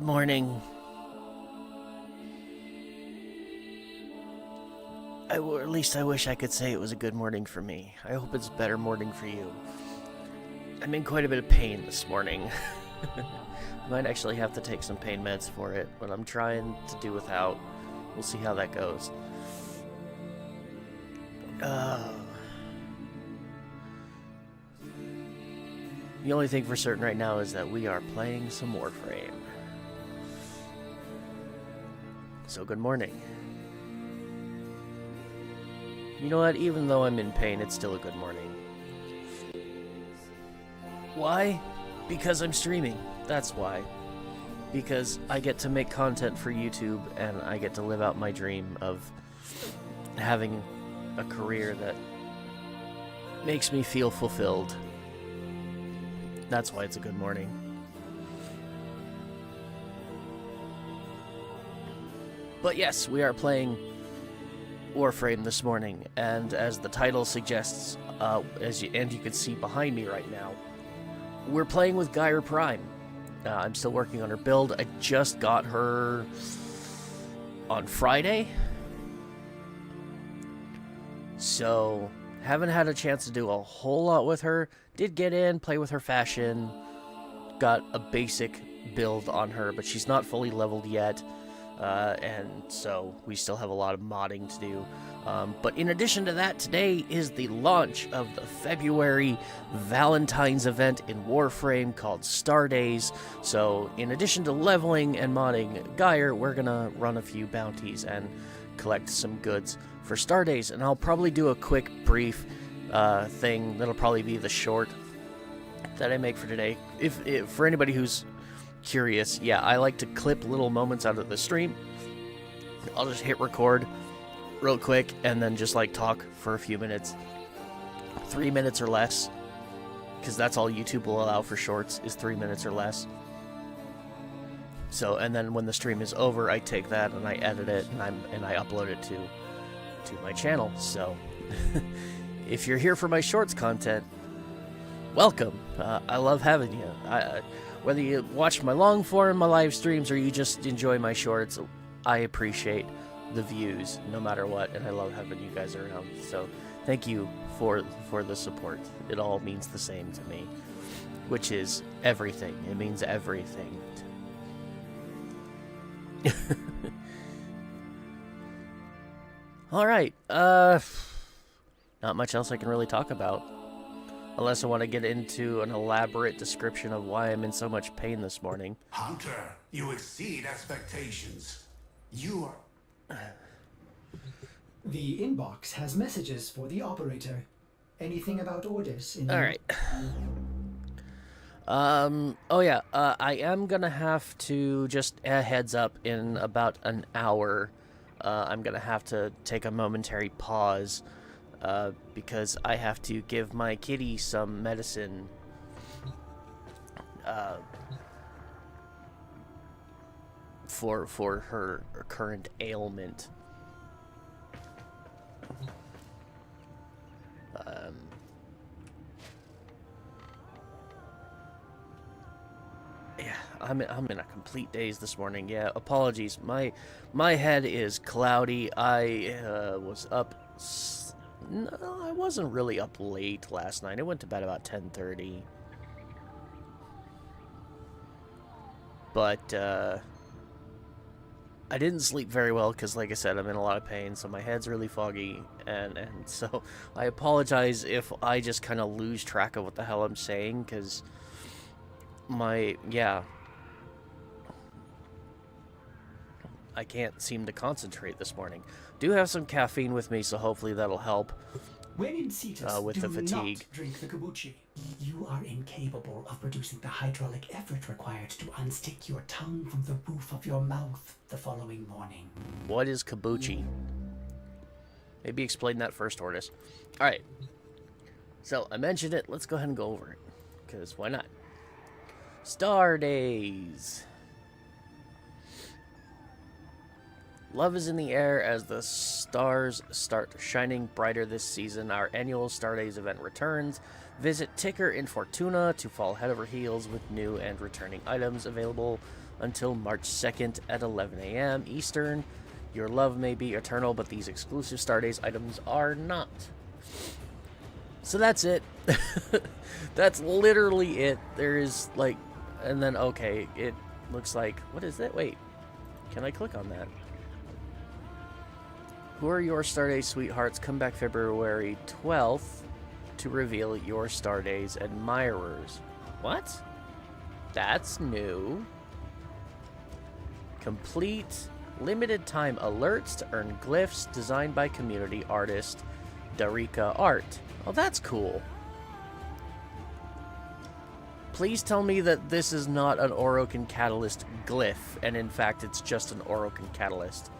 Good morning. Or at least I wish I could say it was a good morning for me. I hope it's a better morning for you. I'm in quite a bit of pain this morning. Might actually have to take some pain meds for it, but I'm trying to do without. We'll see how that goes. The only thing for certain right now is that we are playing some Warframe. So good morning. You know what? Even though I'm in pain, it's still a good morning. Why? Because I'm streaming. That's why. Because I get to make content for YouTube, and I get to live out my dream of having a career that makes me feel fulfilled. That's why it's a good morning. But yes, we are playing Warframe this morning, and as the title suggests, and you can see behind me right now, we're playing with GYRE Prime. I'm still working on her build. I just got her on Friday, so haven't had a chance to do a whole lot with her. Did get in, play with her fashion, got a basic build on her, but she's not fully leveled yet. And so we still have a lot of modding to do. But in addition to that, today is the launch of the February Valentine's event in Warframe called Star Days. So in addition to leveling and modding GYRE, we're gonna run a few bounties and collect some goods for Star Days. And I'll probably do a quick, brief thing that'll probably be the short that I make for today. If for anybody who's curious, yeah, I like to clip little moments out of the stream. I'll just hit record real quick and then just like talk for a few minutes, 3 minutes or less, because that's all YouTube will allow for shorts, is 3 minutes or less. So, and then when the stream is over, I take that and I edit it and I upload it to my channel. So if you're here for my shorts content, welcome. I love having you. Whether you watch my long form, my live streams, or you just enjoy my shorts, I appreciate the views no matter what, and I love having you guys around. So thank you for the support. It all means the same to me, which is everything. It means everything. All right. Not much else I can really talk about. Unless I want to get into an elaborate description of why I'm in so much pain this morning. Hunter, you exceed expectations. You are... The inbox has messages for the operator. Anything about orders in Alright. Oh yeah, I am gonna have to, just a heads up, in about an hour, I'm gonna have to take a momentary pause. Because I have to give my kitty some medicine for her current ailment. Yeah, I'm in a complete daze this morning. Yeah, apologies. My head is cloudy. I was up. No, I wasn't really up late last night. I went to bed about 10:30. But, I didn't sleep very well because, like I said, I'm in a lot of pain, so my head's really foggy, and so I apologize if I just kind of lose track of what the hell I'm saying, because I can't seem to concentrate this morning. Do have some caffeine with me, so hopefully that'll help When in Cetus, with do the fatigue. not drink the kombucha. You are incapable of producing the hydraulic effort required to unstick your tongue from the roof of your mouth the following morning. What is kabuchi? Maybe explain that first, Ortis. Alright. So, I mentioned it. Let's go ahead and go over it. Because why not? Star Days. Love is in the air as the stars start shining brighter this season. Our annual Star Days event returns. Visit Ticker in Fortuna to fall head over heels with new and returning items available until March 2nd at 11 a.m. Eastern. Your love may be eternal, but these exclusive Stardays items are not. So that's it. That's literally it. There is like, and then okay, it looks like, what is that? Wait, can I click on that? Who are your Starday sweethearts? Come back February 12th to reveal your Starday's admirers. What? That's new. Complete limited time alerts to earn glyphs designed by community artist Darika Art. Oh, that's cool. Please tell me that this is not an Orokin Catalyst glyph, and in fact it's just an Orokin Catalyst.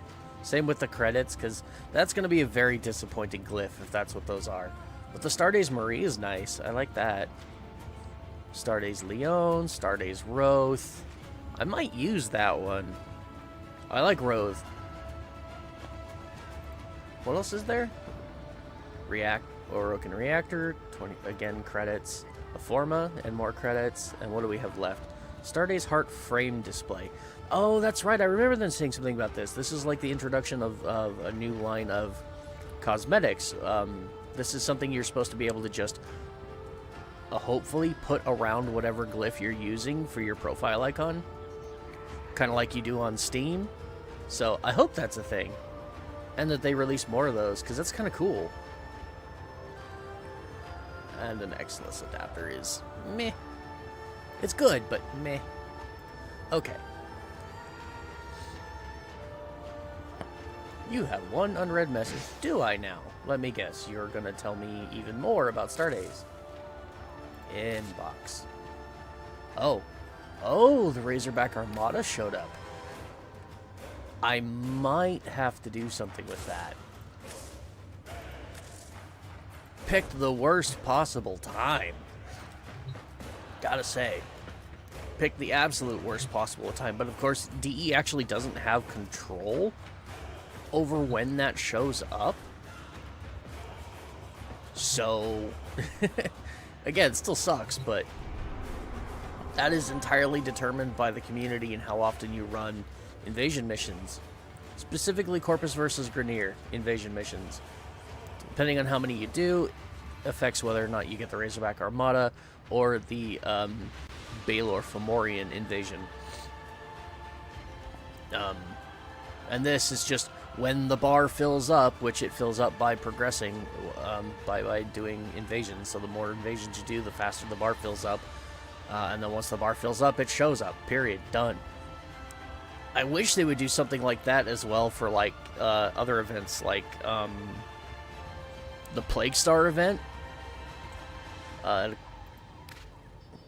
Same with the credits, because that's going to be a very disappointing glyph if that's what those are. But the Starday's Marie is nice. I like that. Starday's Leon, Starday's Roth. I might use that one. I like Roth. What else is there? Orokin Reactor, 20, again, credits. A Forma, and more credits. And what do we have left? Starday's Heart Frame Display. Oh, that's right. I remember them saying something about this. This is like the introduction of a new line of cosmetics. This is something you're supposed to be able to just hopefully put around whatever glyph you're using for your profile icon. Kind of like you do on Steam. So I hope that's a thing. And that they release more of those, because that's kind of cool. And an Exilus adapter is meh. It's good, but meh. Okay. You have one unread message. Do I now? Let me guess. You're going to tell me even more about Stardays. Inbox. Oh. Oh, the Razorback Armada showed up. I might have to do something with that. Picked the worst possible time. Gotta say. Picked the absolute worst possible time. But of course, DE actually doesn't have control over when that shows up. So, again, it still sucks, but that is entirely determined by the community and how often you run invasion missions. Specifically Corpus versus Grineer invasion missions. Depending on how many you do, affects whether or not you get the Razorback Armada or the Baelor Fomorian invasion. And this is just when the bar fills up, which it fills up by progressing, by doing invasions. So the more invasions you do, the faster the bar fills up. And then once the bar fills up, it shows up. Period. Done. I wish they would do something like that as well for, like, other events, like the Plague Star event.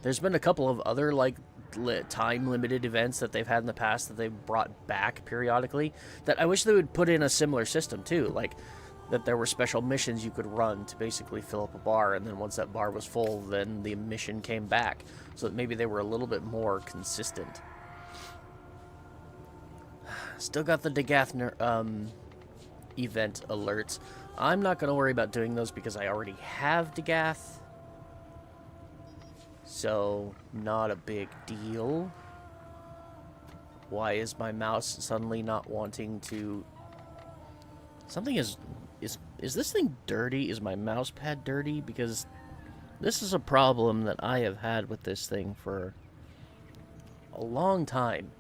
There's been a couple of other, like, time-limited events that they've had in the past that they've brought back periodically that I wish they would put in a similar system, too. Like, that there were special missions you could run to basically fill up a bar, and then once that bar was full, then the mission came back. So that maybe they were a little bit more consistent. Still got the Dagath event alerts. I'm not going to worry about doing those because I already have Dagath. So, not a big deal. Why is my mouse suddenly not wanting to... Something is this thing dirty? Is my mouse pad dirty? Because this is a problem that I have had with this thing for a long time.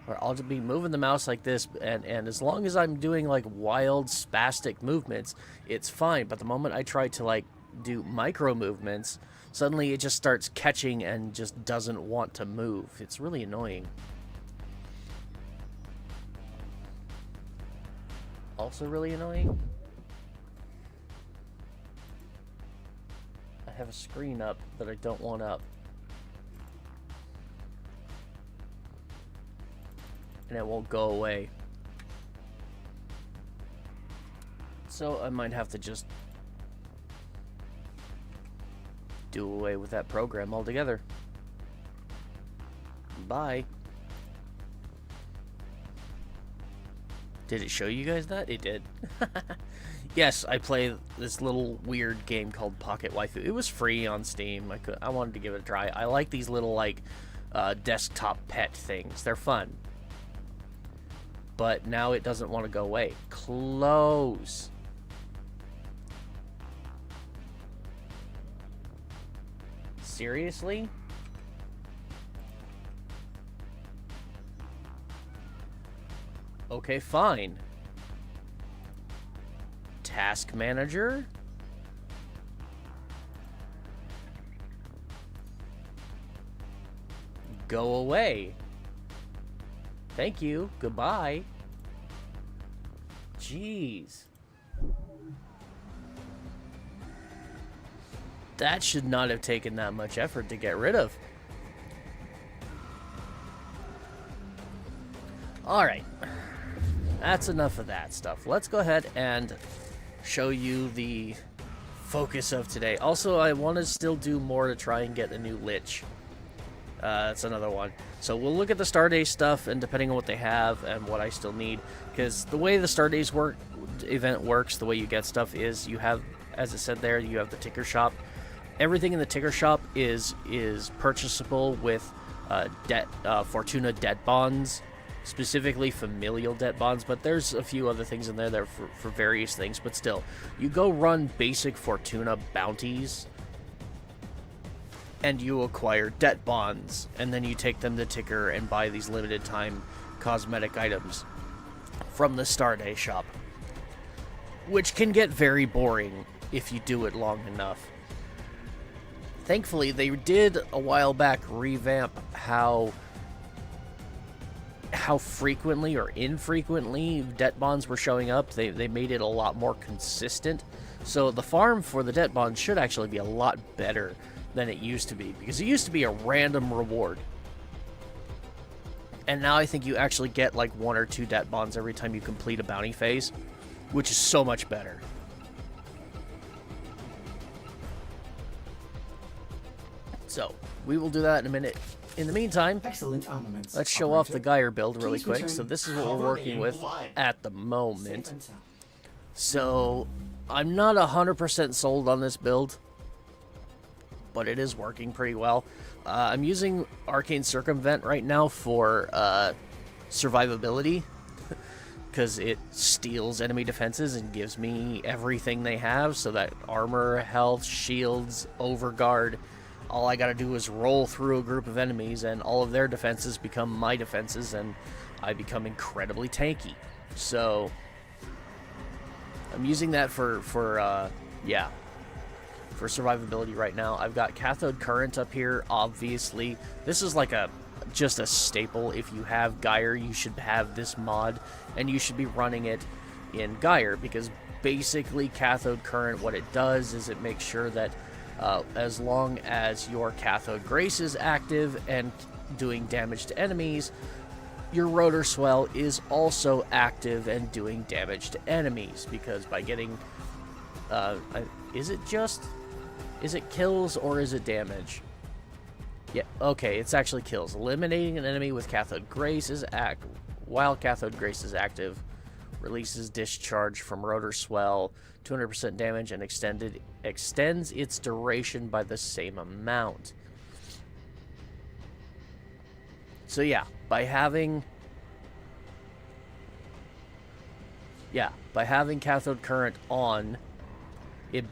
Where I'll just be moving the mouse like this, and as long as I'm doing, like, wild, spastic movements, it's fine. But the moment I try to, like, do micro movements, suddenly it just starts catching and just doesn't want to move. It's really annoying. Also really annoying, I have a screen up that I don't want up. And it won't go away. So I might have to just do away with that program altogether. Bye. Did it show you guys that? It did. Yes, I play this little weird game called Pocket Waifu. It was free on Steam. I wanted to give it a try. I like these little, like, desktop pet things. They're fun. But now it doesn't want to go away. Close. Seriously? Okay, fine. Task manager? Go away. Thank you. Goodbye. Jeez. That should not have taken that much effort to get rid of. Alright. That's enough of that stuff. Let's go ahead and show you the focus of today. Also, I want to still do more to try and get a new Lich. That's another one. So we'll look at the Stardays stuff, and depending on what they have and what I still need, because the way the Stardays event works, the way you get stuff is you have, as it said there, you have the ticker shop. Everything in the ticker shop is purchasable with Fortuna debt bonds, specifically familial debt bonds, but there's a few other things in there that are for various things, but still, you go run basic Fortuna bounties, and you acquire debt bonds, and then you take them to ticker and buy these limited time cosmetic items from the Starday shop, which can get very boring if you do it long enough. Thankfully, they did a while back revamp how frequently or infrequently debt bonds were showing up. They made it a lot more consistent, so the farm for the debt bonds should actually be a lot better than it used to be, because it used to be a random reward, and now I think you actually get like 1 or 2 debt bonds every time you complete a bounty phase, which is so much better. So we will do that in a minute. In the meantime, Excellent armaments. let's show off the GYRE build really Please quick. return So this is what we're covered working in with blood. at the moment. Safe and sound. So I'm not 100% sold on this build, but it is working pretty well. I'm using Arcane Circumvent right now for survivability, because it steals enemy defenses and gives me everything they have, so that armor, health, shields, overguard, all I gotta do is roll through a group of enemies and all of their defenses become my defenses, and I become incredibly tanky. So I'm using that for survivability right now. I've got Cathode Current up here, obviously. This is like just a staple. If you have GYRE, you should have this mod, and you should be running it in GYRE, because basically Cathode Current, what it does is it makes sure that as long as your Cathode Grace is active and doing damage to enemies, your Rotor Swell is also active and doing damage to enemies, because by getting is it kills or is it damage? Yeah, okay, it's actually kills. Eliminating an enemy with Cathode Grace while Cathode Grace is active, releases discharge from Rotor Swell, 200% damage, and extends its duration by the same amount. So yeah, by having Cathode Current on, it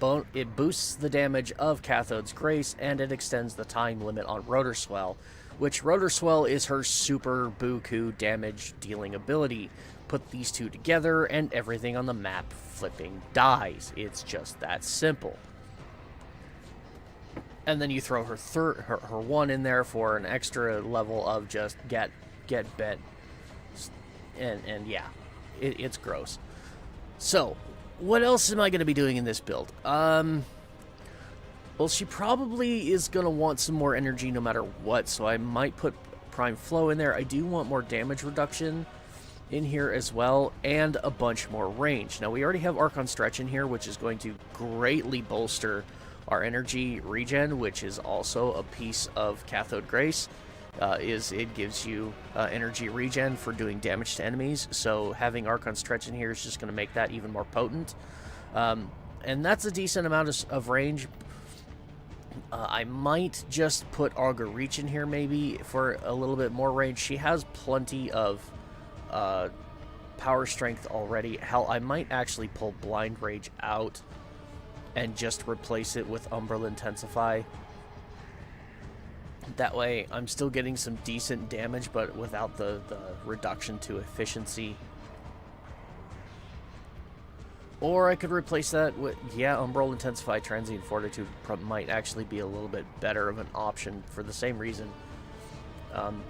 boosts the damage of Cathode's Grace, and it extends the time limit on Rotor Swell, which Rotor Swell is her super buku damage dealing ability. Put these two together and everything on the map flipping dies. It's just that simple. And then you throw her one in there for an extra level of just get bet, and yeah, it's gross. So what else am I going to be doing in this build? Well, she probably is going to want some more energy no matter what, so I might put Prime Flow in there. I do want more damage reduction in here as well, and a bunch more range. Now, we already have Archon Stretch in here, which is going to greatly bolster our energy regen, which is also a piece of Cathode Grace. It gives you energy regen for doing damage to enemies, so having Archon Stretch in here is just going to make that even more potent. And that's a decent amount of range, I might just put Augur Reach in here maybe for a little bit more range. She has plenty of power strength already. Hell, I might actually pull Blind Rage out and just replace it with Umbral Intensify. That way, I'm still getting some decent damage, but without the reduction to efficiency. Or I could replace that with, yeah, Umbral Intensify Transient Fortitude might actually be a little bit better of an option for the same reason.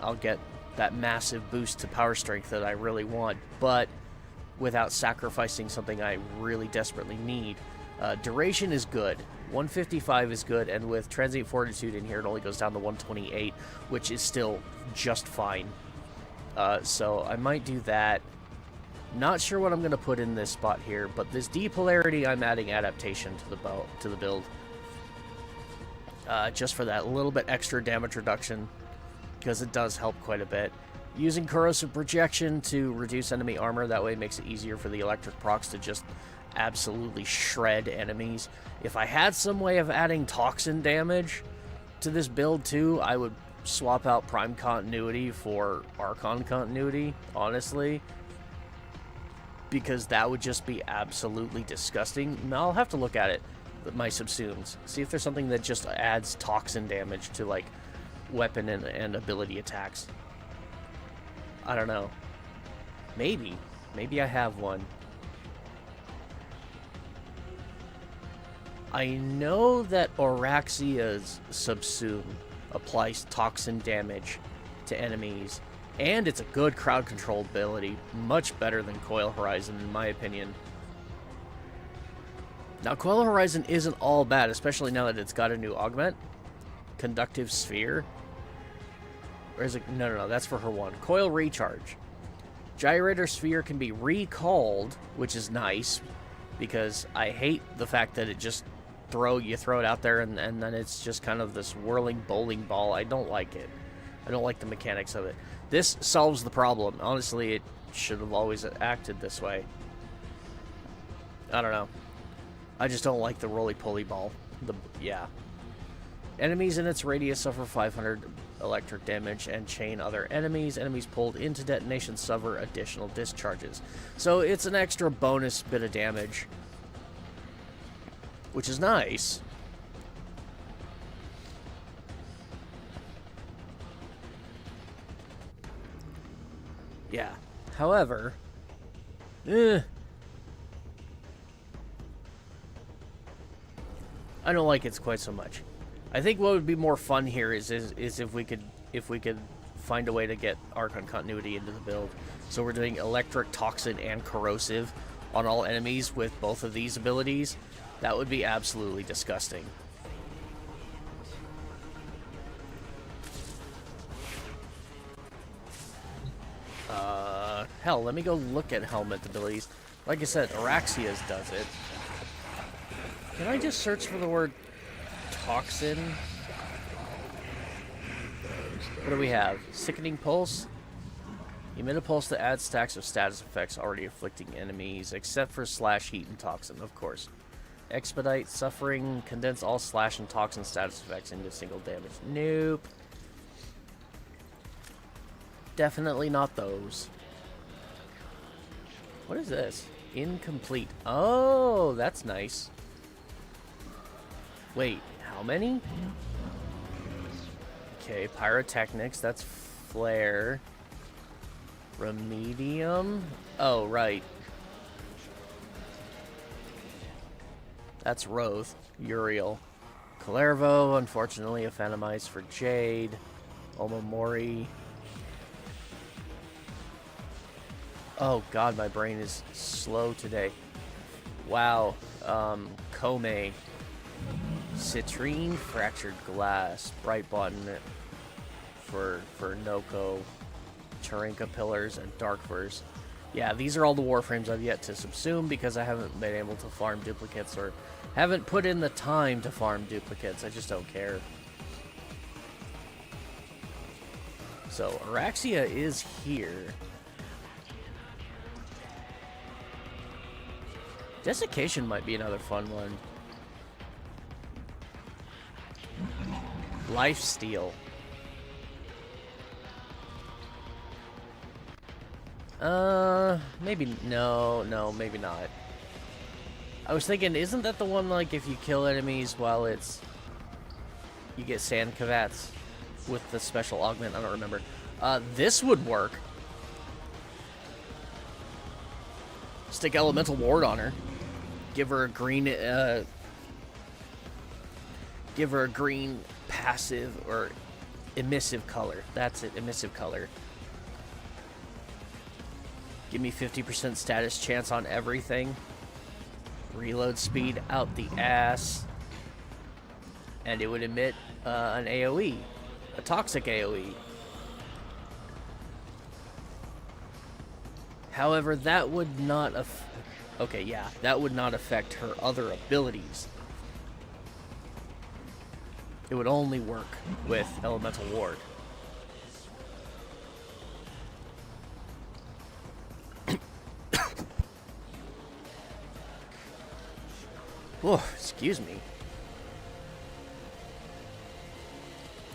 I'll get that massive boost to power strength that I really want, but without sacrificing something I really desperately need. Duration is good. 155 is good, and with Transient Fortitude in here, it only goes down to 128, which is still just fine. So I might do that. Not sure what I'm going to put in this spot here, but this Depolarity, I'm adding Adaptation to the build. Just for that little bit extra damage reduction, because it does help quite a bit. Using Corrosive Projection to reduce enemy armor, that way it makes it easier for the electric procs to just absolutely shred enemies. If I had some way of adding toxin damage to this build too, I would swap out Prime Continuity for Archon Continuity, honestly. Because that would just be absolutely disgusting. Now I'll have to look at it, my subsumes. See if there's something that just adds toxin damage to, like, weapon and ability attacks. I don't know. Maybe. Maybe I have one. I know that Auraxia's subsume applies toxin damage to enemies, and it's a good crowd control ability, much better than Coil Horizon in my opinion. Now Coil Horizon isn't all bad, especially now that it's got a new augment, Conductive Sphere. Or is it? No, that's for her one. Coil Recharge. Gyrator Sphere can be recalled, which is nice, because I hate the fact that it just you throw it out there and then it's just kind of this whirling bowling ball. I don't like it. I don't like the mechanics of it. This solves the problem. Honestly, it should have always acted this way. I don't know. I just don't like the roly-poly ball. Yeah. Enemies in its radius suffer 500 electric damage and chain other enemies. Enemies pulled into detonation suffer additional discharges. So it's an extra bonus bit of damage, which is nice. Yeah. However, I don't like it quite so much. I think what would be more fun here is if we could find a way to get Archon Continuity into the build. So we're doing Electric, Toxin, and Corrosive on all enemies with both of these abilities. That would be absolutely disgusting. Hell, let me go look at helmet abilities. Like I said, Auraxia's does it. Can I just search for the word toxin? What do we have? Sickening Pulse. Emit a pulse that adds stacks of status effects already afflicting enemies, except for Slash, Heat, and Toxin, of course. Expedite, Suffering, condense all Slash and Toxin status effects into single damage. Nope. Definitely not those. What is this? Incomplete. Oh, that's nice. Wait, how many? Okay, Pyrotechnics, that's Flare. Remedium? Oh, right. That's Roth. Uriel. Calervo, unfortunately, a Phantomized for Jade. Omamori. Oh god, my brain is slow today. Wow. Kome. Citrine, Fractured Glass. Bright Button for Noko. Tarinka Pillars, and Darkverse. Yeah, these are all the Warframes I've yet to subsume because I haven't been able to farm duplicates or haven't put in the time to farm duplicates. I just don't care. So, Auraxia is here. Desiccation might be another fun one. Lifesteal. Maybe, no, maybe not. I was thinking, isn't that the one, like, if you kill enemies while it's... You get sand cavats with the special augment? I don't remember. This would work. Stick Elemental Ward on her. Give her a green, give her a green passive, or emissive color. That's it, emissive color. Give me 50% status chance on everything. Reload speed out the ass. And it would emit an AoE. A toxic AoE. However, that would not okay, yeah, that would not affect her other abilities. It would only work with Elemental Ward. Oh, excuse me.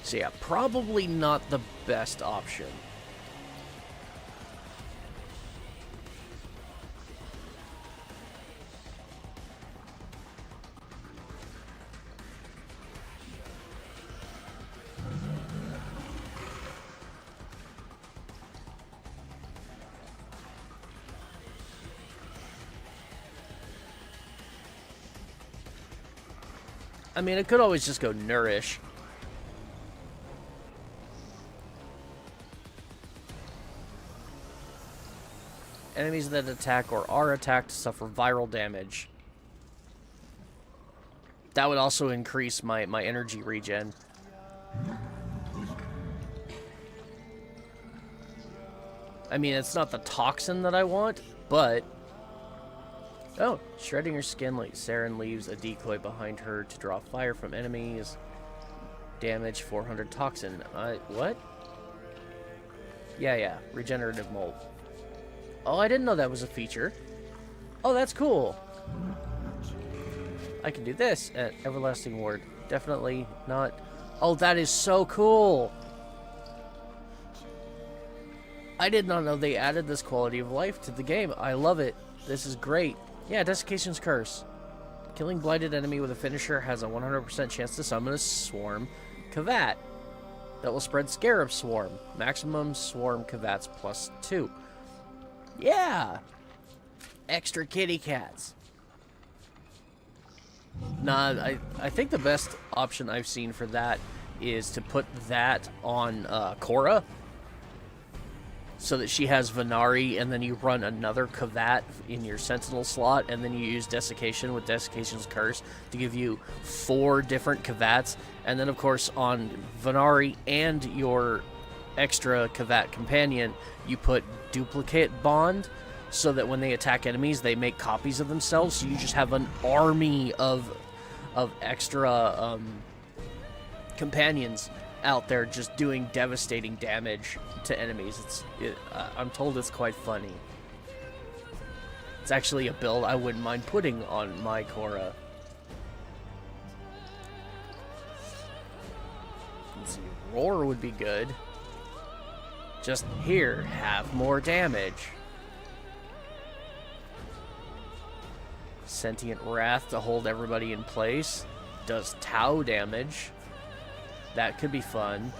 So yeah, probably not the best option. I mean, it could always just go Nourish. Enemies that attack or are attacked suffer viral damage. That would also increase my energy regen. I mean, it's not the toxin that I want, but... Oh, shredding her skin like Saren leaves a decoy behind her to draw fire from enemies. Damage 400 toxin. What? Yeah, regenerative mold. Oh, I didn't know that was a feature. Oh, that's cool. I can do this at Everlasting Ward. Definitely not. Oh, that is so cool. I did not know they added this quality of life to the game. I love it. This is great. Yeah, Desiccation's Curse. Killing blighted enemy with a finisher has a 100% chance to summon a swarm Kavat that will spread Scarab Swarm. Maximum swarm Kavats +2. Yeah! Extra kitty cats. Nah, I think the best option I've seen for that is to put that on Korra, so that she has Venari, and then you run another Kavat in your Sentinel slot, and then you use Desiccation with Desiccation's Curse to give you 4 different Kavats, and then of course on Venari and your extra Kavat companion, you put Duplicate Bond, so that when they attack enemies, they make copies of themselves, so you just have an army of extra companions out there just doing devastating damage to enemies. I'm told it's quite funny. It's actually a build I wouldn't mind putting on my Korra. Let's see, Roar would be good. Just here, have more damage. Sentient Wrath to hold everybody in place. Does Tau damage. That could be fun.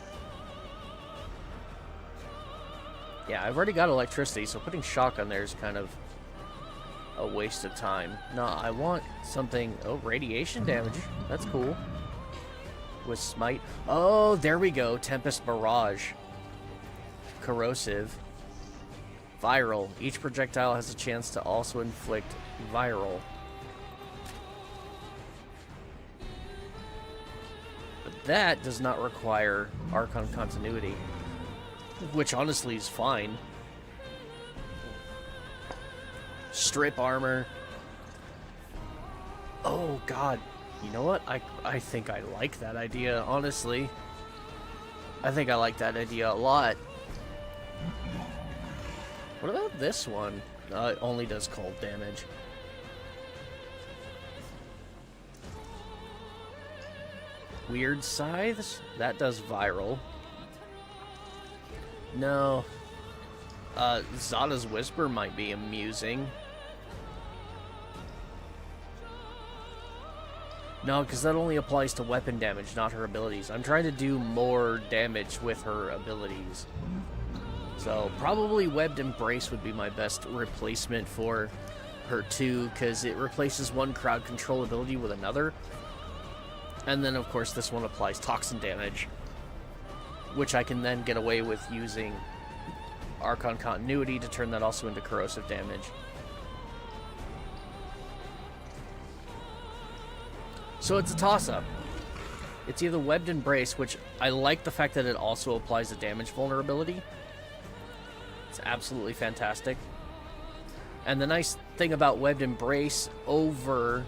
Yeah, I've already got electricity, so putting shock on there is kind of a waste of time. No, I want something... Oh, radiation damage. That's cool. With Smite. Oh, there we go. Tempest Barrage. Corrosive. Viral. Each projectile has a chance to also inflict viral. But that does not require Archon continuity, which honestly is fine. Strip armor. Oh god, you know what? I think I like that idea, honestly. I think I like that idea a lot. What about this one? It only does cold damage. Weird Scythes? That does viral. No. Zada's Whisper might be amusing. No, because that only applies to weapon damage, not her abilities. I'm trying to do more damage with her abilities. So, probably Webbed Embrace would be my best replacement for her too, because it replaces one crowd control ability with another. And then, of course, this one applies toxin damage, which I can then get away with using Archon Continuity to turn that also into corrosive damage. So it's a toss-up. It's either Webbed Embrace, which I like the fact that it also applies a damage vulnerability. It's absolutely fantastic. And the nice thing about Webbed Embrace over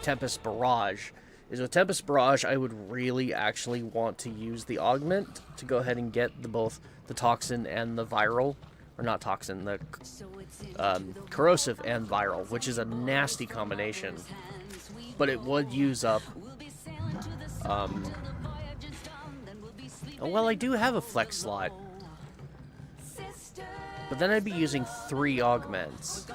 Tempest Barrage is with Tempest Barrage, I would really actually want to use the Augment to go ahead and get both the Toxin and the Viral. Or not Toxin, the Corrosive and Viral, which is a nasty combination. But it would use up... well, I do have a flex slot. But then I'd be using 3 augments.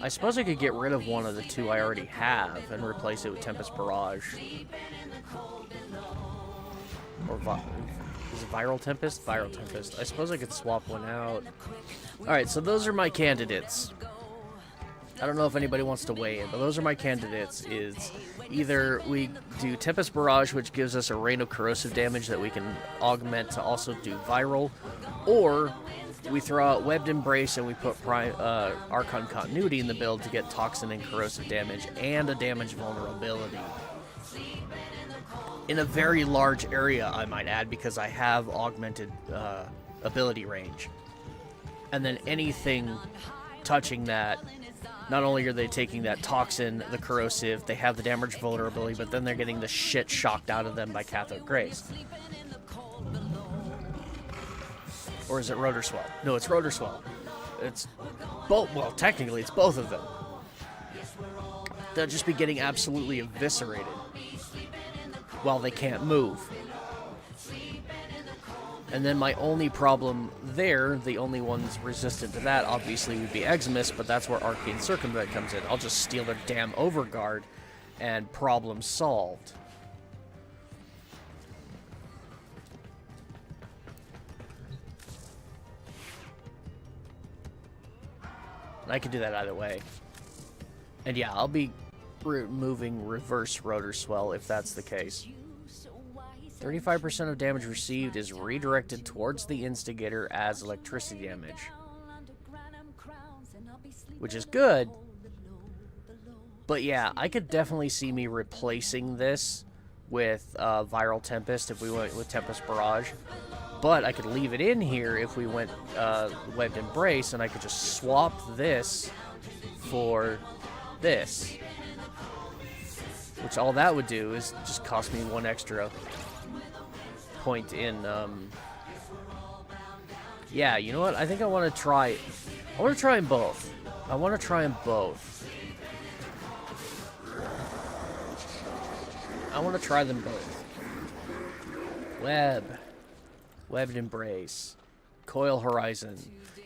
I suppose I could get rid of one of the 2 I already have and replace it with Tempest Barrage. Or is it Viral Tempest? Viral Tempest. I suppose I could swap one out. Alright, so those are my candidates. I don't know if anybody wants to weigh in, but those are my candidates. Is either we do Tempest Barrage, which gives us a rain of corrosive damage that we can augment to also do viral, or we throw out Webbed Embrace and we put Archon Continuity in the build to get toxin and corrosive damage and a damage vulnerability. In a very large area, I might add, because I have augmented ability range. And then anything touching that, not only are they taking that toxin, the corrosive, they have the damage vulnerability, but then they're getting the shit shocked out of them by Cathode Grace. Or is it Rotor Swell? No, it's Rotor Swell. It's both. Well, technically, it's both of them. They'll just be getting absolutely eviscerated while they can't move. And then my only problem there, the only ones resistant to that, obviously would be Eximus, but that's where Arcane Circumvent comes in. I'll just steal their damn Overguard, and problem solved. And I could do that either way. And yeah, I'll be removing Reverse Rotor Swell if that's the case. 35% of damage received is redirected towards the instigator as electricity damage, which is good. But yeah, I could definitely see me replacing this with Viral Tempest if we went with Tempest Barrage. But I could leave it in here if we went Webbed Embrace, and I could just swap this for this. Which all that would do is just cost me 1 extra point in, yeah, you know what? I think I want to try them both. I want to try them both. I want to try them both. Webbed Embrace. Coil Horizon.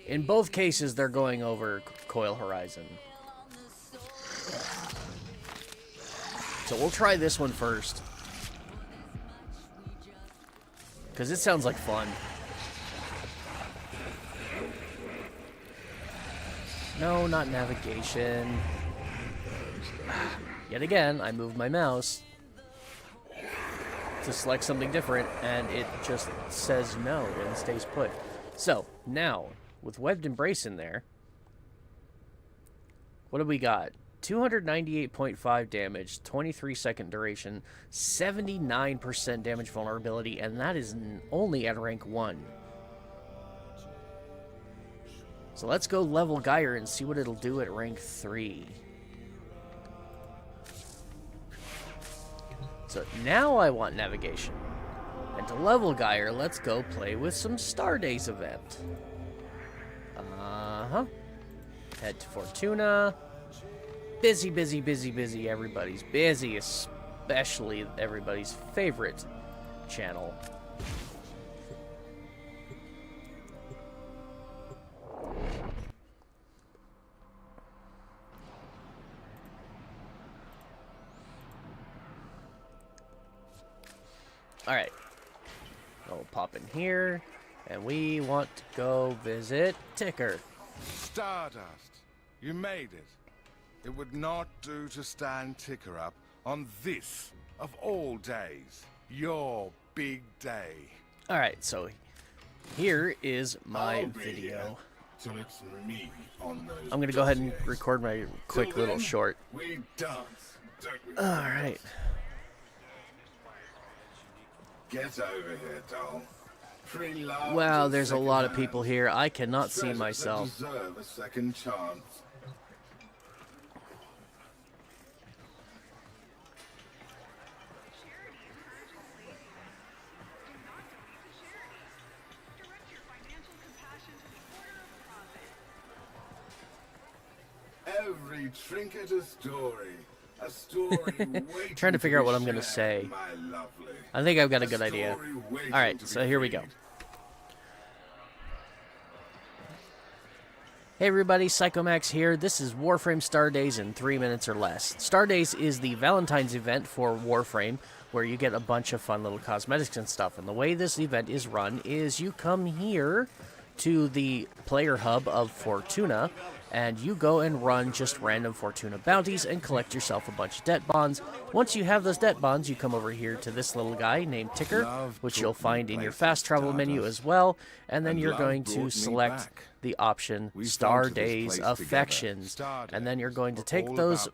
In both cases, they're going over Coil Horizon. So we'll try this one first. Because it sounds like fun. No, not navigation. Yet again, I moved my mouse to select something different, and it just says no and stays put. So, now, with Webbed Embrace in there, what do we got? 298.5 damage, 23-second duration, 79% damage vulnerability, and that is only at rank 1. So let's go level GYRE and see what it'll do at rank 3. So now I want navigation. And to level GYRE, let's go play with some Stardays event. Head to Fortuna. busy, busy, busy, busy. Everybody's busy, especially everybody's favorite channel. Alright. We'll pop in here, and we want to go visit Ticker. Stardust, you made it. It would not do to stand Ticker up on this, of all days, your big day. Alright, so here is my video. So it's me on those. I'm gonna go ahead and record my quick little short. We dance, don't we? Alright. Get over here, doll. Free love Wow, to there's a second lot of hand. people here. I cannot see Treasures that myself. deserve a second chance. Every trinket a story. A story waiting Trying to figure out be what I'm gonna shared, say. my lovely. I think I've got a good story idea. waiting Alright, to so be here we go. freed. Hey everybody, Psychomax here. This is Warframe Star Days in 3 minutes or less. Star Days is the Valentine's event for Warframe, where you get a bunch of fun little cosmetics and stuff. And the way this event is run is you come here to the player hub of Fortuna, and you go and run just random Fortuna bounties and collect yourself a bunch of debt bonds. Once you have those debt bonds, you come over here to this little guy named Ticker, which you'll find in your fast travel menu as well, and then you're going to select the option Star Days Affections, and then you're going to take those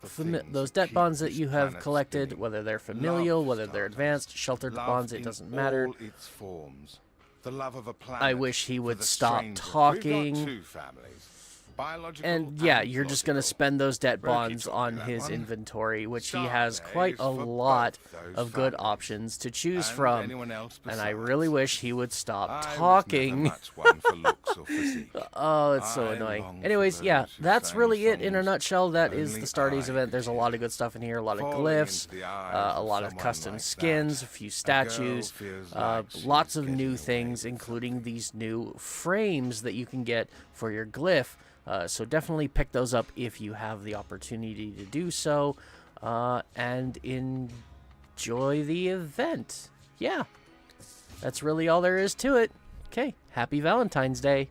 debt bonds that you have collected, whether they're familial, whether they're advanced, sheltered bonds, it doesn't matter. Its forms. The love of a planet I wish he for would the stop stranger. talking. We've got two families. Biological And yeah, you're just going to logical. spend those debt Better keep bonds talking on that his one. inventory, which he Star has quite days a for lot both those of good families. options to choose And from. anyone else And I besides. really wish he would stop I was never talking. much one for looks or physique. Oh, it's so I annoying. long for Anyways, yeah, those who that's sang really it in a songs nutshell. That is only the Star Days I event. There's a could lot of good stuff in here, a lot of Falling glyphs, into the eyes a of lot of someone custom like skins, that, a few a girl statues, feels like she's lots of getting new away things, with including these new frames that you can get for your glyph. So definitely pick those up if you have the opportunity to do so, and enjoy the event. Yeah, that's really all there is to it. Okay, happy Valentine's Day.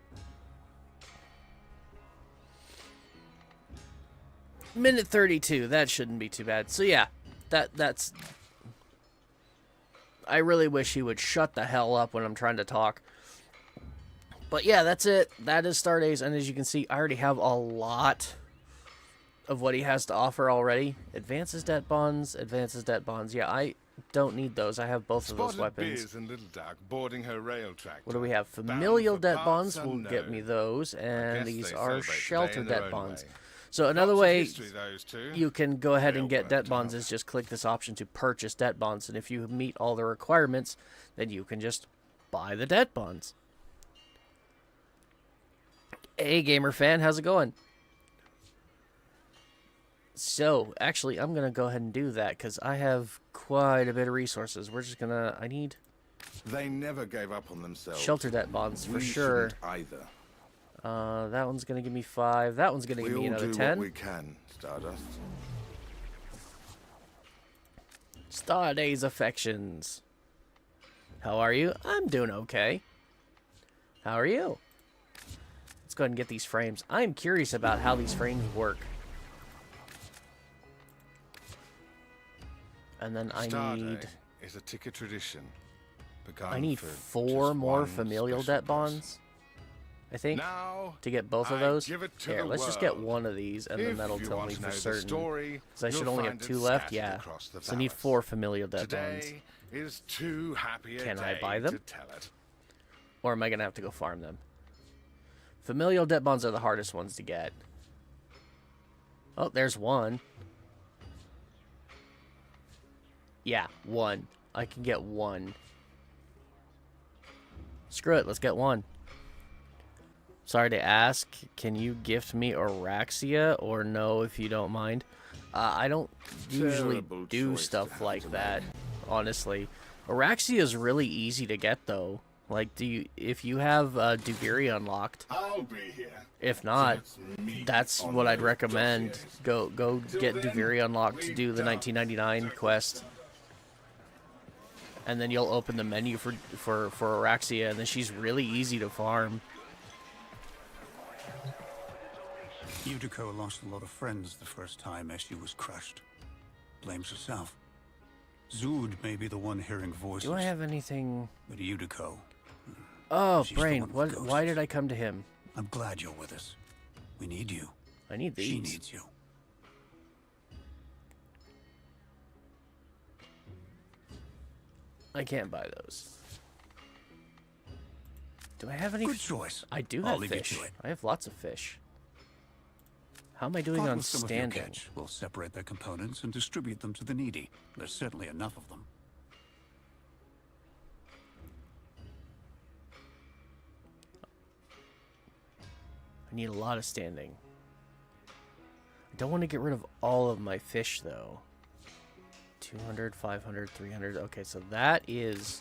Minute 32, that shouldn't be too bad. So yeah, that's... I really wish he would shut the hell up when I'm trying to talk. But yeah, that's it. That is Star Days, and as you can see, I already have a lot of what he has to offer already. Advances debt bonds, Yeah, I don't need those. I have both of those Spotted weapons. Biz and Little Duck boarding her rail tractor. What do we have? Bound Familial for debt parts bonds will get unknown. me those, and guess these they are celebrate today shelter in their debt own bonds. way. So another Lots of way history, those two. you can go ahead and Real get debt worked bonds out. is just click this option to purchase debt bonds, and if you meet all the requirements, then you can just buy the debt bonds. Hey, gamer fan, how's it going? So, actually, I'm going to go ahead and do that, because I have quite a bit of resources. We're just going to... I need They never gave up on themselves. shelter debt bonds, for We sure. shouldn't either. That one's going to give me 5. That one's going to We give me all another do 10. what we can, Stardust. Star Days Affections. How are you? I'm doing okay. How are you? Let's go ahead and get these frames. I'm curious about how these frames work. And then I Star need... Day is a ticket tradition. I need begun for 4 just more one familial special debt person. bonds, I think, Now, to get both of I those. give it to Here, the let's just get world. one of these, and then If that'll you tell want me to for know the certain. story, Because I should you'll only have find 2 it left, scattered yeah. across the So I need palace. 4 familial debt bonds. Today is too happy a Can I day buy them? to tell it. Or am I going to have to go farm them? Familial debt bonds are the hardest ones to get. Oh, there's one. Yeah, 1. I can get 1. Screw it, let's get 1. Sorry to ask, can you gift me Araxia or no if you don't mind? I don't usually Terrible do choice to stuff have like to that, honestly. Araxia is really easy to get though. Like, if you have GYRE unlocked? I'll be here. If not, that's what I'd recommend. Go get GYRE unlocked to do the 1999 quest. And then you'll open the menu for Araxia, and then she's really easy to farm. Yutiko lost a lot of friends the first time as she was crushed. Blames herself. Zood may be the one hearing voices. Do I have anything? But Yutiko. Oh, She's the Brain, one with what? ghosts. Why did I come to him? I'm glad you're with us. We need you. I need these. She needs you. I can't buy those. Do I have any? Good choice. I do I'll have leave you fish. to it. I have lots of fish. How am I doing Part on with some of your standing? catch. We'll separate their components and distribute them to the needy. There's certainly enough of them. I need a lot of standing. I don't want to get rid of all of my fish, though. 200, 500, 300. Okay, so that is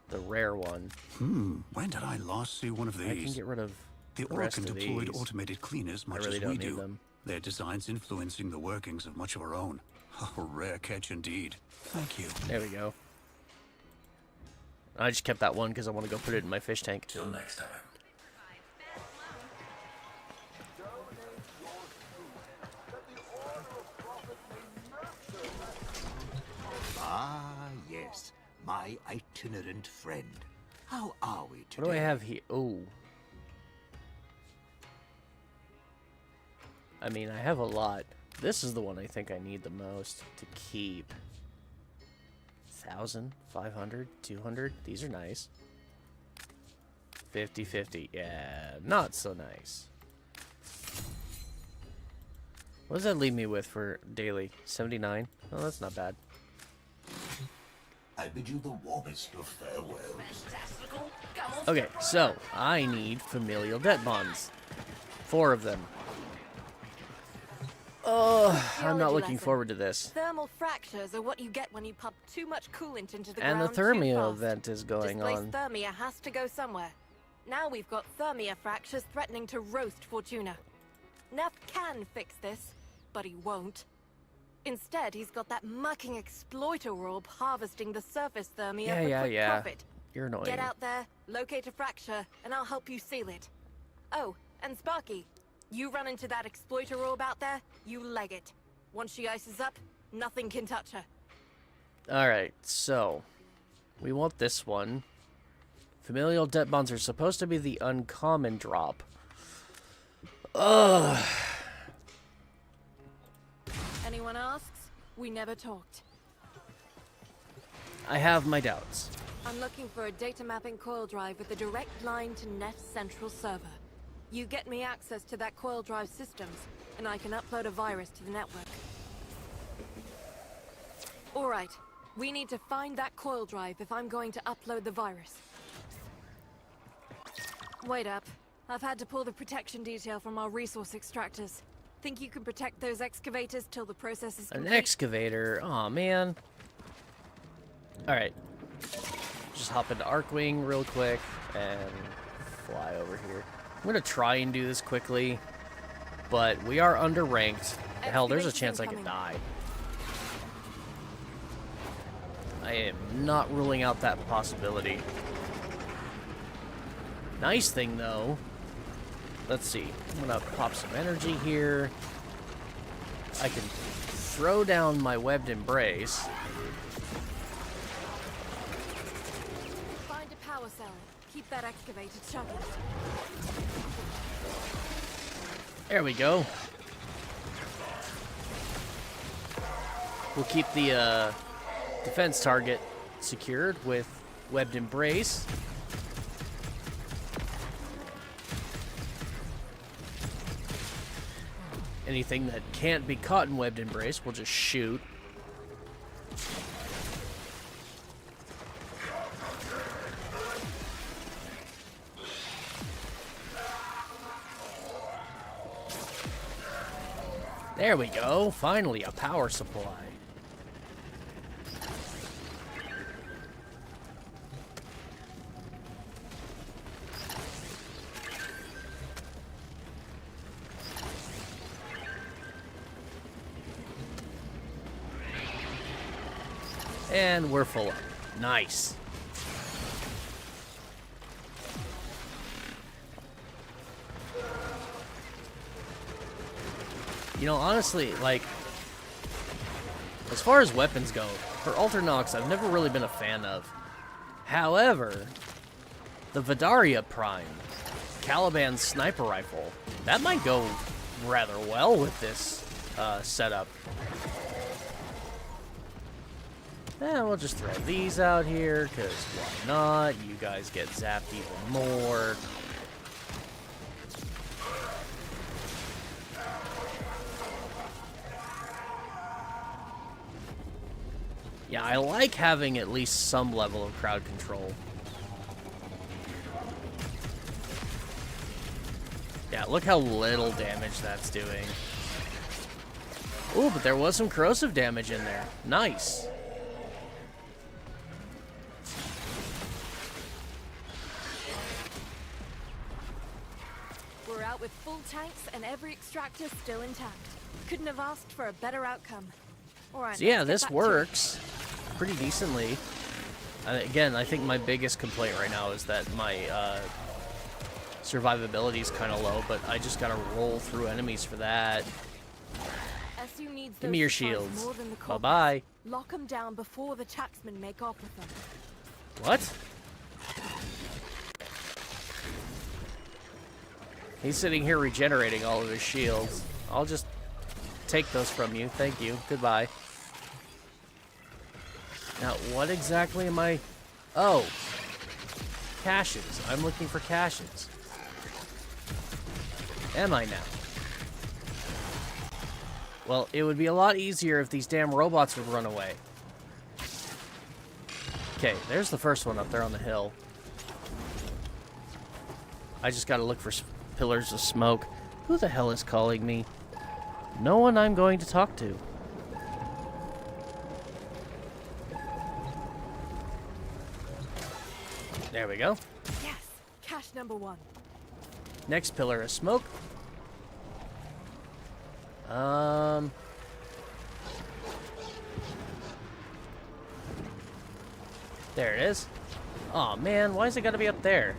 the rare one. When did I last see one of these? I can get rid of The the rest Orcan of deployed these. automated cleaners much really as don't we need do. them. Their designs influencing the workings of much of our own. A rare catch indeed. Thank you. There we go. I just kept that one because I want to go put it in my fish tank. Till next time. Ah, yes, my itinerant friend. How are we today? What do I have here? Oh. I mean, I have a lot. This is the one I think I need the most to keep. 1,000, 500, 200. These are nice. 50-50. Yeah, not so nice. What does that leave me with for daily? 79? Oh, that's not bad. I bid you the warmest of farewells. Okay, so I need familial debt bonds. 4 of them. Oh, I'm not Geology looking lesson. forward to this. Thermal fractures are what you get when you pump too much coolant into the And the ground too Thermia fast. event is going Displaced on. Thermia has to go somewhere. Now we've got Thermia fractures threatening to roast Fortuna. Neff can fix this, but he won't. Instead, he's got that mucking exploiter orb harvesting the surface Thermia for quick profit. You're annoying. Get out there, locate a fracture, and I'll help you seal it. Oh, and Sparky, you run into that exploiter orb out there, you leg it. Once she ices up, nothing can touch her. Alright, so we want this one. Familial debt bonds are supposed to be the uncommon drop. Ugh. Anyone asks? We never talked. I have my doubts. I'm looking for a data mapping coil drive with a direct line to Neff's central server. You get me access to that coil drive systems, and I can upload a virus to the network. Alright, we need to find that coil drive if I'm going to upload the virus. Wait up. I've had to pull the protection detail from our resource extractors. Think you can protect those excavators till the process is An complete? excavator. Aw, man. Alright. Just hop into Arcwing real quick and fly over here. I'm going to try and do this quickly, but we are underranked. Hell, there's a chance I could die. I am not ruling out that possibility. Nice thing, though. Let's see. I'm going to pop some energy here. I can throw down my webbed embrace. Find a power cell. Keep that excavator chugging. There we go. We'll keep the defense target secured with webbed embrace. Anything that can't be caught in webbed embrace, we'll just shoot. There we go. Finally, a power supply. And we're full up. Nice. You know, honestly, like, as far as weapons go, for Alternox, I've never really been a fan of. However, the Vidaria Prime, Caliban's sniper rifle, that might go rather well with this setup. And we'll just throw these out here, because why not? You guys get zapped even more. Yeah, I like having at least some level of crowd control. Yeah, look how little damage that's doing. Ooh, but there was some corrosive damage in there. Nice. We're out with full tanks and every extractor still intact. Couldn't have asked for a better outcome. All right, So yeah, let's get this back to works pretty decently. Again, I think my biggest complaint right now is that my survivability is kind of low, but I just gotta roll through enemies for that. SU needs Give me your those supplies shields. more than the corpus. Bye-bye. Lock them down before the taxmen make off with them. What? He's sitting here regenerating all of his shields. I'll just take those from you. Thank you. Goodbye. Now, what exactly am I... Oh. Caches. I'm looking for caches. Am I now? Well, it would be a lot easier if these damn robots would run away. Okay, there's the first one up there on the hill. I just gotta look for pillars of smoke. Who the hell is calling me? No one I'm going to talk to. There we go. Yes, cache number 1. Next pillar of smoke. There it is. Aw, man, why is it gotta be up there?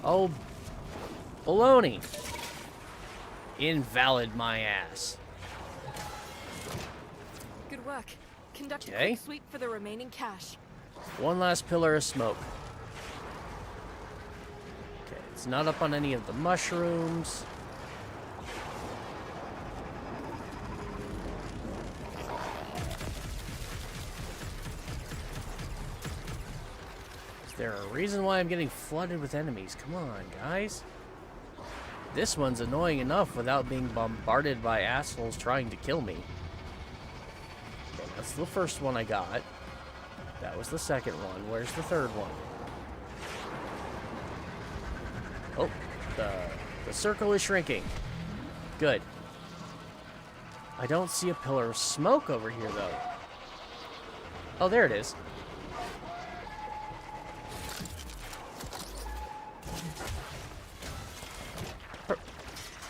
Oh, baloney. Invalid my ass. Good work. Conduct a Okay. quick sweep for the remaining cache. One last pillar of smoke. Okay, it's not up on any of the mushrooms. Is there a reason why I'm getting flooded with enemies? Come on, guys. This one's annoying enough without being bombarded by assholes trying to kill me. Okay, that's the first one I got. That was the second one. Where's the third one? Oh, the circle is shrinking. Good. I don't see a pillar of smoke over here, though. Oh, there it is.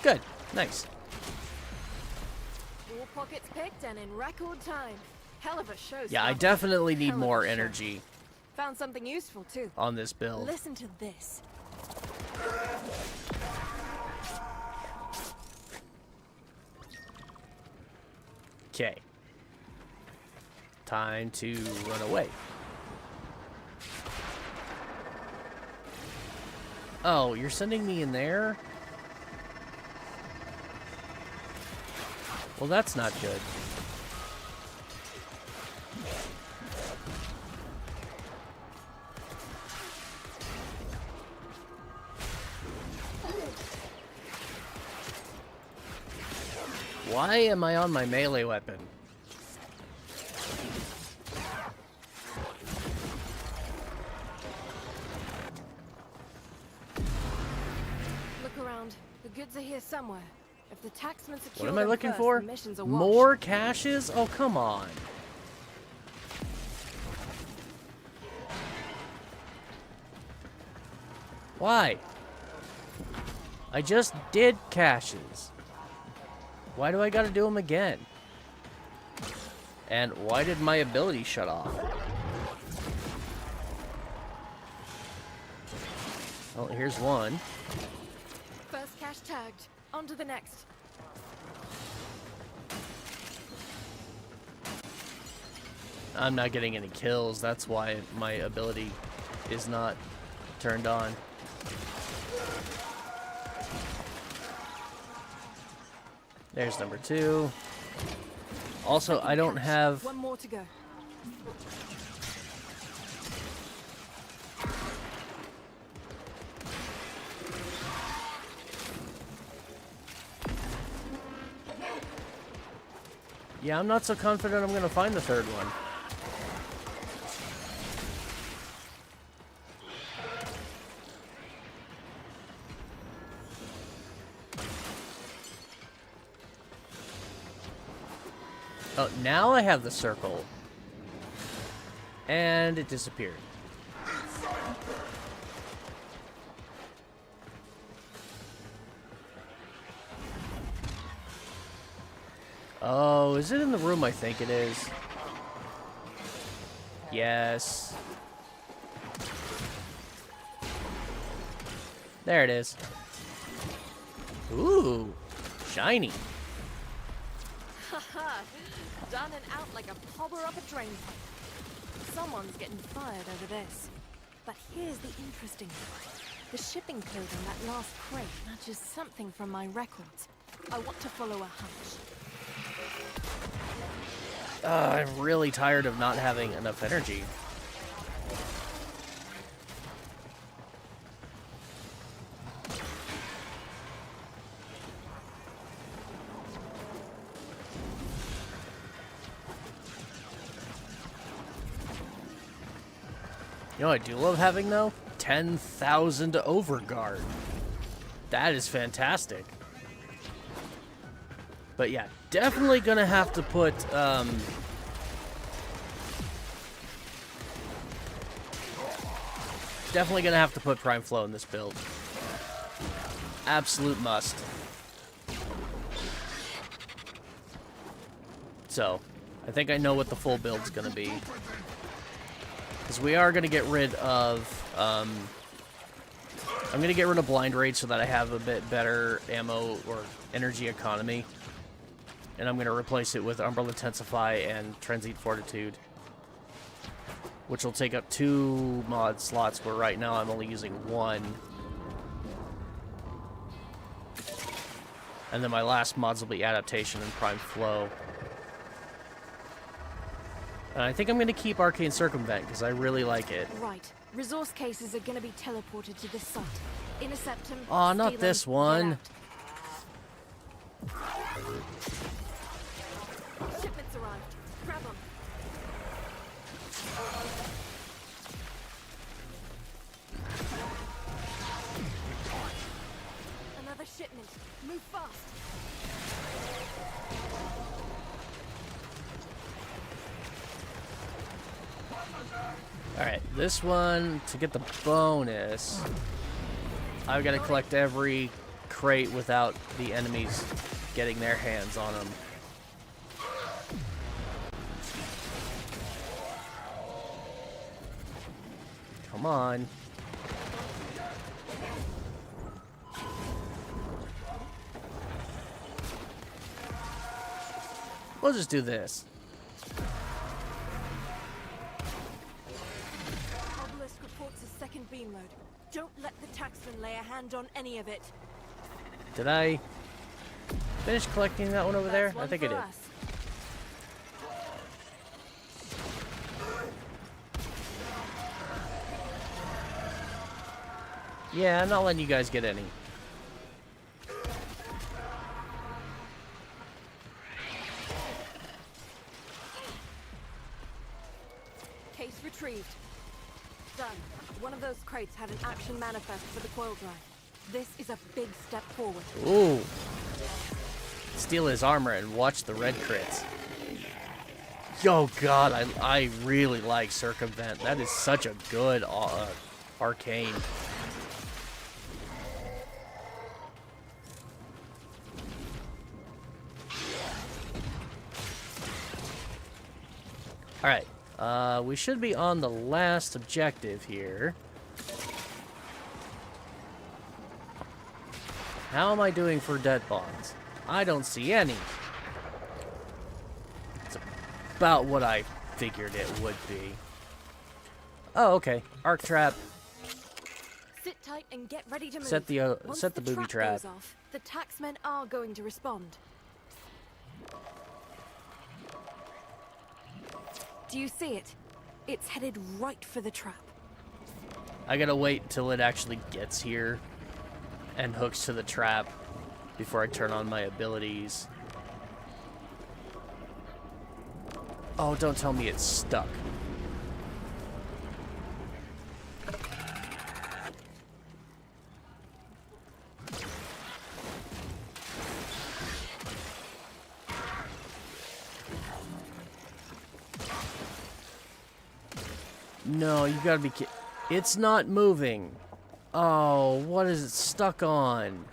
Good. Nice. All pockets picked and in record time. Hell of a show. Yeah, I Scott. definitely need Hell of a more show. energy Found something useful too. on this build. Listen to this. Okay. Time to run away. Oh, you're sending me in there? Well, that's not good. Why am I on my melee weapon? Look around. The goods are here somewhere. If If the taxman secures What am I them looking first, for? the mission's a wash. More caches? Oh, come on. Why? I just did caches. Why do I gotta do them again? And why did my ability shut off? Oh, here's one. First cache tagged. On to the next. I'm not getting any kills. That's why my ability is not turned on. There's number 2. Also, I don't have... One more to go. Yeah, I'm not so confident I'm gonna find the third one. Oh, now I have the circle. And it disappeared. Oh, is it in the room I think it is? Yes. There it is. Ooh, shiny. Haha, done and out like a pobber up a drain pipe. Someone's getting fired over this. But here's the interesting part. The shipping code on that last crate matches something from my records. I want to follow a hunch. I'm really tired of not having enough energy. You know what I do love having, though? 10,000 overguard. That is fantastic. But yeah, definitely gonna have to put, definitely gonna have to put Prime Flow in this build. Absolute must. So, I think I know what the full build's gonna be. Because we are gonna get rid of, I'm gonna get rid of Blind Rage so that I have a bit better ammo or energy economy. And I'm going to replace it with Umbrella Intensify and Transient Fortitude, which will take up 2 mod slots, where right now I'm only using 1. And then my last mods will be Adaptation and Prime Flow. And I think I'm going to keep Arcane Circumvent, because I really like it. Right. Resource cases are going to be teleported to this site. Intercept them. Aw, not steal this them, one. get out. Shipments arrived. Grab them. Another shipment. Move fast. Alright, this one, to get the bonus, I've got to collect every crate without the enemies getting their hands on them. Come on. We'll just do this. Obelisk reports a second beam load. Don't let the taxman lay a hand on any of it. Did I finish collecting that one over there? That's one I think I for did. us. Yeah, I'm not letting you guys get any. Case retrieved. Done. One of those crates had an action manifest for the coil drive. This is a big step forward. Ooh. steal his armor and watch the red crits. Yo, God, I really like Circumvent. That is such a good arcane. Alright, we should be on the last objective here. How am I doing for dead bonds? I don't see any. It's about what I figured it would be. Oh, okay. Arc trap. Sit tight and get ready to move. Set the Once set the booby trap. goes off, the taxmen are going to respond. Do you see it? It's headed right for the trap. I gotta wait till it actually gets here and hooks to the trap before I turn on my abilities. Oh, don't tell me it's stuck. No, you gotta be kidding. It's not moving. Oh, what is it stuck on?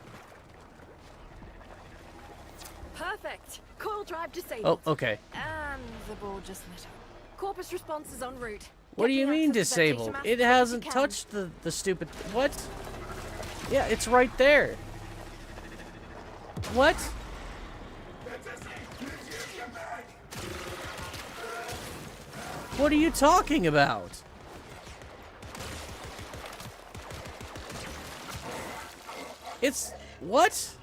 Perfect. Coil drive disabled. Oh, okay. And the board just lit up. Corpus response is en route. What do Get you me mean access to that data disabled? map It as quick as you hasn't can. touched the stupid... What? Yeah, it's right there. What? What are you talking about? It's... What?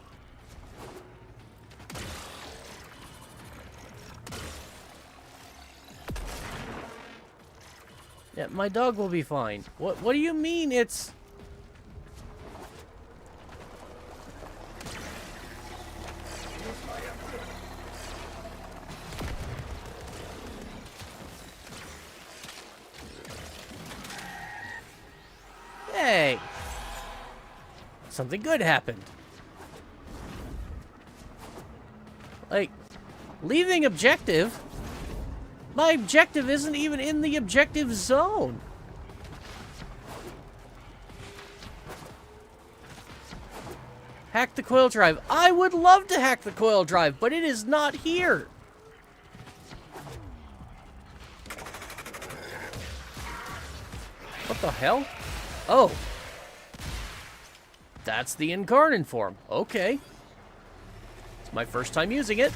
Yeah, my dog will be fine. What do you mean it's... Hey! Something good happened. Like, leaving objective? My objective isn't even in the objective zone. Hack the coil drive. I would love to hack the coil drive, but it is not here. What the hell? Oh. That's the Incarnate form. Okay. It's my first time using it.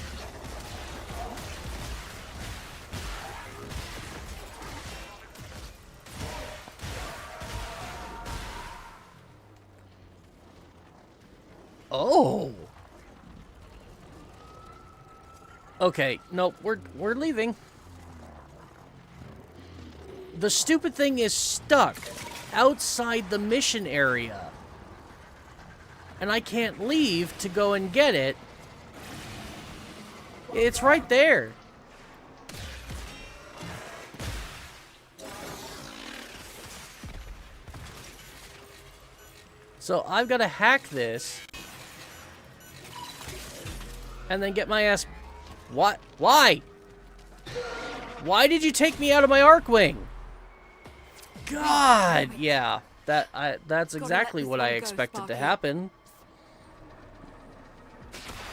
Oh. Okay, nope, we're leaving. The stupid thing is stuck outside the mission area. And I can't leave to go and get it. It's right there. So I've got to hack this. And then get my ass... What? Why? Why did you take me out of my Arcwing? God, yeah. That's exactly what I expected to happen.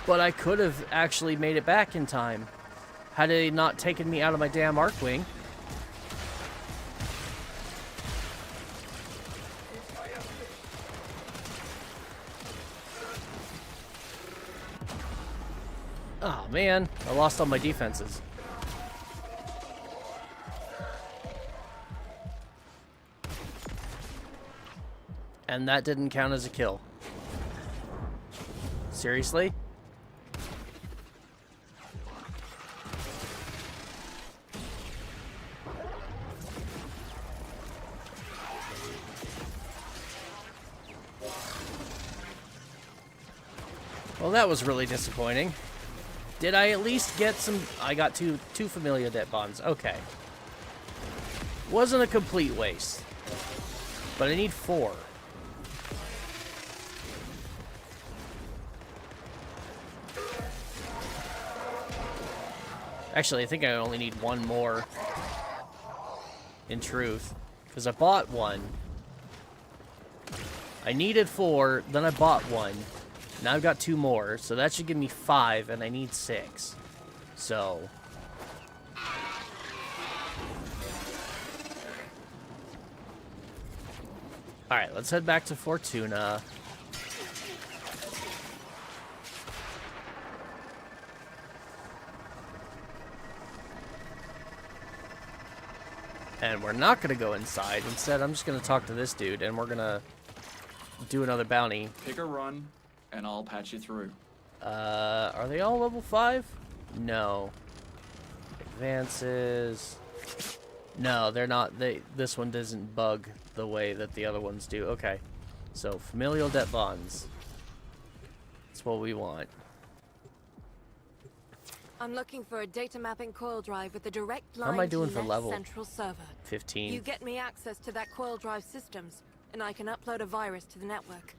But I could have actually made it back in time. Had they not taken me out of my damn Arcwing. Oh man, I lost all my defenses. And that didn't count as a kill. Seriously? Well, that was really disappointing. Did I at least get some... I got two familiar debt bonds. Okay. Wasn't a complete waste. But I need 4. Actually, I think I only need one more. In truth. Because I bought one. I needed 4, then I bought one. Now I've got 2 more, so that should give me 5, and I need 6. So... Alright, let's head back to Fortuna. And we're not going to go inside. Instead, I'm just going to talk to this dude, and we're going to do another bounty. Pick a run, and I'll patch you through. Are they all level 5? No. Advances. No, they're not. This one doesn't bug the way that the other ones do. Okay. So, familial debt bonds. That's what we want. I'm looking for a data mapping coil drive with a direct line How am I doing to for Nest level? central server. 15. You get me access to that coil drive systems, and I can upload a virus to the network.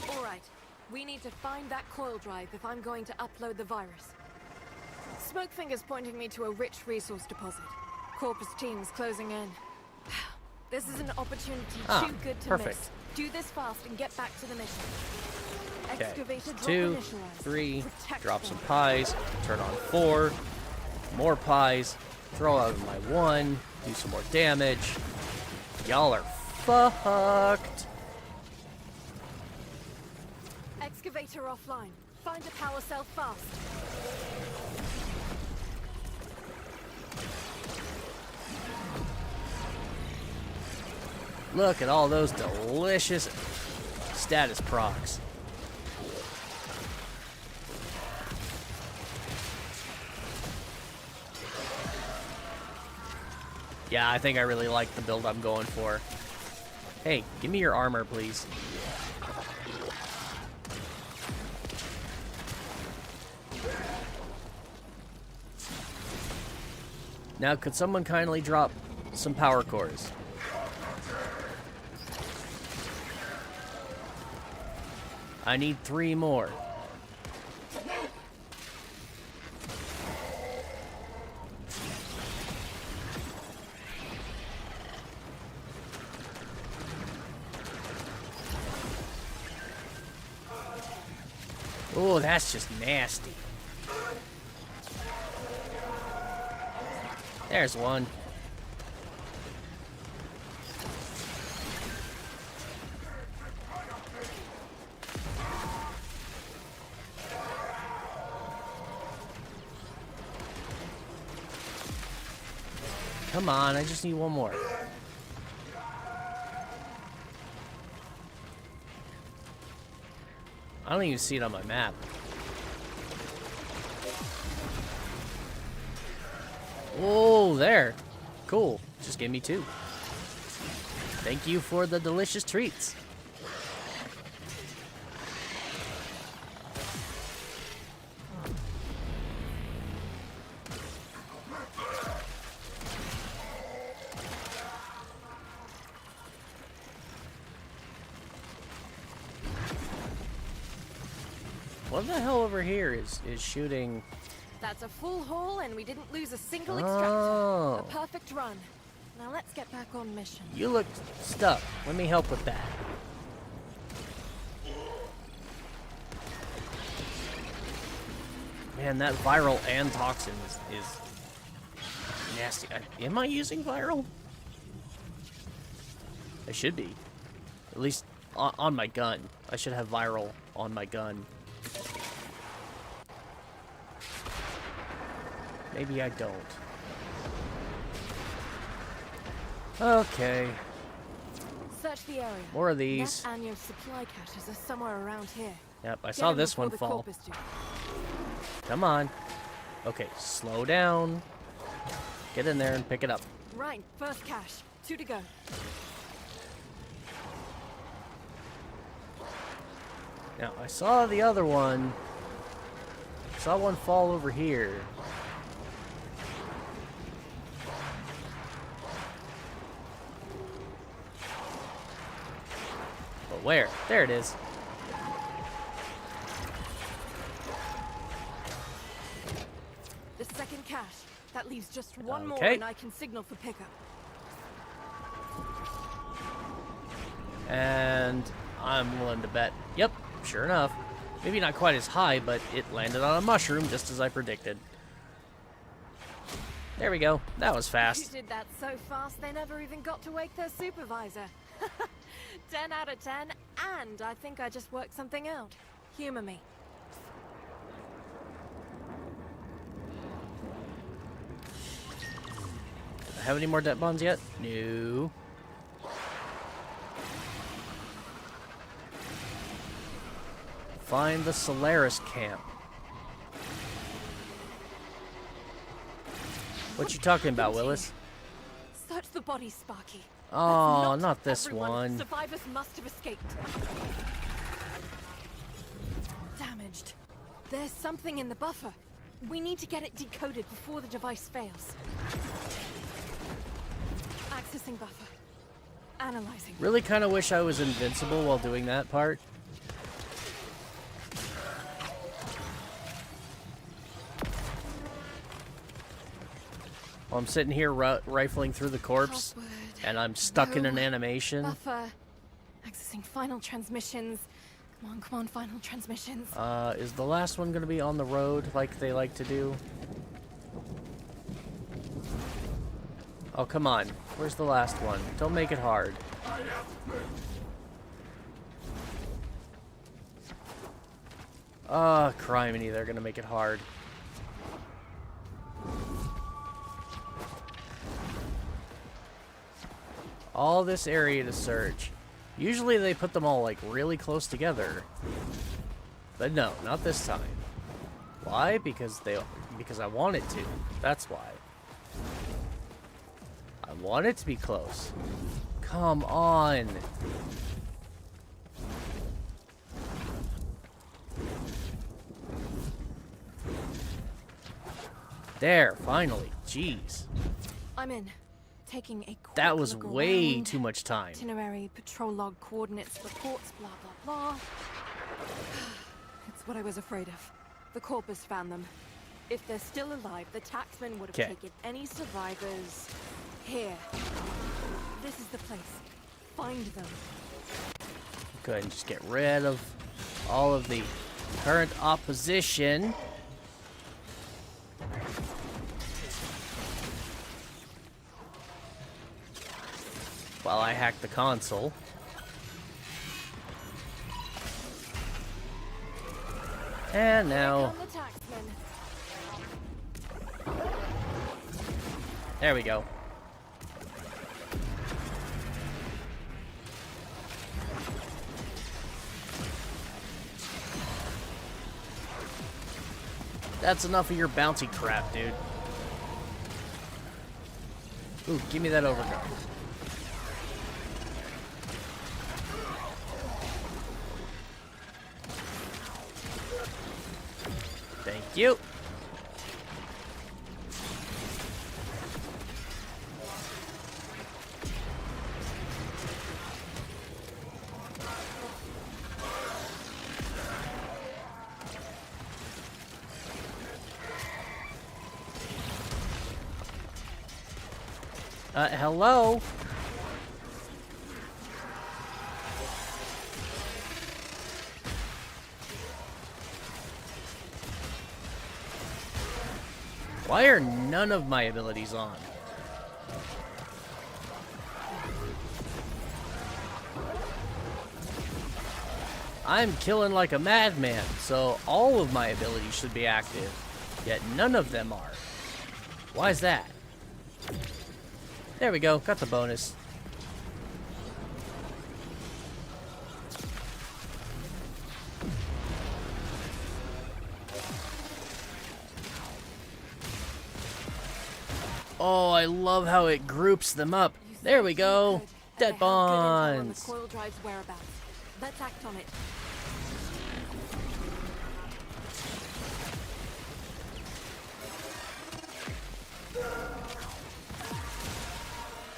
Alright, we need to find that coil drive if I'm going to upload the virus. Smokefinger's pointing me to a rich resource deposit. Corpus team's closing in. This is an opportunity too good to perfect. miss. Do this fast and get back to the mission. Okay. Excavator drop 2, initialized. 3, Protect drop them. some pies, turn on 4, more pies, throw out my 1, do some more damage. Y'all are fucked. Excavator offline. Find a power cell fast. Look at all those delicious status procs. Yeah, I think I really like the build I'm going for. Hey, give me your armor, please. Now, could someone kindly drop some power cores? I need 3 more. Oh, that's just nasty. There's one. Come on, I just need one more. I don't even see it on my map. Oh, there. Cool. Just gave me 2. Thank you for the delicious treats. What the hell over here is shooting? That's a full haul, and we didn't lose a single extractor. Oh. A perfect run. Now let's get back on mission. You look stuck. Let me help with that. Man, that viral and toxin is nasty. Am I using viral? I should be. At least on my gun. I should have viral on my gun. Maybe I don't. Okay. Search the area. More of these. Net annual supply caches are somewhere around here. Yep, I Get saw 'em this before one the fall. corpus do. Come on. Okay, slow down. Get in there and pick it up. Right, first cache. 2 to go. Now, I saw the other one. Saw one fall over here. But where? There it is. The second cache. That leaves just one more Okay. and I can signal for pickup. And I'm willing to bet. Yep, sure enough. Maybe not quite as high, but it landed on a mushroom just as I predicted. There we go. That was You fast. did that so fast they never even got to wake their supervisor. 10 out of 10, and I think I just worked something out. Humor me. Do I have any more debt bonds yet? No. Find the Solaris camp. What you talking about, Willis? Search the body, Sparky. Oh, That's not this everyone. one. Survivors must have escaped. Damaged. There's something in the buffer. We need to get it decoded before the device fails. Accessing buffer. Analyzing. Really kind of wish I was invincible while doing that part. While I'm sitting here rifling through the corpse, Password. and I'm stuck in an No. animation. Buffer. Accessing final transmissions. Come on, final transmissions. Is the last one going to be on the road like they like to do? Oh, come on. Where's the last one? Don't make it hard. Criminy, they're going to make it hard. All this area to search. Usually they put them all like really close together. But no, not this time. Why? Because I want it to. That's why. I want it to be close. Come on. There, finally. Jeez. I'm in. Taking a quick That was look way around. too much time. Itinerary, patrol log, coordinates, reports, blah, blah, blah. It's what I was afraid of. The corpus found them. If they're still alive, the taxman would have 'Kay. taken any survivors here. This is the place. Find them. Go ahead and just get rid of all of the current opposition. While I hack the console. And now, Found the taxman. there we go. That's enough of your bouncy crap, dude. Ooh, give me that overgun. Thank you. Hello? Why are none of my abilities on? I'm killing like a madman, so all of my abilities should be active, yet none of them are. Why is that? There we go, got the bonus. Oh, I love how it groups them up. You There we said go. you could. Dead I have good intel on the bonds. coil drive's whereabouts. Let's act on it.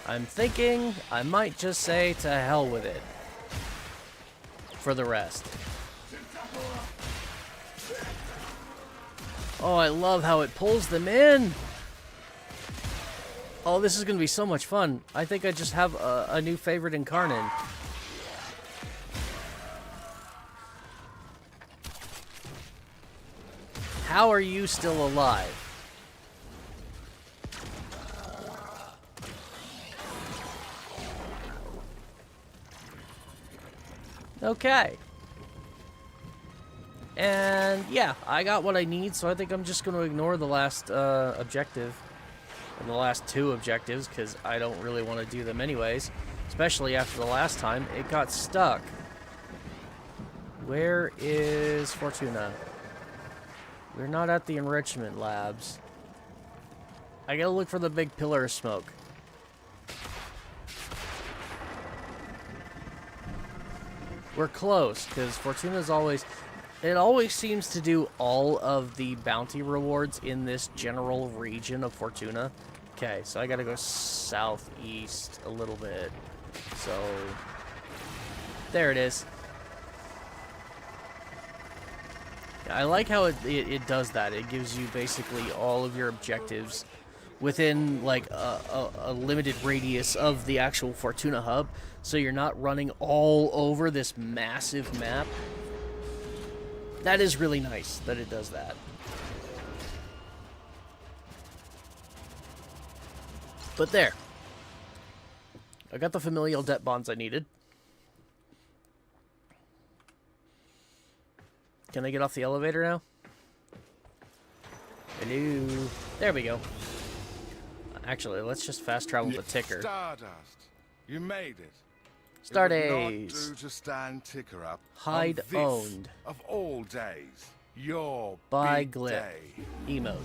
I'm thinking I might just say to hell with it. For the rest. Oh, I love how it pulls them in. Oh, this is going to be so much fun. I think I just have a new favorite incarnate. How are you still alive? Okay. And yeah, I got what I need, so I think I'm just going to ignore the last objective. And the last two objectives, because I don't really want to do them anyways. Especially after the last time, it got stuck. Where is Fortuna? We're not at the enrichment labs. I gotta look for the big pillar of smoke. We're close, because Fortuna's always... It always seems to do all of the bounty rewards in this general region of Fortuna. Okay, so I gotta go southeast a little bit. So... There it is. I like how it does that. It gives you basically all of your objectives within like a limited radius of the actual Fortuna hub, so you're not running all over this massive map. That is really nice that it does that. But there. I got the familial debt bonds I needed. Can I get off the elevator now? Hello. There we go. Actually, let's just fast travel the ticker. Stardust, you made it. Stardust. It would not do to stand ticker up. Hide on this, owned. Of all days, your By big Glip. day. Emote.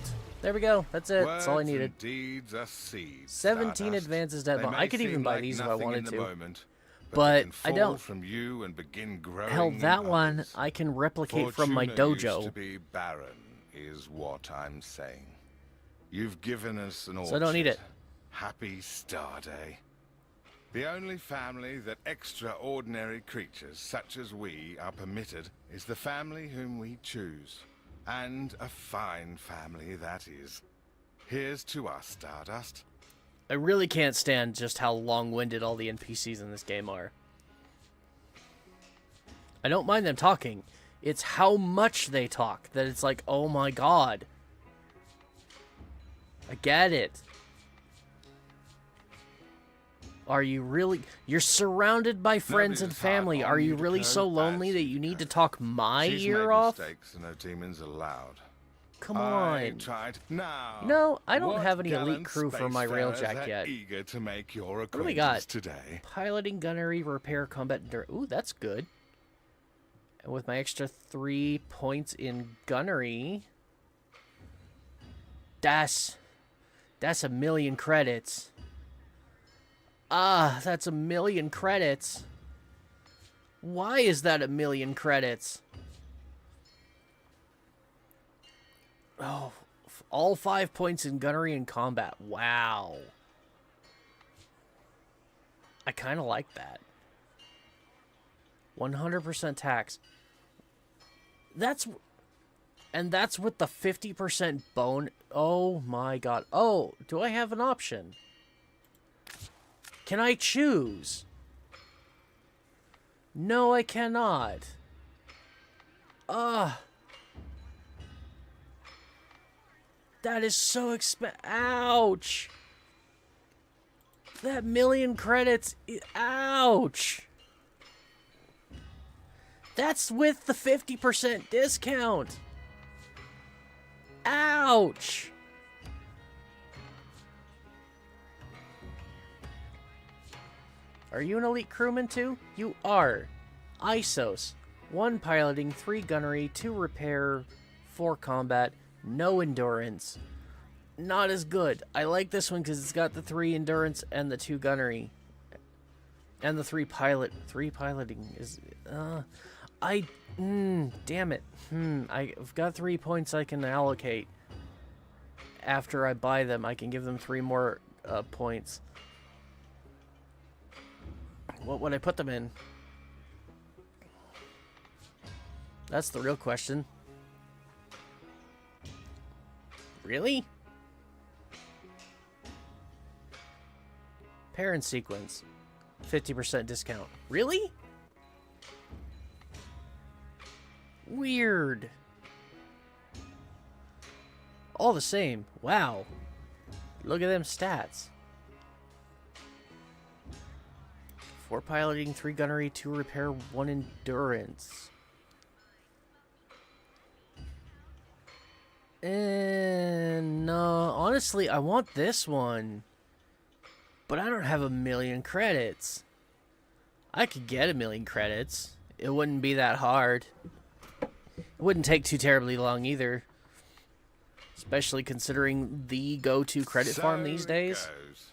There we go. That's it. That's all I Words needed. and deeds are seeds, 17 Stardust. advances debt They bond. may I could even seem buy like these if I nothing wanted in the to. moment, But they can I fall don't. from you and begin growing Hell, in that one others. I can replicate from my Fortuna used dojo. to be barren, is what I'm saying. You've given us an orchard. So I don't need it. Happy Star Day. The only family that extraordinary creatures such as we are permitted is the family whom we choose. And a fine family that is. Here's to us, Stardust. I really can't stand just how long-winded all the NPCs in this game are. I don't mind them talking. It's how much they talk that it's like, oh my god. I get it. Are you really... You're surrounded by friends and Nobody's hard family. on Are you Utica really so as lonely that you need to talk my She's ear made off? mistakes and no demons allowed. Come I on. tried. Now, No, I don't what have any elite gallant crew for my spacefarers railjack are yet. Eager to make your What do we got? acquaintance today. Piloting, gunnery, repair, combat, ooh, that's good. And with my extra 3 points in gunnery, that's 1,000,000 credits. Ah, that's 1,000,000 credits. Why is that 1,000,000 credits? Oh, all 5 points in gunnery and combat. Wow. I kind of like that. 100% tax. That's with the 50% bone. Oh my god. Oh, do I have an option? Can I choose? No, I cannot. That is so ouch. That 1,000,000 credits. Ouch. That's with the 50% discount. Ouch. Are you an elite crewman too? You are. Isos. 1 piloting, 3 gunnery, 2 repair, 4 combat, no endurance. Not as good. I like this one because it's got the 3 endurance and the 2 gunnery. And the 3 pilot. 3 piloting is... damn it. I've got 3 points I can allocate. After I buy them, I can give them 3 more points. What would I put them in? That's the real question. Really? Parent sequence. 50% discount. Really? Weird. All the same. Wow. Look at them stats. 4 piloting, 3 gunnery, 2 repair, 1 endurance. And no, honestly, I want this one. But I don't have 1,000,000 credits. I could get 1,000,000 credits. It wouldn't be that hard. It wouldn't take too terribly long either. Especially considering the go-to credit farm these days. Goes.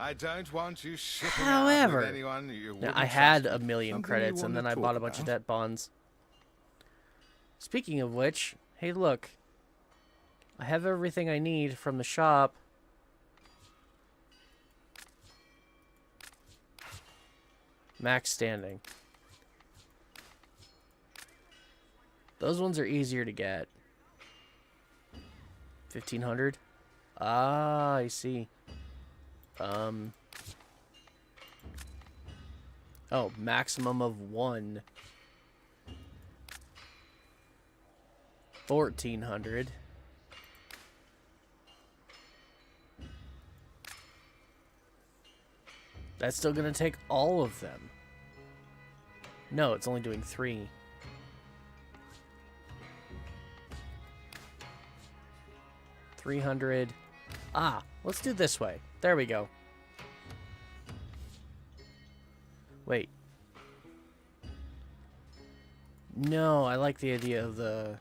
I don't want you shipping However, out with anyone you now, wouldn't I had trust. 1,000,000 Something credits you and then wanna I bought a talk bunch of about? debt bonds. Speaking of which, hey look. I have everything I need from the shop. Max standing. Those ones are easier to get. 1,500? Ah, I see. Oh, maximum of 1. 1,400. That's still gonna take all of them. No, it's only doing 3. $300. Ah, let's do this way. There we go. Wait. No, I like the idea of the...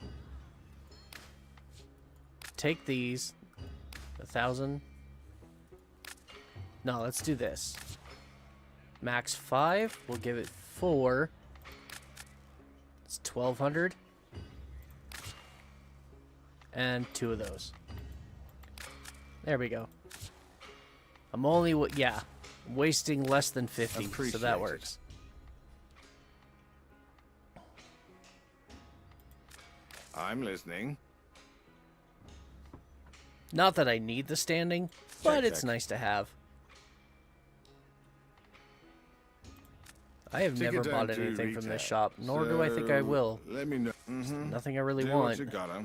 Take these. 1,000. No, let's do this. Max 5. We'll give it 4. It's 1,200. And 2 of those. There we go. I'm only, yeah, wasting less than 50, so Appreciate that it. works. I'm listening. Not that I need the standing, but Check, it's check. nice to have. I have Ticket never down bought to anything from this retail. shop, nor do I think I So, will. Let me know. Mm-hmm. Nothing I really Do want. what you gotta.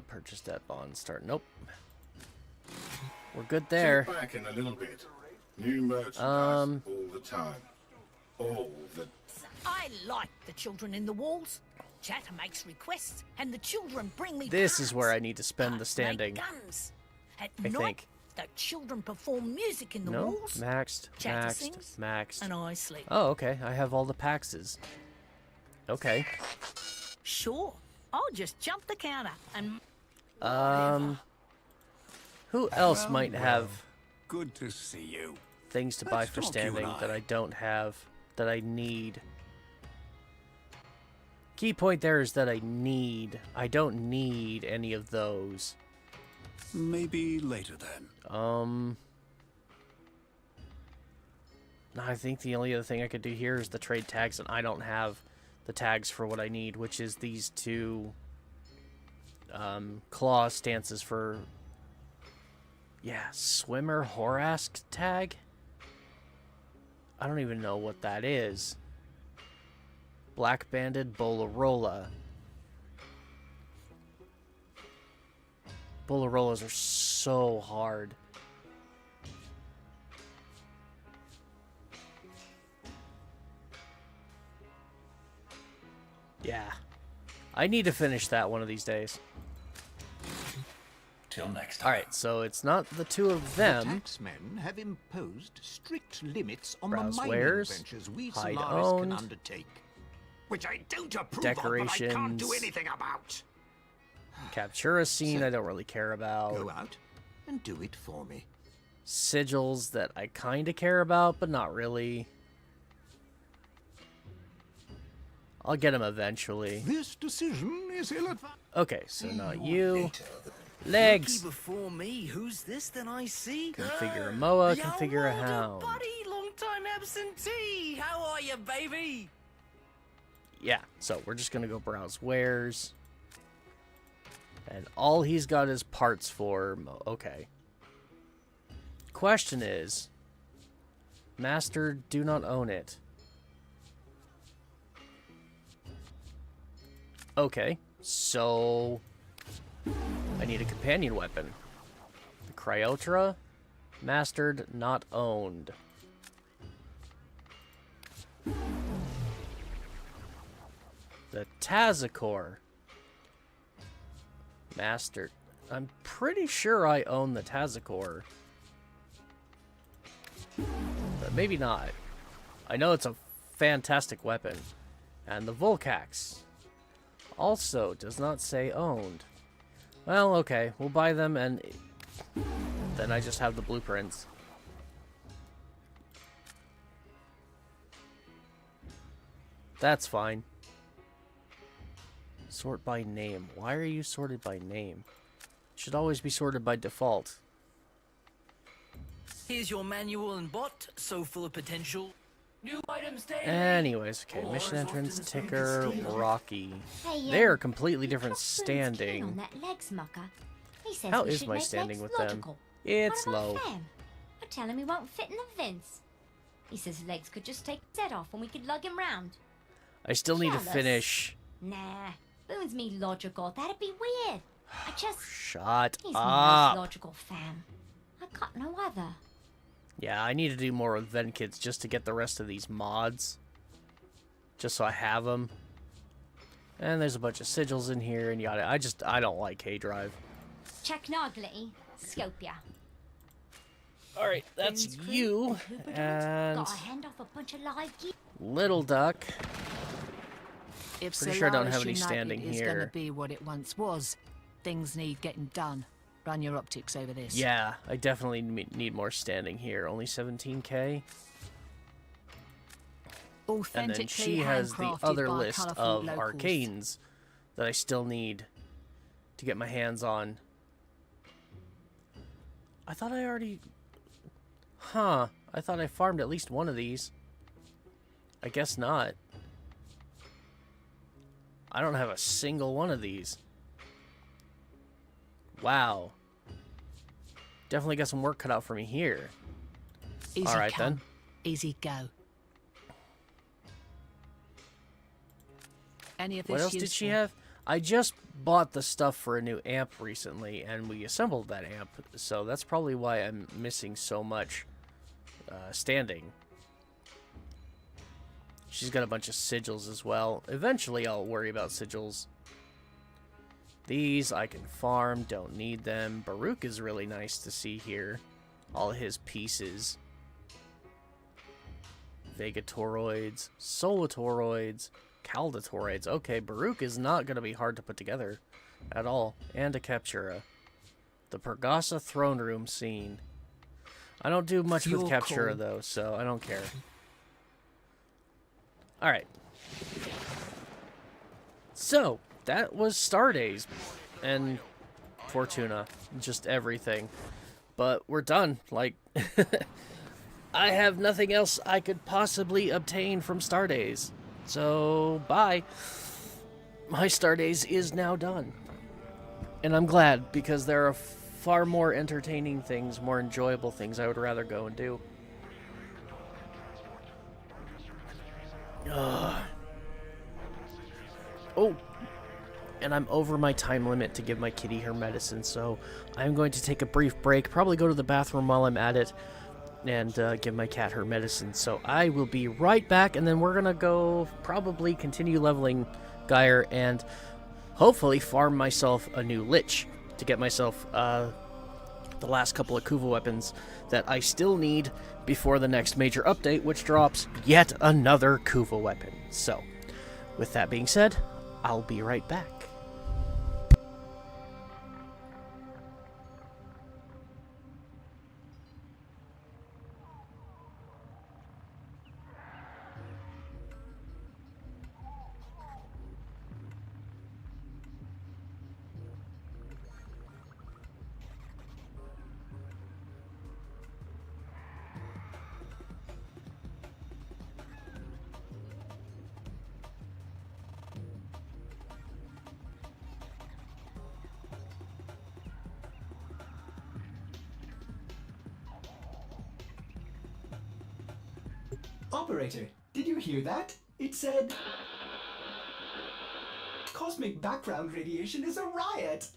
Purchase that bond start. Nope. We're good there. Sit back in a little bit. New merchandise Um, all the time. All the I like the children in the walls. Chatter makes requests, and the children bring me This is parts. where I need to spend the Parts make standing. guns. At I night, think. the children perform music in the No? walls. Maxed, Chatter maxed, sings, maxed. and I sleep. Oh, okay. I have all the paxes. Okay. Sure, I'll just jump the counter and... Who else Well, might have Good to see you. things to buy Let's for talk, you standing and that I. I don't have, that I need? Key point there is that I need. I don't need any of those. Maybe later then. I think the only other thing I could do here is the trade tags, and I don't have the tags for what I need, which is these 2 claw stances for, yeah, swimmer Horask tag. I don't even know what that is. Black banded Bolarola. Bolarolas are so hard. Yeah. I need to finish that one of these days. till next time. Alright, so it's not the 2 of The them. taxmen have imposed strict limits on Browse the mining wares, ventures we hide Solaris can owned, undertake. Which I don't approve decorations, of, but I can't do anything about. Capture a scene So, I don't really care about. Go out and do it for me. Sigils that I kind of care about, but not really. I'll get them eventually. This decision is ill-advised. Okay, so not you. Legs. Before me, who's this that I see? Configure a Moa, Yo, configure a Waldo, Hound. buddy, long time absentee. How are you, baby? Yeah, so we're just gonna go browse wares. And all he's got is parts for... Okay. Question is... Master, do not own it. Okay, so... I need a companion weapon. The Cryotra, mastered, not owned. The Tazakor, mastered. I'm pretty sure I own the Tazakor. But maybe not. I know it's a fantastic weapon. And the Volcax also does not say owned. Well, okay, we'll buy them and then I just have the blueprints. That's fine. Sort by name. Why are you sorted by name? Should always be sorted by default. Here's your manual and bot, so full of potential. New items daily. Anyways, okay, mission entrance, ticker, Rocky. They are completely different standing. On that legs mucker. He says How we is should my make standing legs with them? logical. It's What about low. Fem? I tell him he won't fit in the vince. He says legs could just take his head off and we could lug him round. I still need to Jealous. finish. Nah, Boone's me logical. That'd be weird. I just... Shut He's my up. most logical fam. I got no other. Yeah, I need to do more with Venkits just to get the rest of these mods. Just so I have them. And there's a bunch of sigils in here and yada. I don't like K-Drive. Check Noglity. Scopia. Alright, that's you. And Got a hand off a bunch of live gear. Little Duck. If Pretty sure I don't Solaris have any United standing is here. going to be what it once was, things need getting done. Run your optics over this. Yeah, I definitely need more standing here. Only 17k. And then she has the other list of arcanes that I still need to get my hands on. I thought I already... Huh. I thought I farmed at least one of these. I guess not. I don't have a single one of these. Wow. Definitely got some work cut out for me here. Easy Alright come, then. easy go. Any of this What else did she have? I just bought the stuff for a new amp recently, and we assembled that amp, so that's probably why I'm missing so much standing. She's got a bunch of sigils as well. Eventually I'll worry about sigils. These I can farm, don't need them. Baruch is really nice to see here. All his pieces. Vegatoroids, Solatoroids, Caldatoroids. Okay, Baruch is not going to be hard to put together at all. And a Captura. The Pergasa throne room scene. I don't do much with Captura though, so I don't care. Alright. So, that was Stardays. And Fortuna. Just everything. But we're done. Like, I have nothing else I could possibly obtain from Stardays. So, bye. My Stardays is now done. And I'm glad, because there are far more entertaining things, more enjoyable things I would rather go and do. Oh, and I'm over my time limit to give my kitty her medicine, so I'm going to take a brief break, probably go to the bathroom while I'm at it, and give my cat her medicine. So I will be right back, and then we're going to go probably continue leveling GYRE and hopefully farm myself a new Lich to get myself the last couple of Kuva weapons that I still need before the next major update, which drops yet another Kuva weapon. So, with that being said, I'll be right back. Operator, did you hear that? It said... Cosmic background radiation is a riot!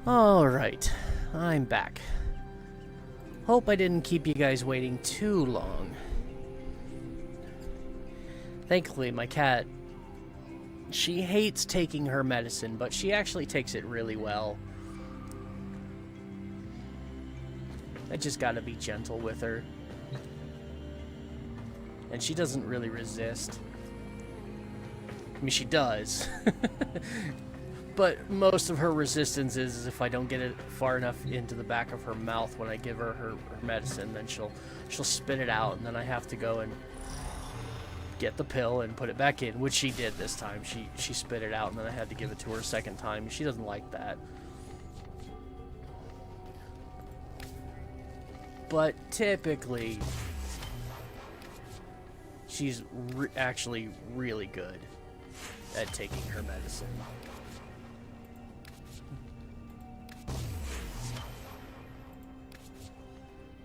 Alright, I'm back. Hope I didn't keep you guys waiting too long. Thankfully, my cat, she hates taking her medicine, but she actually takes it really well. I just gotta be gentle with her. And she doesn't really resist. I mean, she does. But most of her resistance is if I don't get it far enough into the back of her mouth when I give her her medicine, then she'll spit it out, and then I have to go and get the pill and put it back in, which she did this time. She spit it out, and then I had to give it to her a second time. She doesn't like that. But typically, she's actually really good at taking her medicine.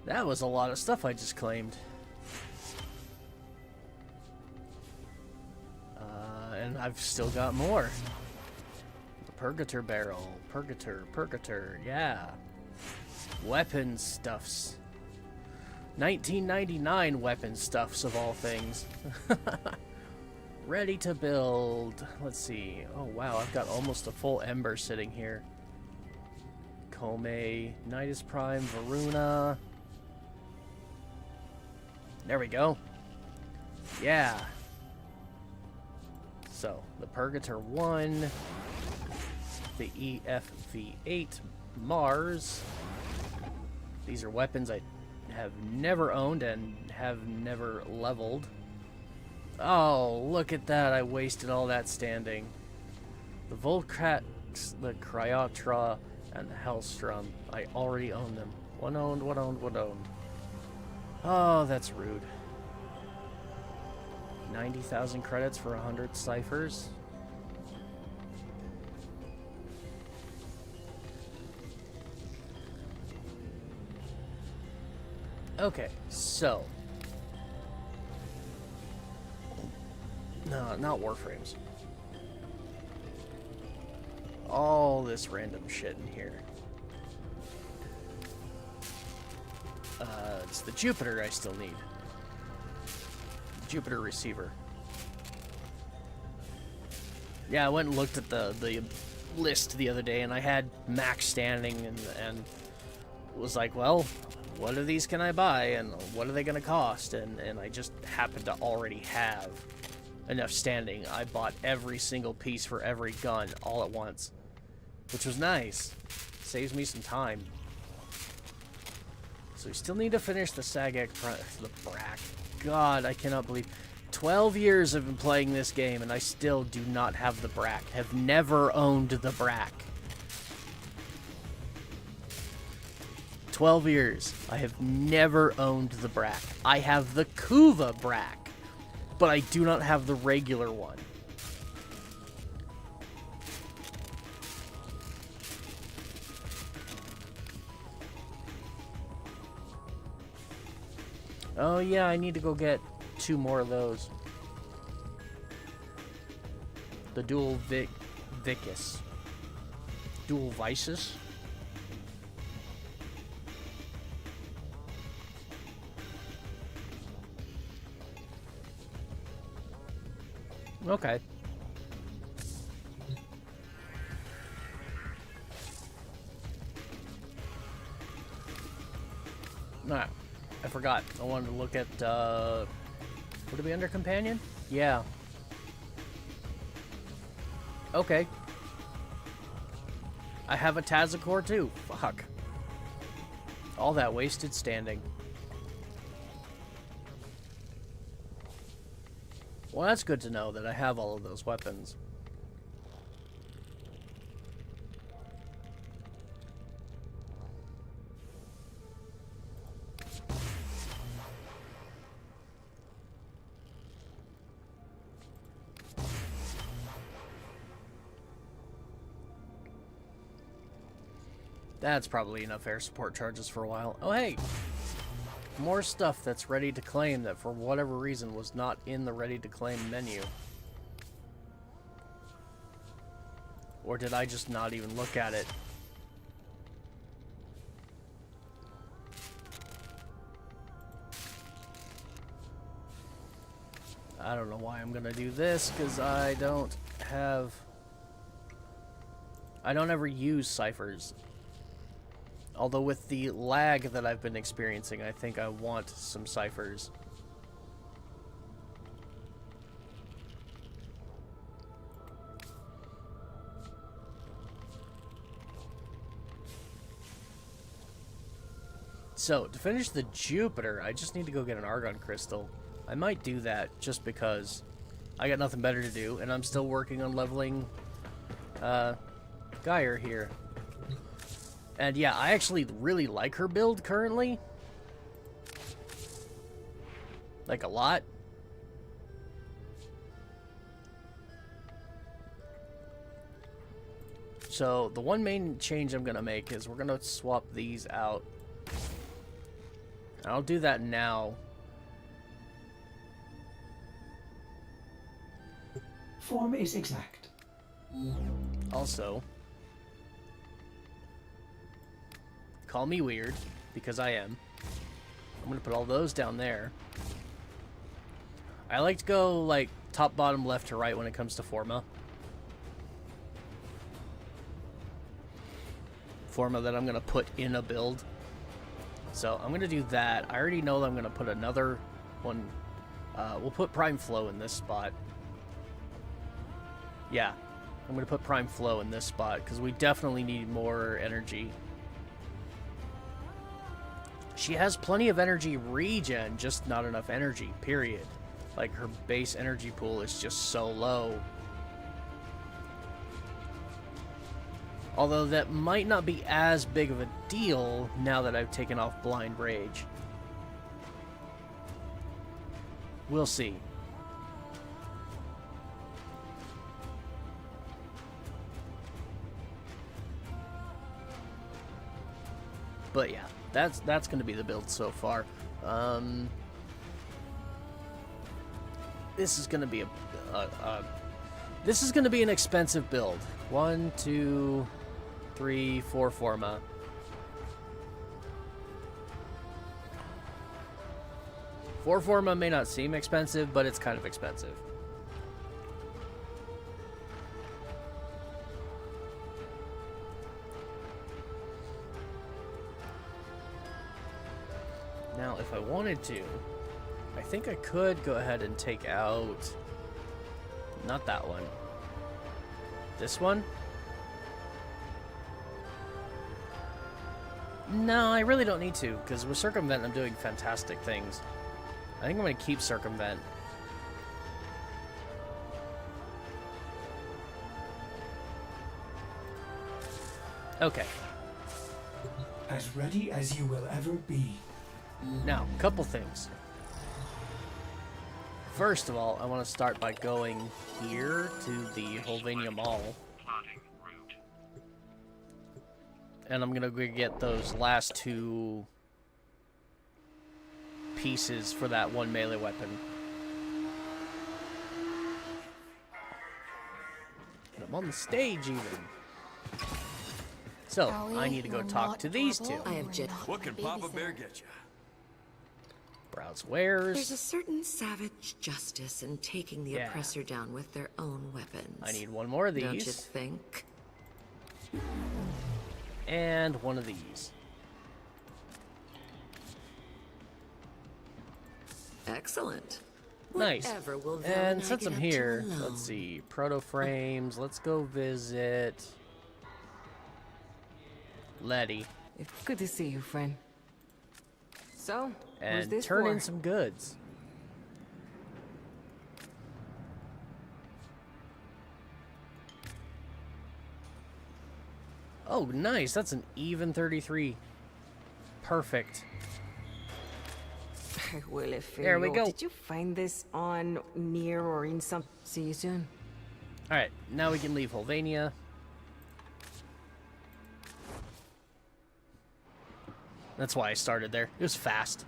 That was a lot of stuff I just claimed. And I've still got more. The Purgator Barrel. Purgator, yeah. Weapon stuffs. 1999 weapon stuffs of all things. Ready to build. Let's see. Oh wow, I've got almost a full Ember sitting here. Kome, Nidus Prime, Varuna. There we go. Yeah. So, the Purgator 1, the EFV8, Mars. These are weapons I have never owned and have never leveled. Oh, look at that. I wasted all that standing. The Volcax, the Cryotra, and the Hellstrom. I already own them. One owned, one owned, one owned. Oh, that's rude. 90,000 credits for 100 ciphers. Okay, so... No, not Warframes. All this random shit in here. It's the Jupiter I still need. Jupiter receiver. Yeah, I went and looked at the list the other day, and I had max standing, and was like, well, what of these can I buy, and what are they going to cost? And I just happened to already have enough standing. I bought every single piece for every gun all at once, which was nice. Saves me some time. So we still need to finish the Sagak, the Brack. God, I cannot believe 12 years I've been playing this game and I still do not have the Brack. Have never owned the Brack. 12 years. I have never owned the Brack. I have the Kuva Brack, but I do not have the regular one. Oh yeah, I need to go get 2 more of those. The dual Vicus. Dual Vices. Okay. Nah, I forgot. I wanted to look at, would it be under companion? Yeah. Okay. I have a Tazakor too. Fuck. All that wasted standing. Well, that's good to know that I have all of those weapons. That's probably enough air support charges for a while. Oh, hey! More stuff that's ready to claim that for whatever reason was not in the ready to claim menu. Or did I just not even look at it? I don't know why I'm gonna do this, because I don't ever use ciphers. Although with the lag that I've been experiencing, I think I want some ciphers. So, to finish the Jupiter, I just need to go get an Argon Crystal. I might do that just because I got nothing better to do, and I'm still working on leveling GYRE here. And yeah, I actually really like her build currently. Like a lot. So the one main change I'm gonna make is we're gonna swap these out. I'll do that now. Form is exact. Also, call me weird, because I am. I'm gonna put all those down there. I like to go, like, top, bottom, left to right when it comes to Forma. Forma that I'm gonna put in a build. So, I'm gonna do that. I already know that I'm gonna put another one. We'll put Prime Flow in this spot. Yeah, I'm going to put Prime Flow in this spot because we definitely need more energy. She has plenty of energy regen, just not enough energy, period. Like, her base energy pool is just so low. Although that might not be as big of a deal now that I've taken off Blind Rage. We'll see. But yeah, that's going to be the build so far. This is going to be this is going to be an expensive build. 1, 2, 3, 4 Forma. Four Forma may not seem expensive, but it's kind of expensive. Now, if I wanted to, I think I could go ahead and take out... Not that one. This one? No, I really don't need to, because with Circumvent I'm doing fantastic things. I think I'm going to keep Circumvent. Okay. As ready as you will ever be. Now, a couple things. First of all, I want to start by going here to the Holvania Mall. And I'm going to go get those last 2 pieces for that 1 melee weapon. And I'm on the stage even. So, I need to go talk to these 2. What can Papa Bear get you? Browse wares. There's a certain savage justice in taking the oppressor down with their own weapons. I need 1 more of these. Don't you think? And 1 of these. Excellent. Nice. Whatever will And Valentine since I'm get up to here, alone? let's see. Proto frames. Let's go visit Letty. Good to see you, friend. So, who's And this turn for? in some goods. Oh, nice. That's an even 33. Perfect. Well, if There we go. Did you find this on, near, or in some... See you soon. Alright, now we can leave Holvania. That's why I started there. It was fast.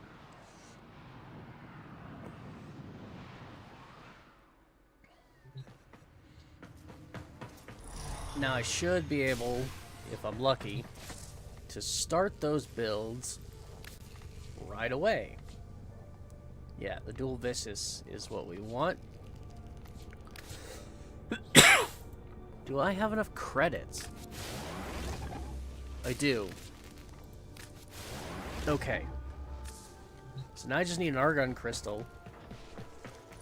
Now I should be able, if I'm lucky, to start those builds right away. Yeah, the dual Viscus is what we want. Do I have enough credits? I do. Okay. So now I just need an Argon Crystal.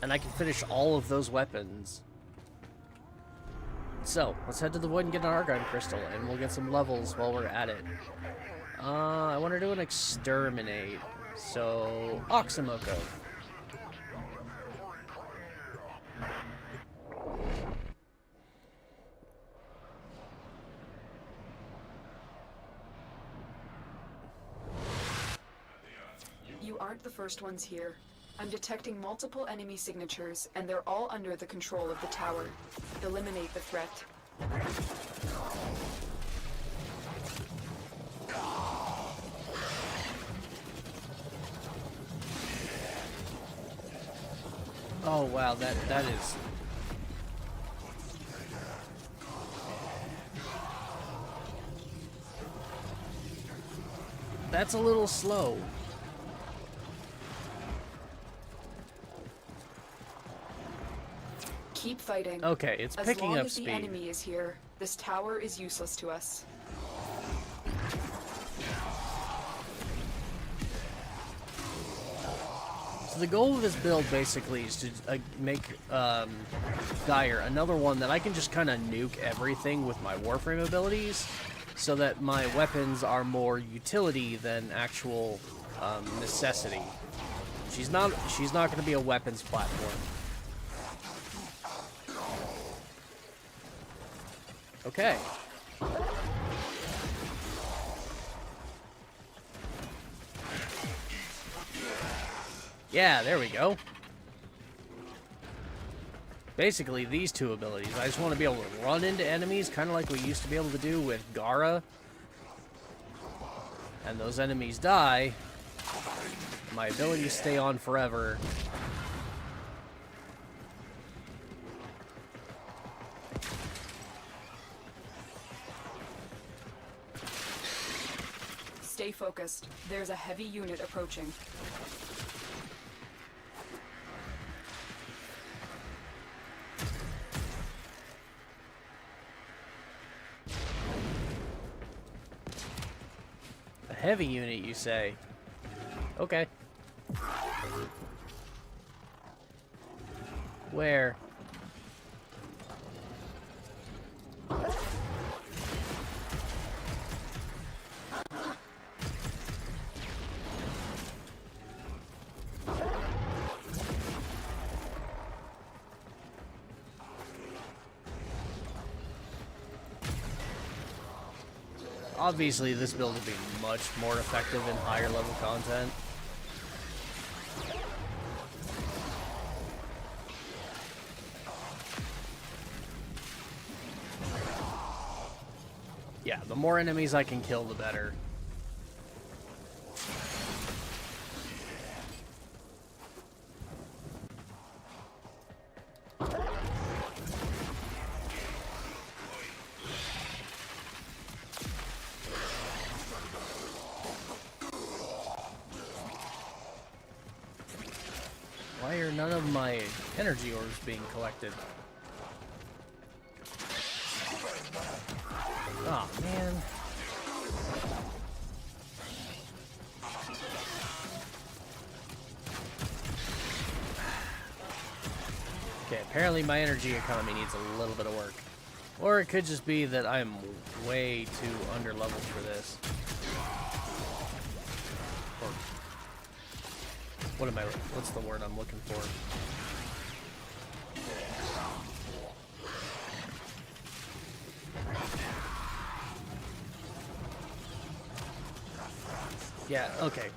And I can finish all of those weapons. So, let's head to the wood and get an Argon Crystal, and we'll get some levels while we're at it. I want to do an Exterminate. So, Oxymoko. You aren't the first ones here. I'm detecting multiple enemy signatures, and they're all under the control of the tower. Eliminate the threat. Oh wow, that is... That's a little slow. Keep fighting. Okay, it's picking up As speed. long as the enemy is here, this tower is useless to us. So the goal of this build basically is to make GYRE another one that I can just kind of nuke everything with my Warframe abilities, so that my weapons are more utility than actual necessity. She's not going to be a weapons platform. Okay. Yeah, there we go. Basically, these two abilities. I just want to be able to run into enemies, kind of like we used to be able to do with GYRE. And those enemies die. My abilities stay on forever. Stay focused. There's a heavy unit approaching. A heavy unit, you say? Okay. Where? Obviously, this build would be much more effective in higher level content. Yeah, the more enemies I can kill, the better. Why are none of my energy orbs being collected? Oh, man. Okay, apparently my energy economy needs a little bit of work. Or it could just be that I'm way too under-leveled for this. Or what's the word I'm looking for? Yeah, okay.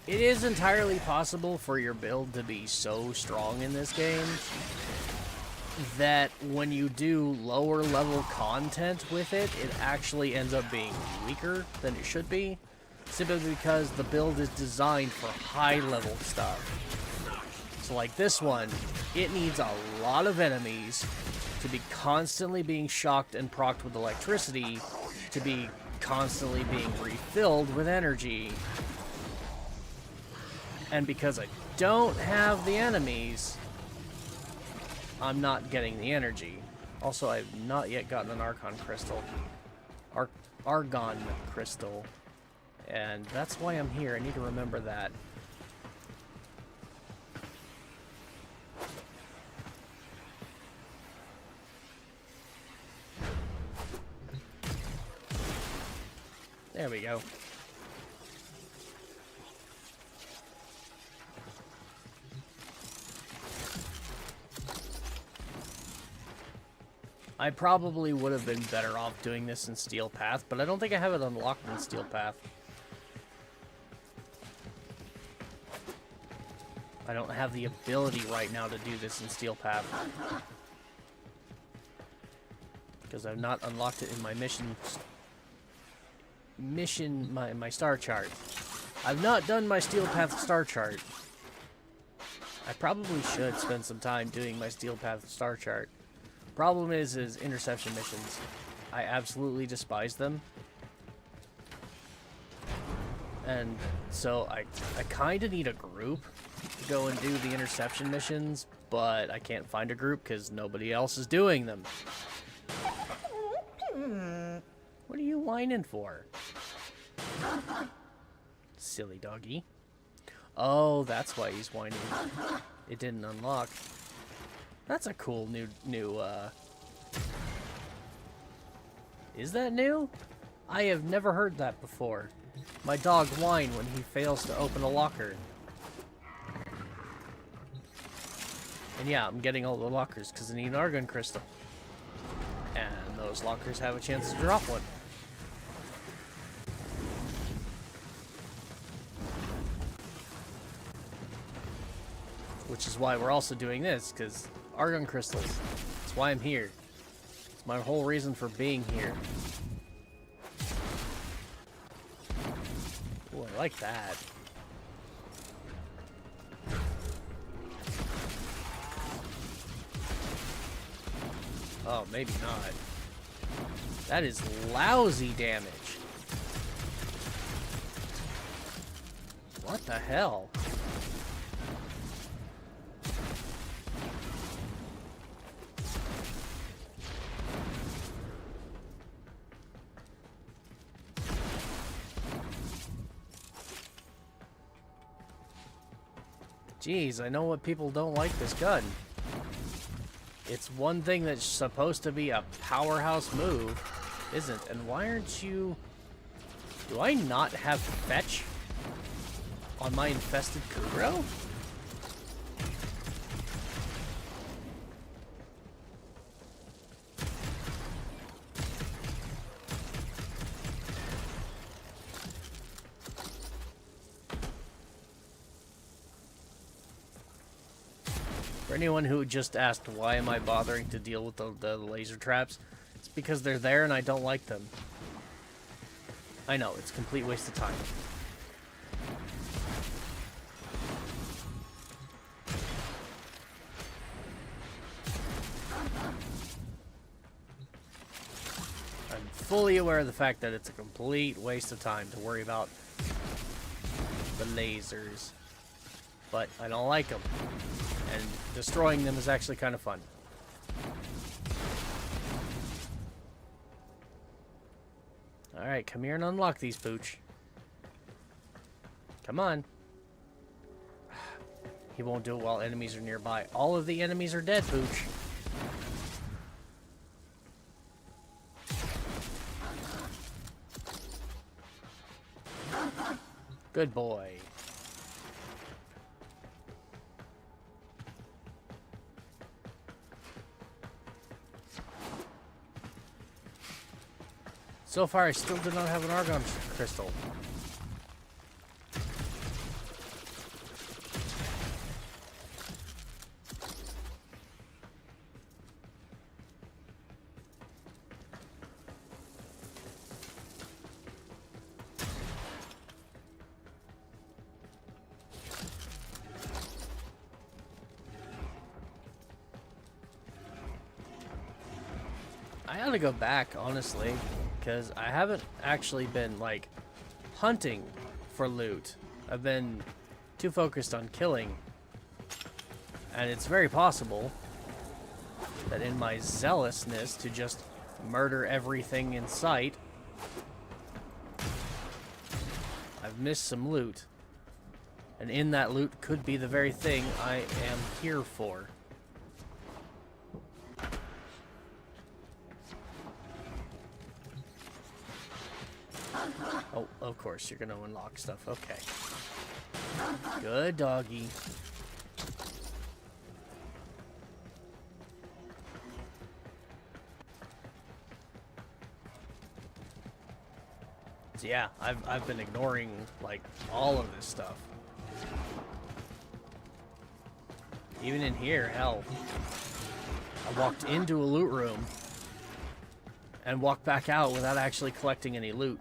It is entirely possible for your build to be so strong in this game that when you do lower level content with it, it actually ends up being weaker than it should be, simply because the build is designed for high level stuff. So like this one, it needs a lot of enemies to be constantly being shocked and procced with electricity, to be constantly being refilled with energy. And because I don't have the enemies, I'm not getting the energy. Also, I've not yet gotten an Argon crystal. Argon crystal. And that's why I'm here. I need to remember that. There we go. I probably would have been better off doing this in Steel Path, but I don't think I have it unlocked in Steel Path. I don't have the ability right now to do this in Steel Path. Because I've not unlocked it in my my star chart. I've not done my Steel Path star chart. I probably should spend some time doing my Steel Path star chart. Problem is interception missions. I absolutely despise them. And so I kind of need a group to go and do the interception missions, but I can't find a group because nobody else is doing them. What are you whining for? Silly doggy. Oh, that's why he's whining. It didn't unlock. That's a cool new Is that new? I have never heard that before. My dog whine when he fails to open a locker. And yeah, I'm getting all the lockers because I need an Argon Crystal. And those lockers have a chance to drop one. Which is why we're also doing this, because Argon Crystals. That's why I'm here. It's my whole reason for being here. Ooh, I like that. Oh, maybe not. That is lousy damage. What the hell? Jeez, I know what people don't like this gun. It's one thing that's supposed to be a powerhouse move, isn't. And why aren't you... Do I not have fetch on my infested Kuro? For anyone who just asked why am I bothering to deal with the laser traps, it's because they're there and I don't like them. I know, it's a complete waste of time. I'm fully aware of the fact that it's a complete waste of time to worry about the lasers. But I don't like them. And destroying them is actually kind of fun. Alright, come here and unlock these, Pooch. Come on. He won't do it while enemies are nearby. All of the enemies are dead, Pooch. Good boy. So far, I still do not have an Argon Crystal. I ought to go back, honestly. Because I haven't actually been, like, hunting for loot. I've been too focused on killing. And it's very possible that in my zealousness to just murder everything in sight, I've missed some loot. And in that loot could be the very thing I am here for. Oh, of course, you're gonna unlock stuff. Okay. Good doggy. So yeah, I've been ignoring, like, all of this stuff. Even in here, hell. I walked into a loot room and walked back out without actually collecting any loot.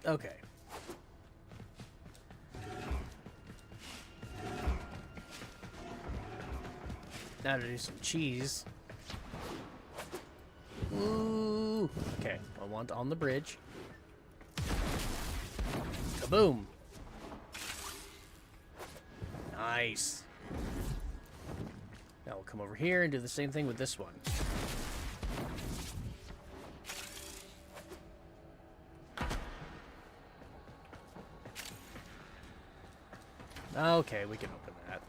Okay. Now to do some cheese. Ooh. Okay, I want on the bridge. Kaboom! Nice. Now we'll come over here and do the same thing with this one. Okay, we can open that.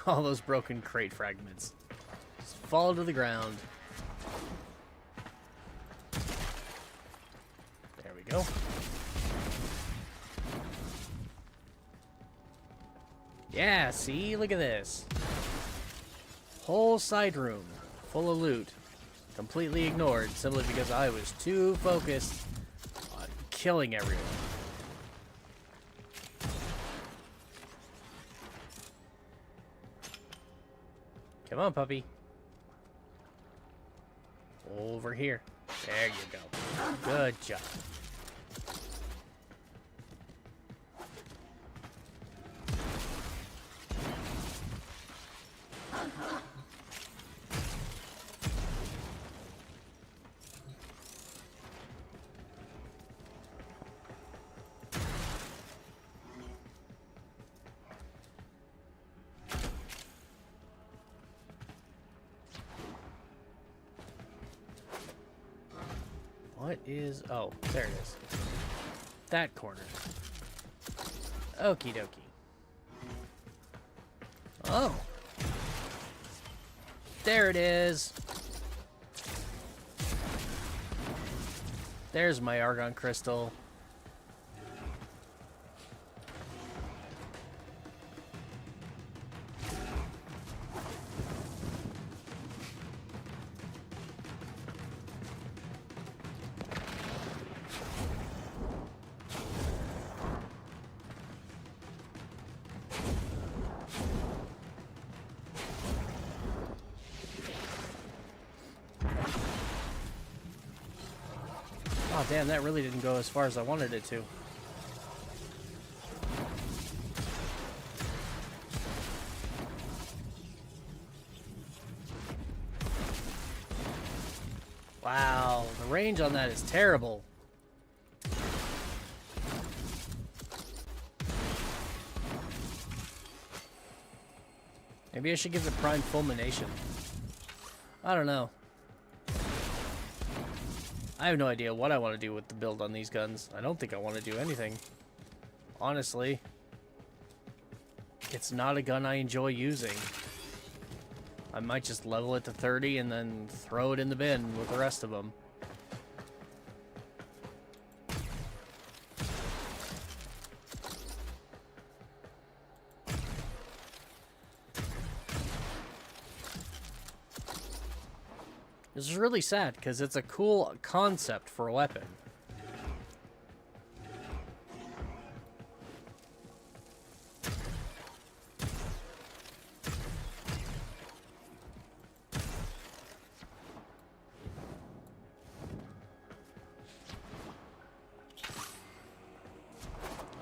All those broken crate fragments. Just fall to the ground. There we go. Yeah, see? Look at this. Whole side room full of loot. Completely ignored simply because I was too focused on killing everyone. Come on, puppy. Over here. There you go. Good job. What is... Oh, there it is. That corner. Okie dokie. Oh. There it is. There's my argon crystal. Oh, damn, that really didn't go as far as I wanted it to. Wow, the range on that is terrible. Maybe I should give it prime fulmination. I don't know. I have no idea what I want to do with the build on these guns. I don't think I want to do anything. Honestly. It's not a gun I enjoy using. I might just level it to 30 and then throw it in the bin with the rest of them. This is really sad, because it's a cool concept for a weapon.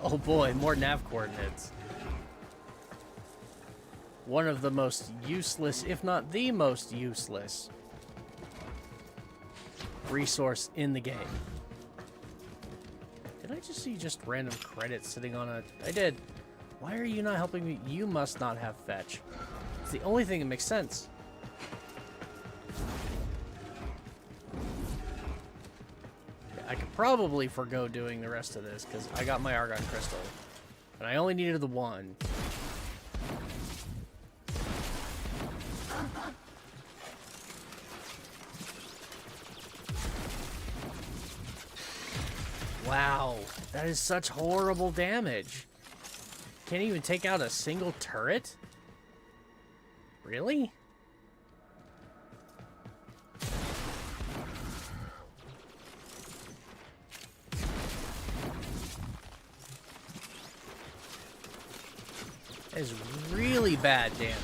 Oh boy, more nav coordinates. One of the most useless, if not the most useless, resource in the game. Did I just see just random credits sitting on a... I did. Why are you not helping me? You must not have fetch. It's the only thing that makes sense. Yeah, I could probably forgo doing the rest of this because I got my argon crystal. And I only needed the one. Wow, that is such horrible damage. Can't even take out a single turret? Really? That is really bad damage.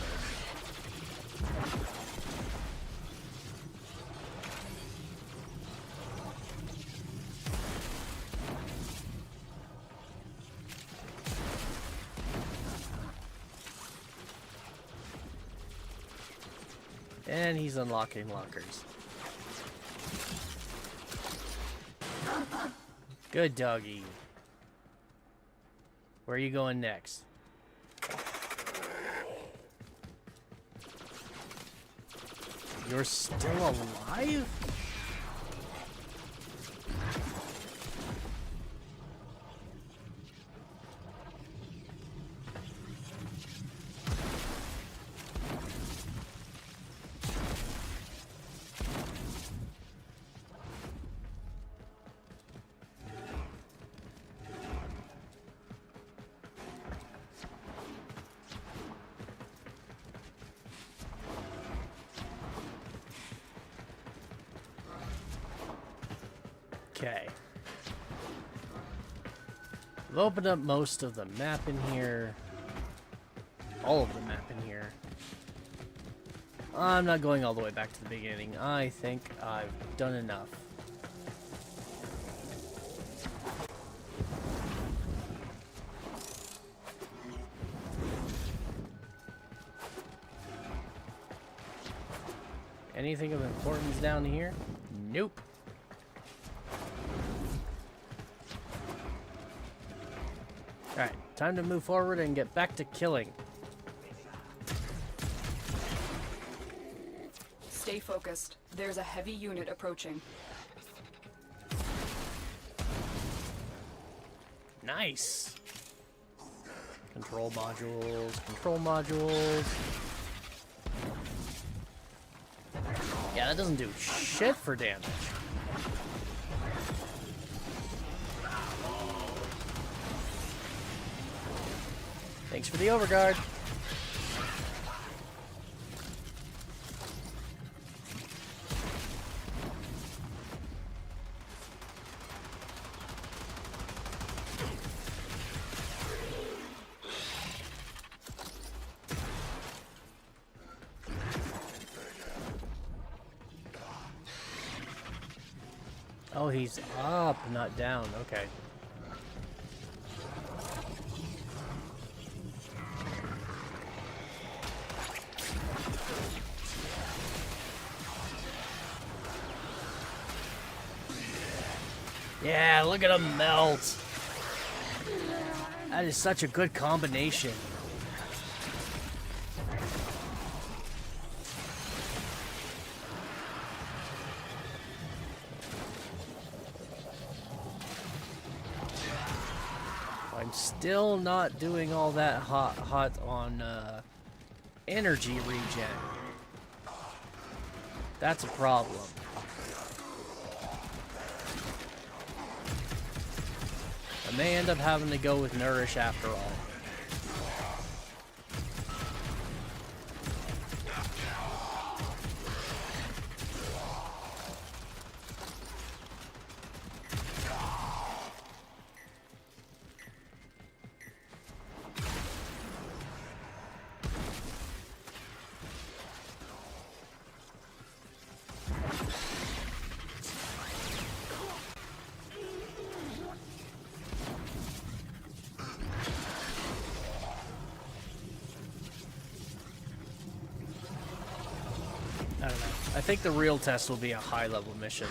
And he's unlocking lockers. Good doggy. Where are you going next? You're still alive? Okay. I've opened up most of the map in here. All of the map in here. I'm not going all the way back to the beginning. I think I've done enough. Anything of importance down here? Nope. Alright, time to move forward and get back to killing. Stay focused. There's a heavy unit approaching. Nice. Control modules, control modules. Yeah, that doesn't do shit for damage. Thanks for the overguard. Oh, he's up, not down. Okay. Yeah, look at him melt. That is such a good combination. I'm still not doing all that hot on energy regen. That's a problem. I may end up having to go with Nourish after all. I don't know. I think the real test will be a high-level mission.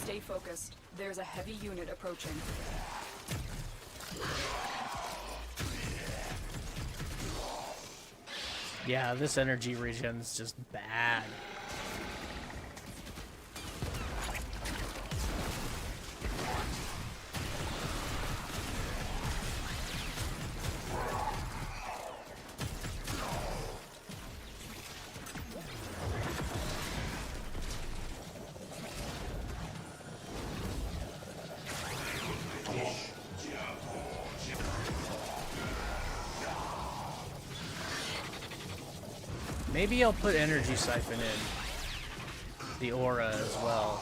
Stay focused. There's a heavy unit approaching. Yeah, this energy regen is just bad. Maybe I'll put Energy Siphon in the aura as well.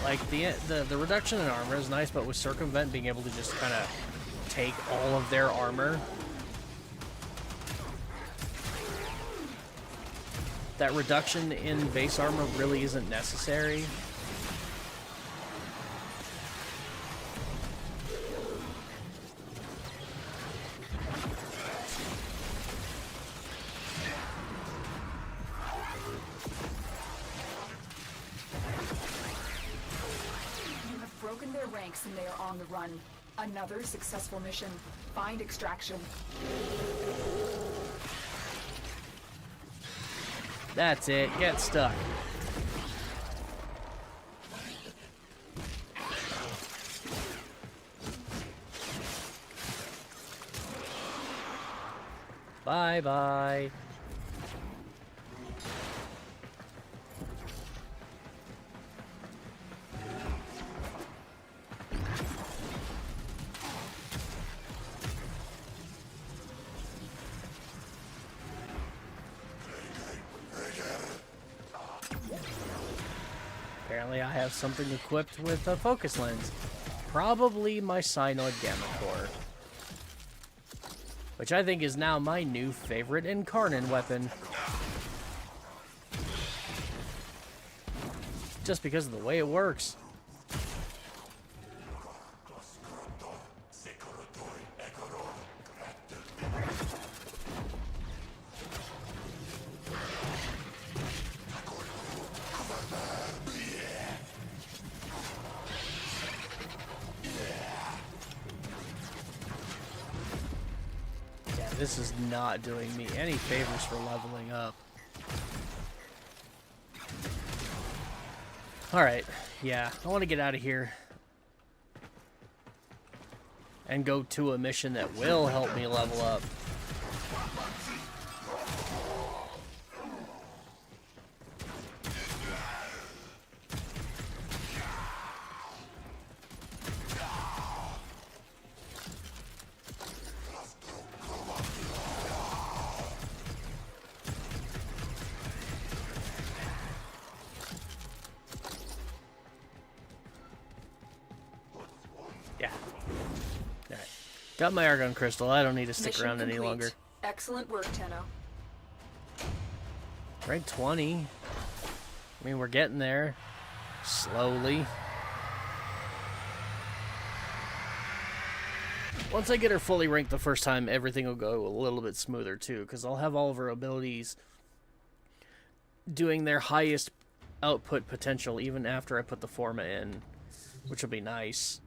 Like, the reduction in armor is nice, but with Circumvent being able to just kind of take all of their armor, that reduction in base armor really isn't necessary. And they are on the run. Another successful mission. Find extraction. That's it. Get stuck. Bye-bye. Apparently I have something equipped with a focus lens. Probably my Synoid Gamma Core. Which I think is now my new favorite Incarnon weapon. Just because of the way it works. This is not doing me any favors for leveling up. Alright, yeah, I want to get out of here. And go to a mission that will help me level up. Got my Argon Crystal. I don't need to stick Mission around any complete. longer. Excellent work, Tenno. Rank 20. I mean, we're getting there. Slowly. Once I get her fully ranked the first time, everything will go a little bit smoother, too. Because I'll have all of her abilities doing their highest output potential, even after I put the Forma in. Which will be nice.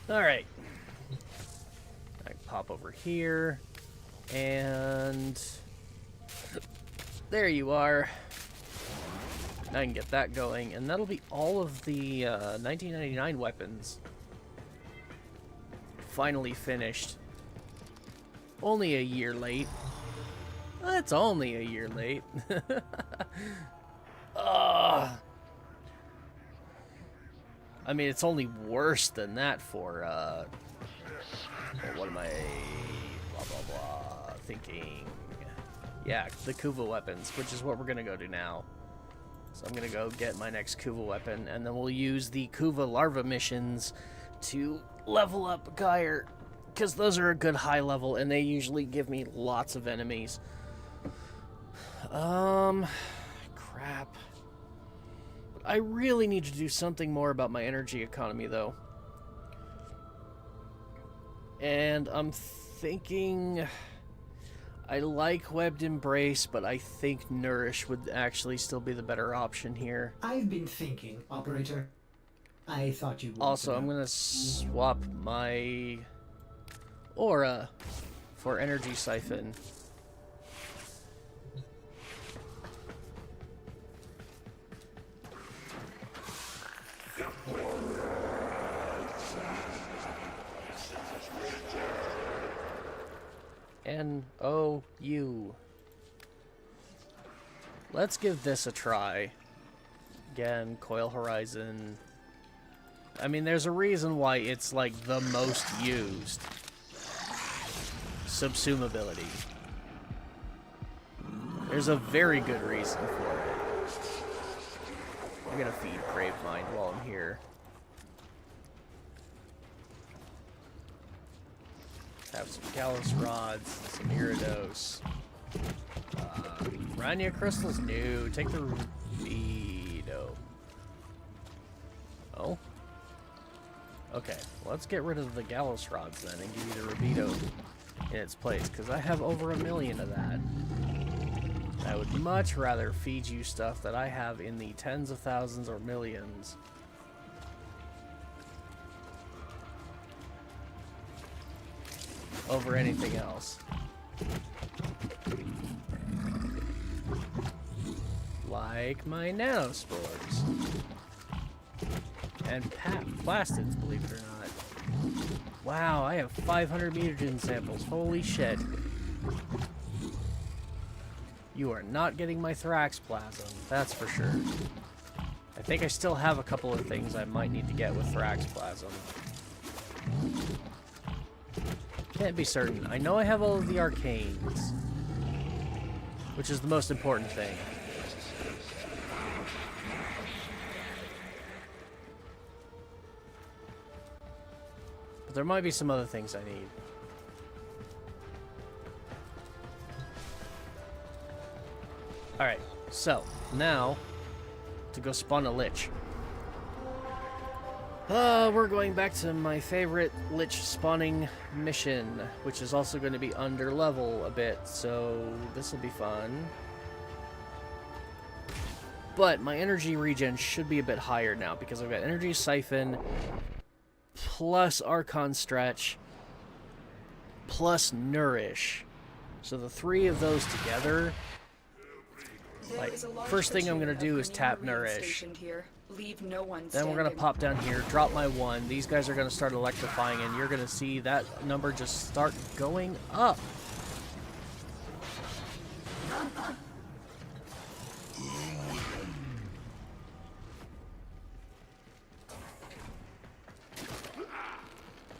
Alright. I can pop over here. And there you are. Now I can get that going. And that'll be all of the 1999 weapons. Finally finished. Only a year late. It's only a year late. I mean, it's only worse than that for, what am I, blah, blah, blah, thinking. Yeah, the Kuva weapons, which is what we're going to go do now. So I'm going to go get my next Kuva weapon, and then we'll use the Kuva larva missions to level up GYRE, because those are a good high level, and they usually give me lots of enemies. Crap. I really need to do something more about my energy economy, though. And I'm thinking... I like Webbed Embrace, but I think Nourish would actually still be the better option here. I've been thinking, Operator. I thought you would. Also, I'm going to swap my Aura for Energy Siphon. N-O-U. Let's give this a try. Again, Coil Horizon. I mean, there's a reason why it's like the most used. subsumability. There's a very good reason for it. I'm gonna feed Gravemind while I'm here. Have some Gallows Rods, some Iridos. Rania Crystals? No. Take the Rubido. Oh? Okay, let's get rid of the Gallows Rods then and give you the Rubido in its place, because I have over 1 million of that. I would much rather feed you stuff that I have in the tens of thousands or millions. Over anything else. Like my nanospores. And plastids, believe it or not. Wow, I have 500 mutagen samples. Holy shit. You are not getting my Thraxplasm, that's for sure. I think I still have a couple of things I might need to get with Thraxplasm. Can't be certain. I know I have all of the arcanes, which is the most important thing. But there might be some other things I need. Alright, so now to go spawn a Lich. We're going back to my favorite Lich spawning mission, which is also going to be under level a bit, so this will be fun. But my energy regen should be a bit higher now, because I've got Energy Siphon, plus Archon Stretch, plus Nourish. So the 3 of those together, like, first thing I'm going to do is tap Nourish. Then we're going to pop down here, drop my 1. These guys are going to start electrifying, and you're going to see that number just start going up.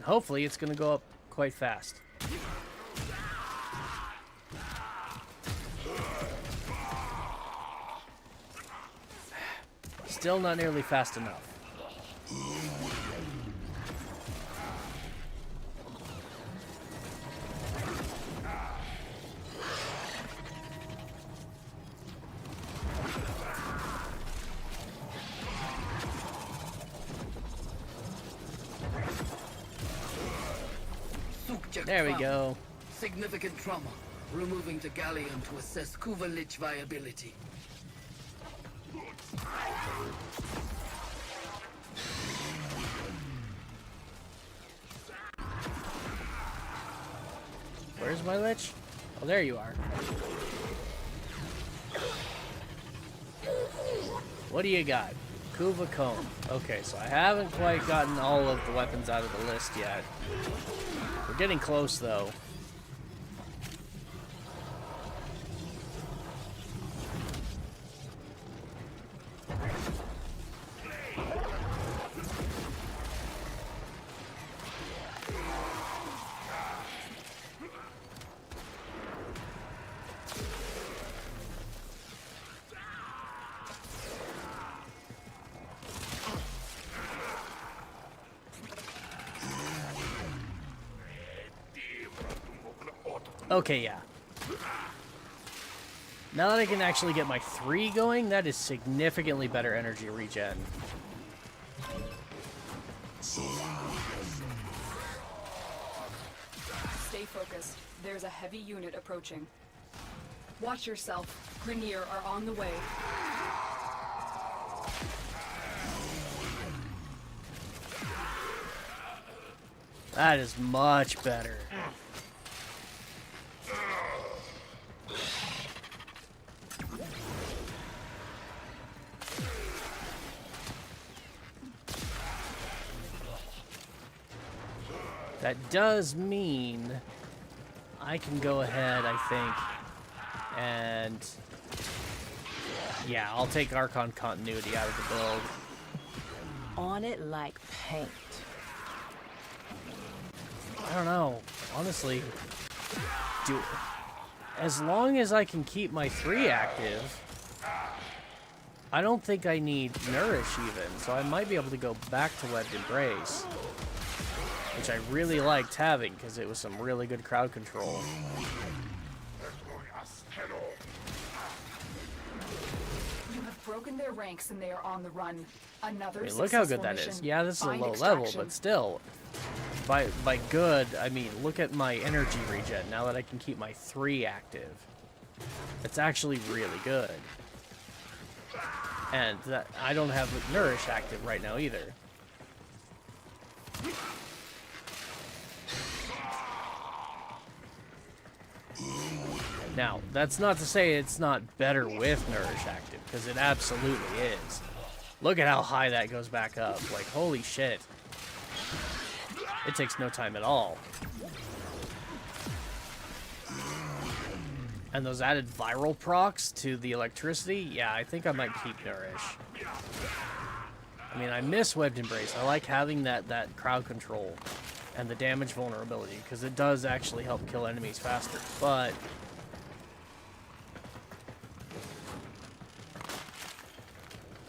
Hopefully it's going to go up quite fast. Still not nearly fast enough. There we go. Significant trauma. Removing the galleon to assess Kuva Lich viability. Where's my Lich? Oh, there you are. What do you got? Kuva Cone. Okay, so I haven't quite gotten all of the weapons out of the list yet. We're getting close, though. Okay, yeah. Now that I can actually get my 3 going, that is significantly better energy regen. Stay focused. There's a heavy unit approaching. Watch yourself. Grineer are on the way. That is much better. That does mean I can go ahead, I think, and yeah, I'll take Archon Continuity out of the build. On it like paint. I don't know, honestly. do... As long as I can keep my 3 active, I don't think I need Nourish even, so I might be able to go back to Webbed Embrace, which I really liked having because it was some really good crowd control. You have broken their ranks and they are on the run. Another I mean, look how good successful that is. mission. Yeah, this is a Find low level, extraction. but still, by good, I mean, look at my energy regen now that I can keep my 3 active. It's actually really good. And that I don't have Nourish active right now either. Now, that's not to say it's not better with Nourish active, because it absolutely is. Look at how high that goes back up. Like, holy shit. It takes no time at all. And those added viral procs to the electricity, yeah, I think I might keep Nourish. I mean, I miss Webbed Embrace. I like having that crowd control and the damage vulnerability, because it does actually help kill enemies faster, but...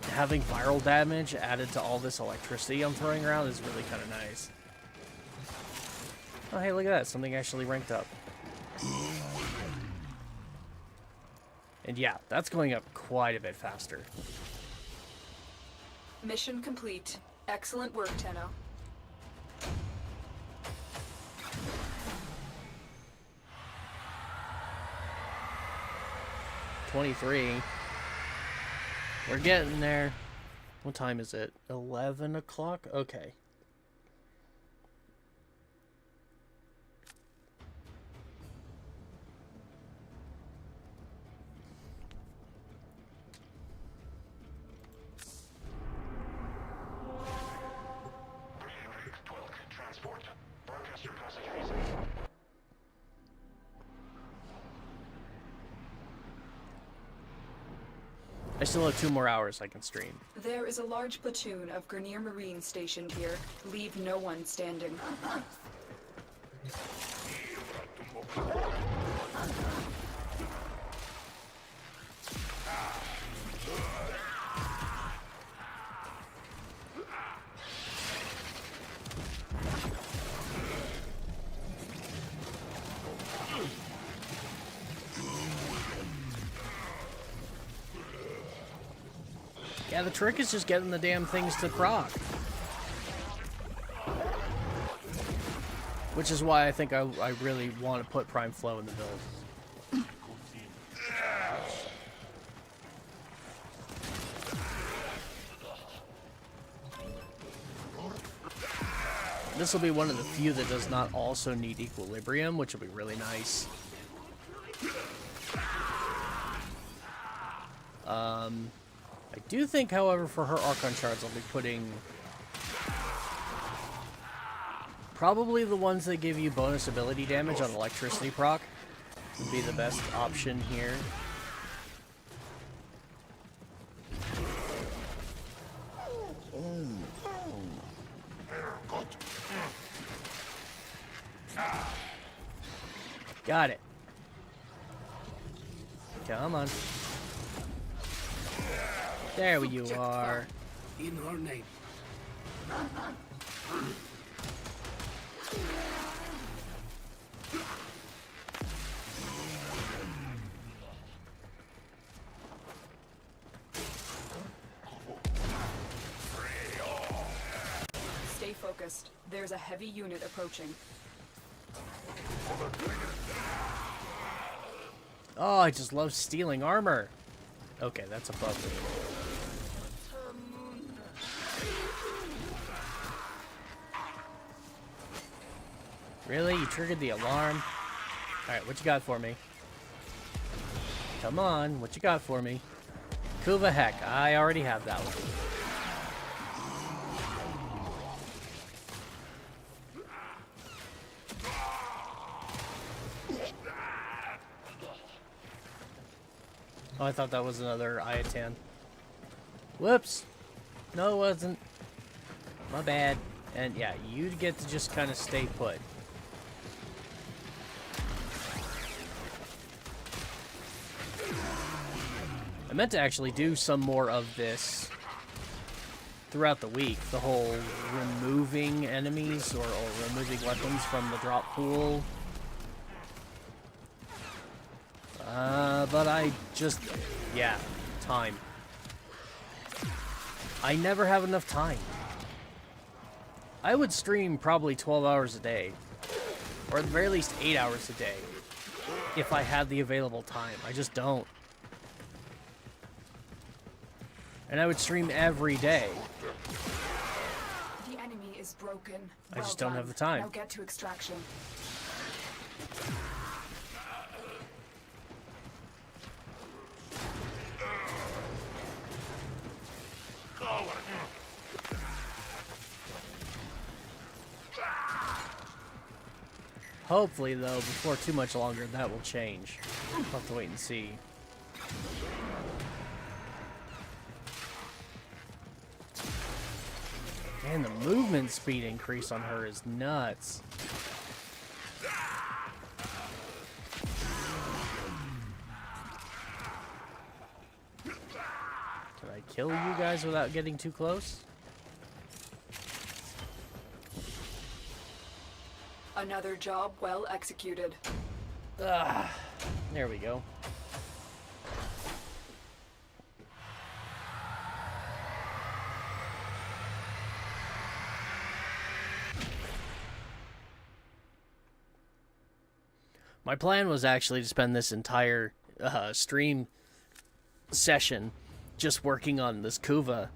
having viral damage added to all this electricity I'm throwing around is really kind of nice. Oh, hey, look at that. Something actually ranked up. And yeah, that's going up quite a bit faster. Mission complete. Excellent work, Tenno. $23. We're getting there. What time is it? 11 o'clock? Okay. I still have 2 more hours I can stream. There is a large platoon of Grineer Marines stationed here. Leave no one standing. Yeah, the trick is just getting the damn things to proc. Which is why I think I really want to put Prime Flow in the build. This will be one of the few that does not also need Equilibrium, which will be really nice. I do think, however, for her Archon shards, I'll be putting probably the ones that give you bonus ability damage on electricity proc would be the best option here. Got it. Come on. There you are. In her name. Stay focused. There's a heavy unit approaching. Oh, I just love stealing armor. Okay, that's above me. Really? You triggered the alarm? Alright, what you got for me? Come on, what you got for me? Kuva heck, I already have that one. Oh, I thought that was another Ayatan. Whoops! No, it wasn't. My bad. And yeah, you get to just kind of stay put. I meant to actually do some more of this throughout the week. The whole removing enemies or removing weapons from the drop pool. But I just... yeah, time. I never have enough time. I would stream probably 12 hours a day. Or at the very least 8 hours a day. If I had the available time. I just don't. And I would stream every day. The enemy is broken. I just don't have the time. Now get to extraction. Hopefully, though, before too much longer, that will change. We'll have to wait and see. Man, the movement speed increase on her is nuts. Can I kill you guys without getting too close? Another job well executed. Ah, there we go. My plan was actually to spend this entire stream session just working on this Kuva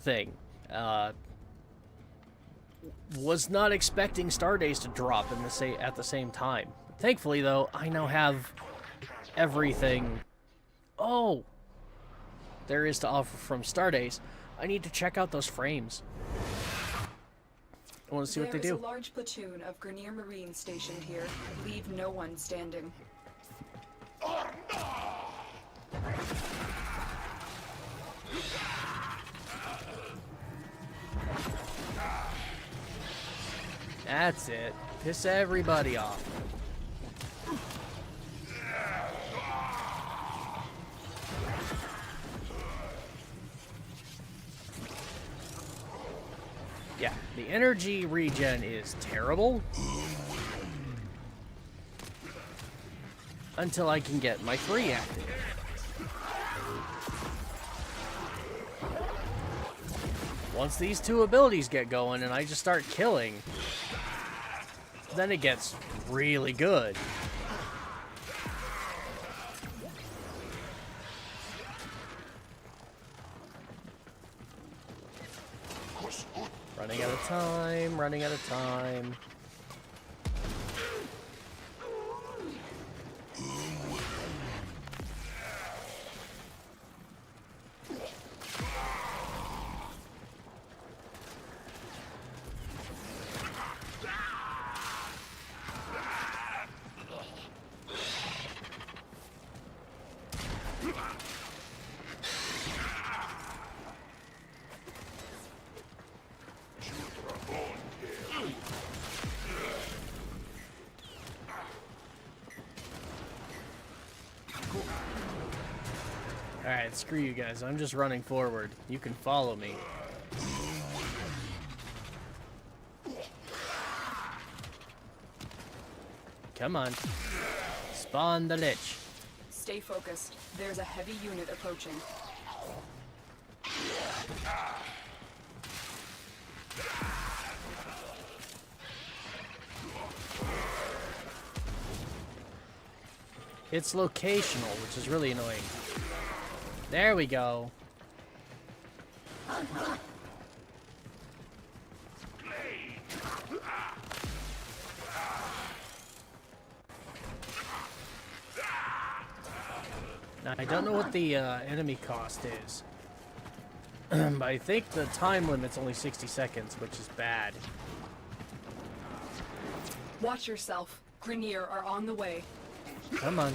thing. Was not expecting Stardays to drop in at the same time. Thankfully, though, I now have everything. Oh, there is to offer from Stardays. I need to check out those frames. I want to see what they do. There is a large platoon of Grenier Marines stationed here. Leave no one standing. That's it. Piss everybody off. Yeah, the energy regen is terrible. Until I can get my 3 active. Once these 2 abilities get going and I just start killing, then it gets really good. Running out of time, running out of time. Alright, screw you guys. I'm just running forward. You can follow me. Come on. Spawn the lich. Stay focused. There's a heavy unit approaching. It's locational, which is really annoying. There we go. Now, I don't know what the enemy cost is. But I think the time limit's only 60 seconds, which is bad. Watch yourself. Grenier are on the way. Come on.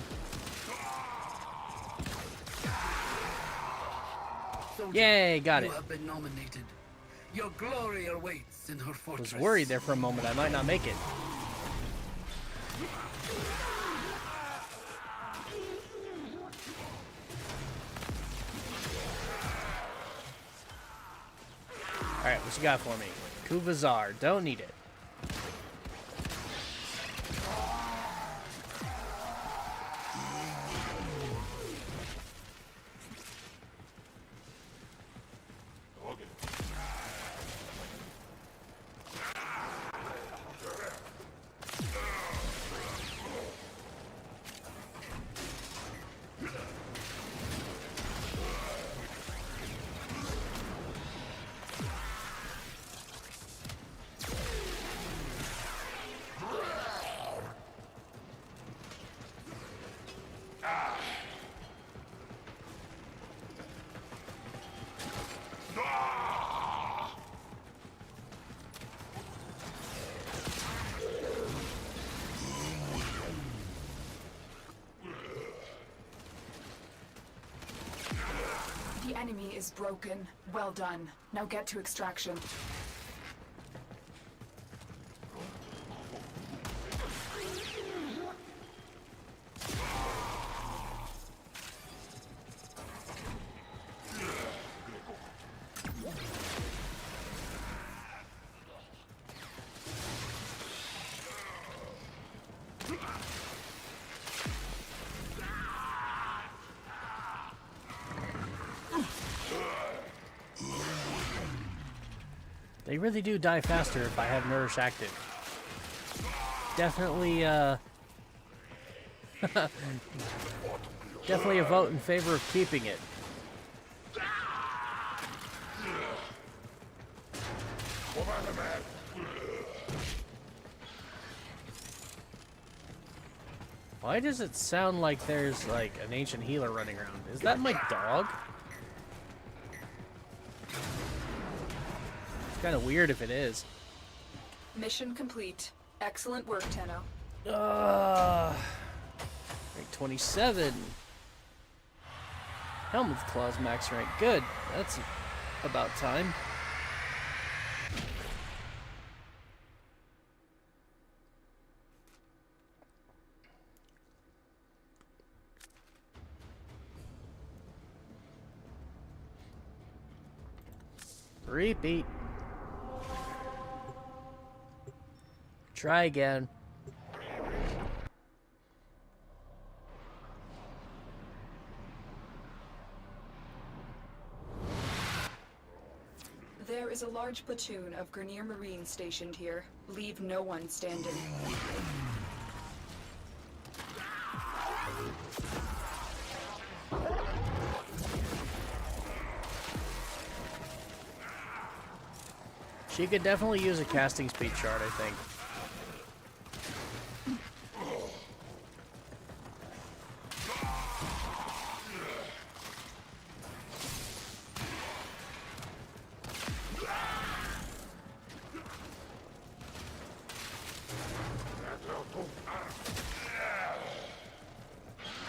Soldier, Yay, got it. You have been nominated. Your glory awaits in her I fortress. was worried there for a moment I might not make it. Alright, what you got for me? Kuvazar. Don't need it. The enemy is broken. Well done. Now get to extraction. They really do die faster if I have Nourish active. Definitely, definitely a vote in favor of keeping it. Why does it sound like there's, like, an ancient healer running around? Is that my dog? Kind of weird if it is. Mission complete. Excellent work, Tenno. Rank 27. Helmet's Claws max rank. Good. That's about time. Repeat. Try again. There is a large platoon of Grineer Marines stationed here. Leave no one standing. She could definitely use a casting speed chart, I think.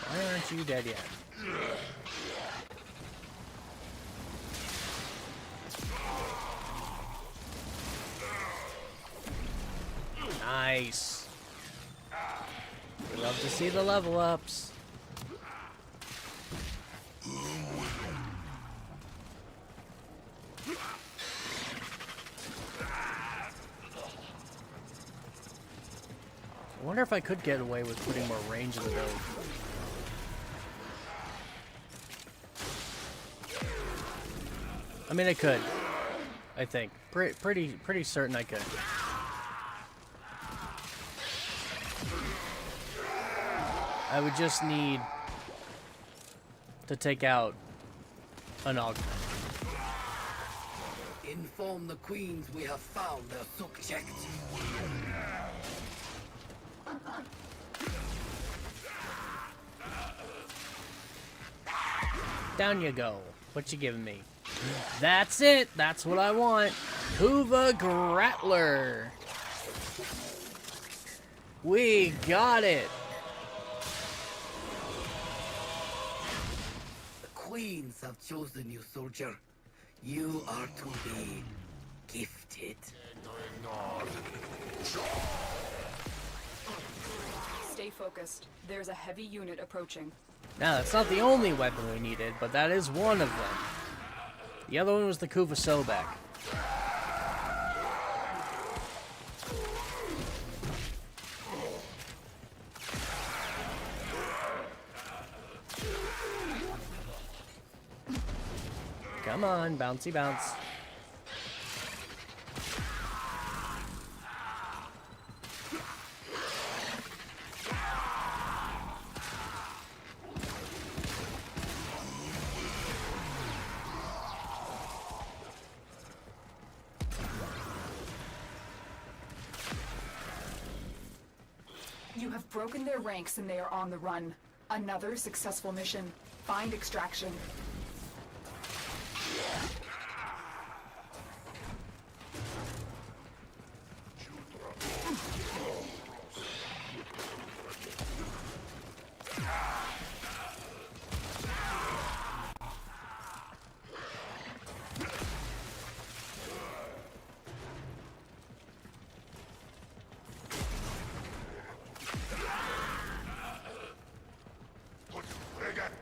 Why aren't you dead yet? Nice. We love to see the level ups. I wonder if I could get away with putting more range in the build. I mean, I could. I think. Pretty certain I could. I would just need to take out an augment. Inform the queens we have found their subject. Down you go. What you giving me? That's it. That's what I want. Kuva Grattler. We got it. The queens have chosen you, soldier. You are to be gifted. Stay focused. There's a heavy unit approaching. Now, that's not the only weapon we needed, but that is one of them. The other one was the Kuva Sobek. Come on, bouncy bounce. You have broken their ranks and they are on the run. Another successful mission. Find extraction.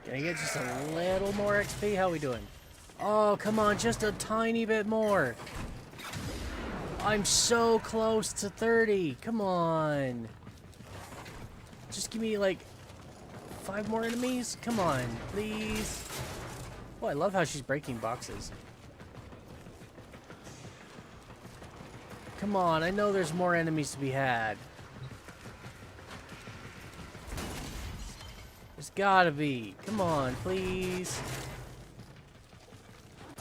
Can I get just a little more XP? How are we doing? Oh, come on, just a tiny bit more. I'm so close to 30. Come on. Just give me like 5 more enemies. Come on, please. Oh, I love how she's breaking boxes. Come on, I know there's more enemies to be had. There's gotta be. Come on, please.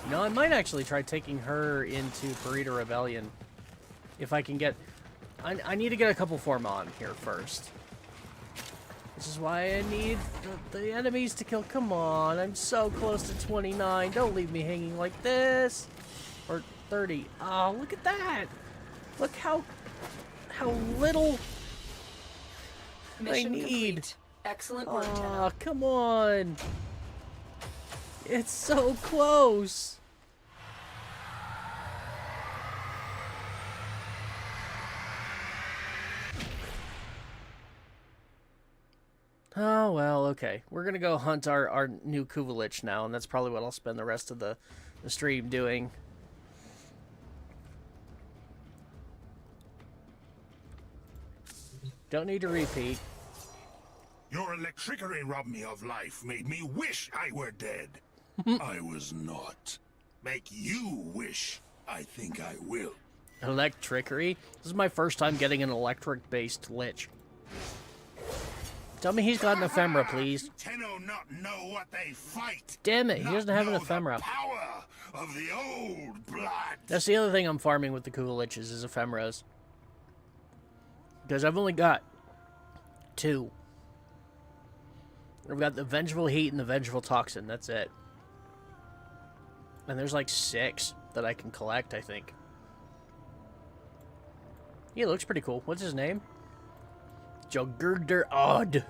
You know, I might actually try taking her into Burrito Rebellion. If I can get... I need to get a couple form on here first. Which is why I need the enemies to kill. Come on, I'm so close to 29. Don't leave me hanging like this. Or 30. Oh, look at that. Look how little Mission I need. complete. Excellent work, Aw, Tenno. come on. It's so close. Oh, well, okay. We're gonna go hunt our new Kuvelich now, and that's probably what I'll spend the rest of the stream doing. Don't need to repeat. Your electricity robbed me of life, made me wish I were dead. I was not. Make you wish. I think I will. Electricity? This is my first time getting an electric-based lich. Tell me he's got an ephemera, please. Tenno not know what they fight. Damn it, he Not doesn't have an know the ephemera. Power of the old blood. That's the other thing I'm farming with the Kuvaliches is ephemeras. Because I've only got 2. I've got the Vengeful Heat and the Vengeful Toxin, that's it. And there's like 6 that I can collect, I think. He looks pretty cool. What's his name? Jogurder Odd.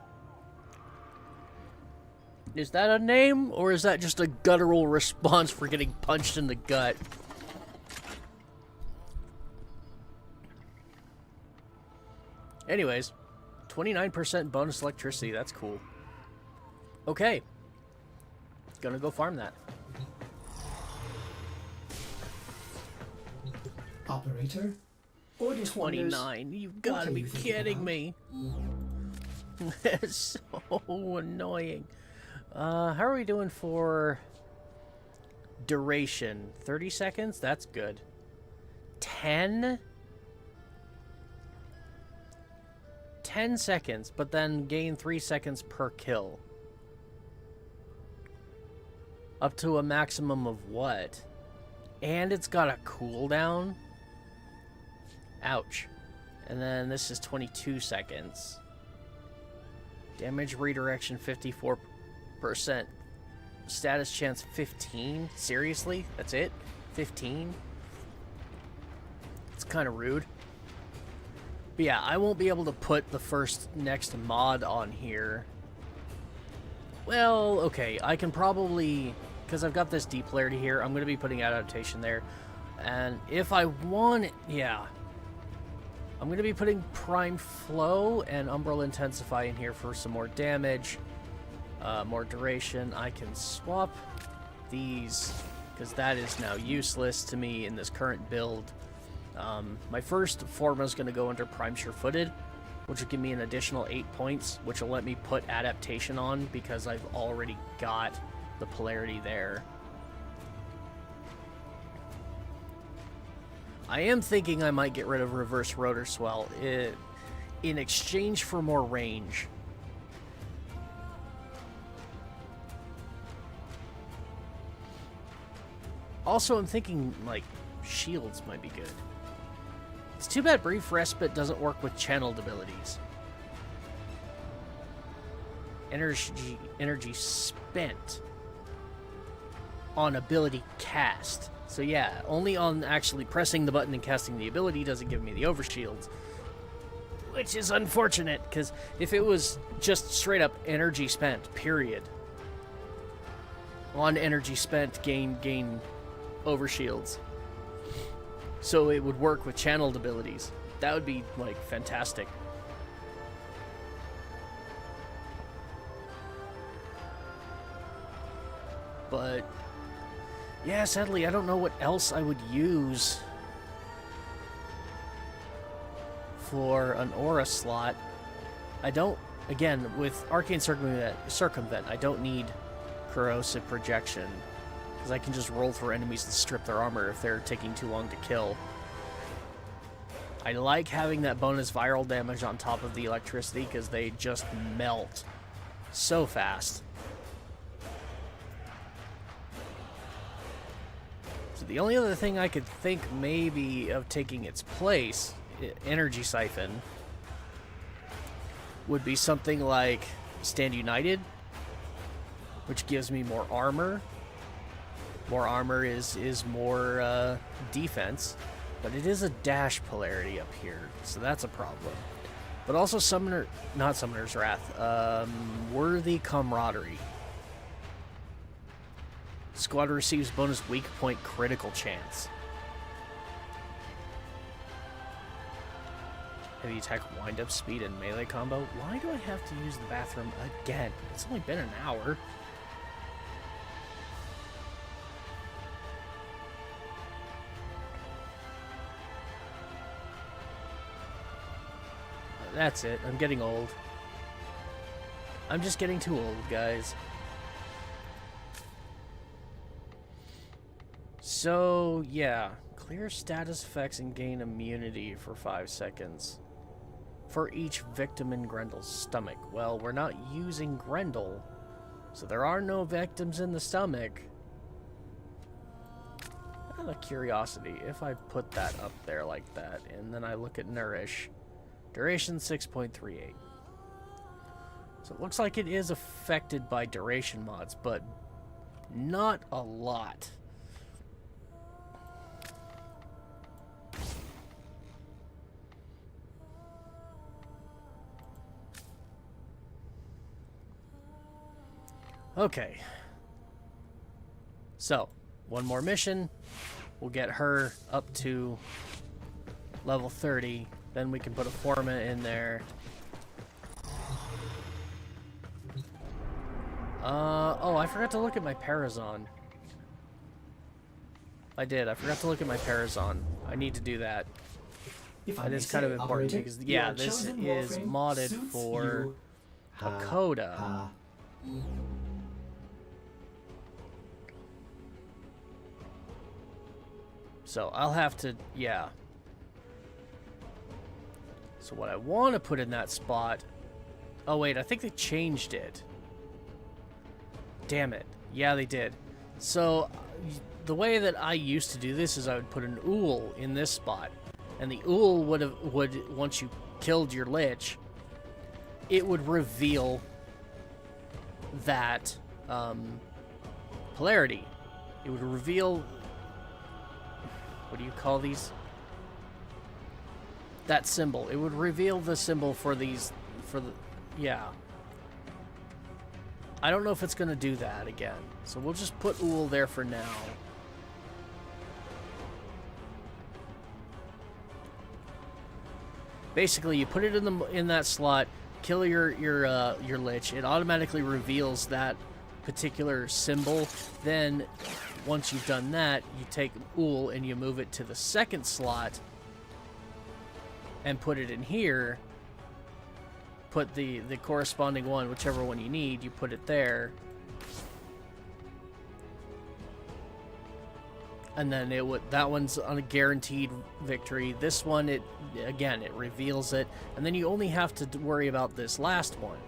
Is that a name, or is that just a guttural response for getting punched in the gut? Anyways, 29% bonus electricity, that's cool. Okay. Gonna go farm that. Operator? Orders 29. You've got to be kidding me. That's so annoying. How are we doing for duration? 30 seconds? That's good. 10? 10 seconds, but then gain 3 seconds per kill. Up to a maximum of what? And it's got a cooldown? Ouch. And then this is 22 seconds. Damage redirection 54%. Status chance 15? Seriously? That's it? 15? It's kind of rude. But yeah, I won't be able to put the next mod on here. Well, okay, I can probably... Because I've got this deep polarity here, I'm going to be putting adaptation there. And if I want it... Yeah. I'm going to be putting Prime Flow and Umbral Intensify in here for some more damage. More duration. I can swap these, because that is now useless to me in this current build. My first forma is going to go under Prime Sure-Footed, which will give me an additional 8 points, which will let me put adaptation on, because I've already got the polarity there. I am thinking I might get rid of reverse rotor swell in exchange for more range. Also, I'm thinking, like, shields might be good. It's too bad Brief Respite doesn't work with channeled abilities. Energy spent on ability cast. So yeah, only on actually pressing the button and casting the ability does it give me the overshields. Which is unfortunate, because if it was just straight up energy spent, period. On energy spent, gain overshields. So it would work with channeled abilities. That would be, like, fantastic. But, yeah, sadly, I don't know what else I would use for an aura slot. I don't, again, with Arcane Circumvent, I don't need Corrosive Projection, because I can just roll through enemies and strip their armor if they're taking too long to kill. I like having that bonus viral damage on top of the electricity, because they just melt so fast. So the only other thing I could think maybe of taking its place, Energy Siphon, would be something like Stand United, which gives me more armor. More armor is more defense, but it is a dash polarity up here, so that's a problem. But also not Summoner's Wrath, Worthy Camaraderie. Squad receives bonus weak point critical chance. Heavy attack wind-up speed and melee combo. Why do I have to use the bathroom again? It's only been an hour. That's it. I'm getting old. I'm just getting too old, guys. So, yeah. Clear status effects and gain immunity for 5 seconds. For each victim in Grendel's stomach. Well, we're not using Grendel, so there are no victims in the stomach. Out of curiosity, if I put that up there like that, and then I look at Nourish, duration 6.38. So it looks like it is affected by duration mods, but not a lot. Okay. So, one more mission. We'll get her up to level 30. Then we can put a Forma in there. Oh, I forgot to look at my Parazon. I did. I forgot to look at my Parazon. I need to do that. That is kind of important because, yeah, this is modded for Hakoda. So I'll have to, yeah. So what I want to put in that spot... Oh, wait, I think they changed it. Damn it. Yeah, they did. So the way that I used to do this is I would put an Ool in this spot. And the Ool would once you killed your Lich, it would reveal that polarity. It would reveal... What do you call these? That symbol. It would reveal the symbol for these, yeah. I don't know if it's going to do that again. So we'll just put Ool there for now. Basically, you put it in that slot, kill your Lich. It automatically reveals that particular symbol. Then, once you've done that, you take Ool and you move it to the second slot and put it in here. Put the corresponding one, whichever one you need, you put it there. and then that one's on a guaranteed victory. This one, it reveals it, and then you only have to worry about this last one.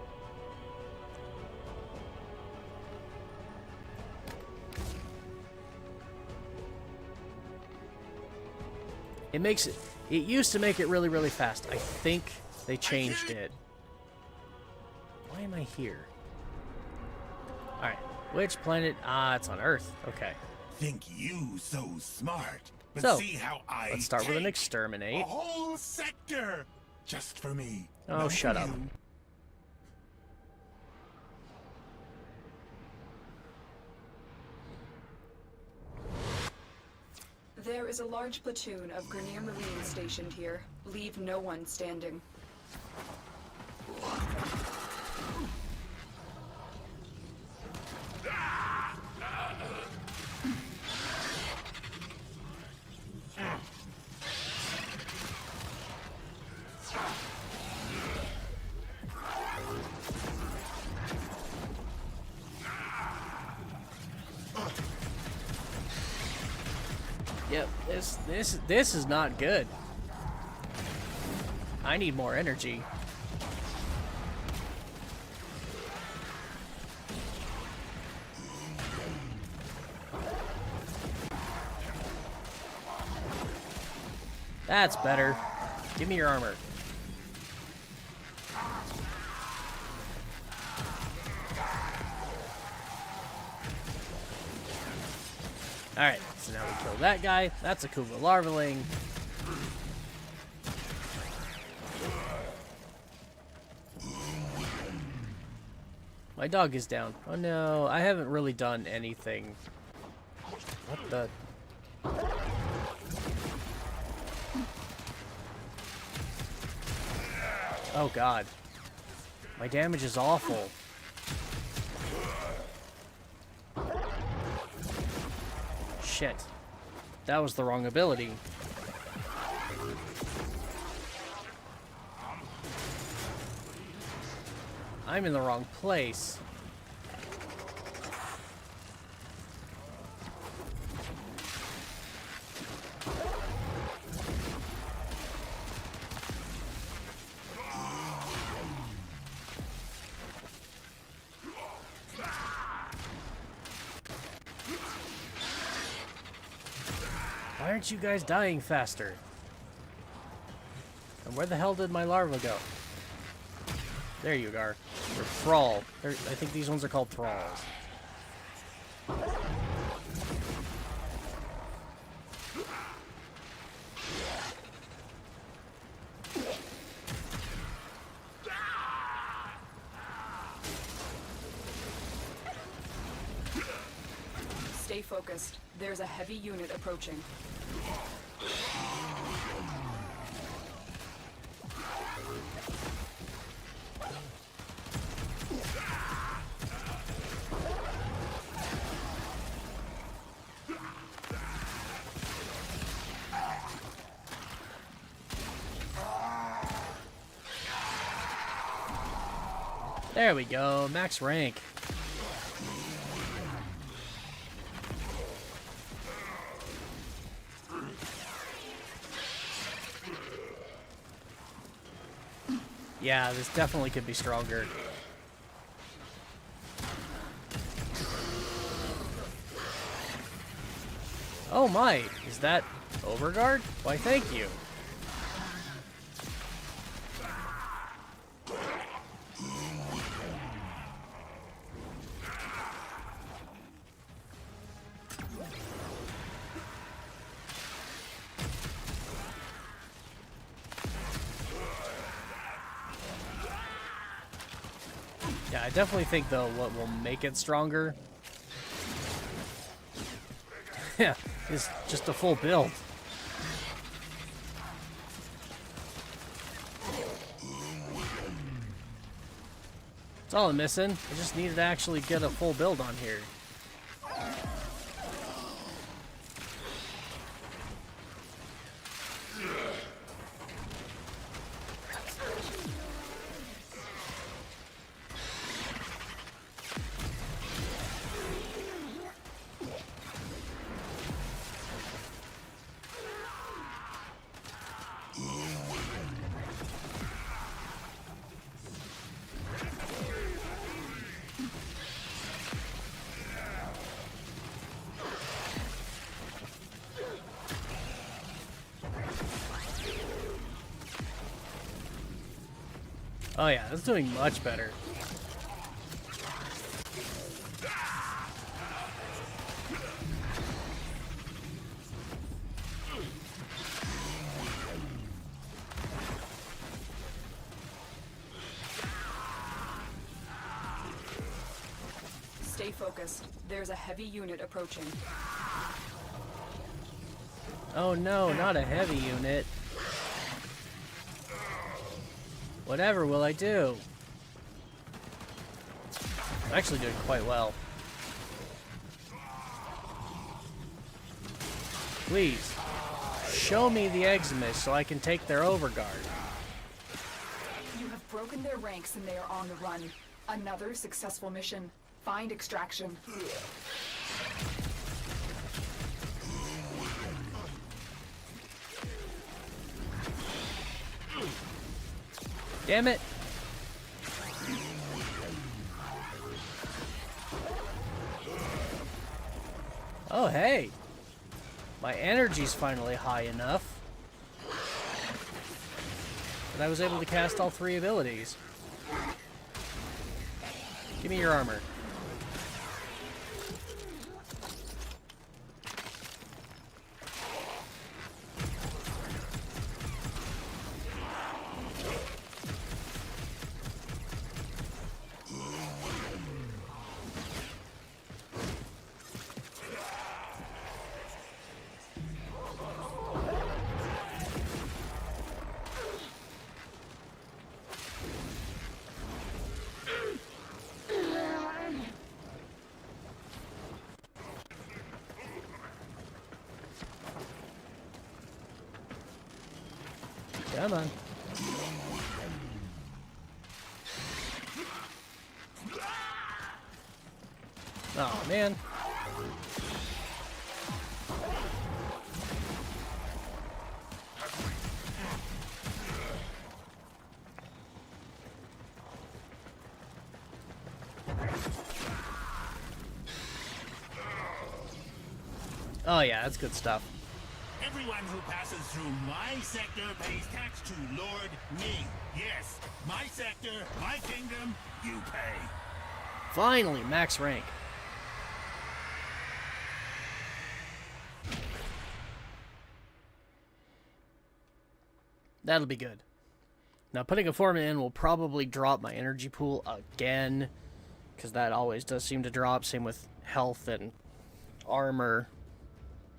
It used to make it really, really fast. I think they changed it. Why am I here? Alright, which planet? Ah, it's on Earth. Okay. Think you so smart, but So, see how let's start with an take exterminate. a whole sector just for me. Oh, Not shut for up. you. There is a large platoon of Grenier Marines stationed here. Leave no one standing. Yep, this is not good. I need more energy. That's better. Give me your armor. Alright, so now we kill that guy. That's a Kuva Larvaling. My dog is down. Oh no, I haven't really done anything. What the? Oh god. My damage is awful. Shit. That was the wrong ability. I'm in the wrong place. Why aren't you guys dying faster? And where the hell did my larva go? There you are. Or thrall. I think these ones are called thralls. Stay focused. There's a heavy unit approaching. There we go, max rank. Yeah, this definitely could be stronger. Oh my, is that Overguard? Why, thank you. Yeah, I definitely think, though, what will make it stronger yeah, is just a full build. That's all I'm missing. I just needed to actually get a full build on here. Oh yeah, that's doing much better. Stay focused. There's a heavy unit approaching. Oh no, not a heavy unit. Whatever will I do? I'm actually doing quite well. Please, show me the Eximus so I can take their overguard. You have broken their ranks and they are on the run. Another successful mission. Find extraction. Damn it! Oh, hey! My energy's finally high enough that I was able to cast all 3 abilities. Give me your armor. Come on. Oh, man. Oh, yeah, that's good stuff. Everyone who passes through my sector pays tax to Lord me. Yes, my sector, my kingdom, you pay. Finally, max rank. That'll be good. Now, putting a foreman in will probably drop my energy pool again, because that always does seem to drop. Same with health and armor,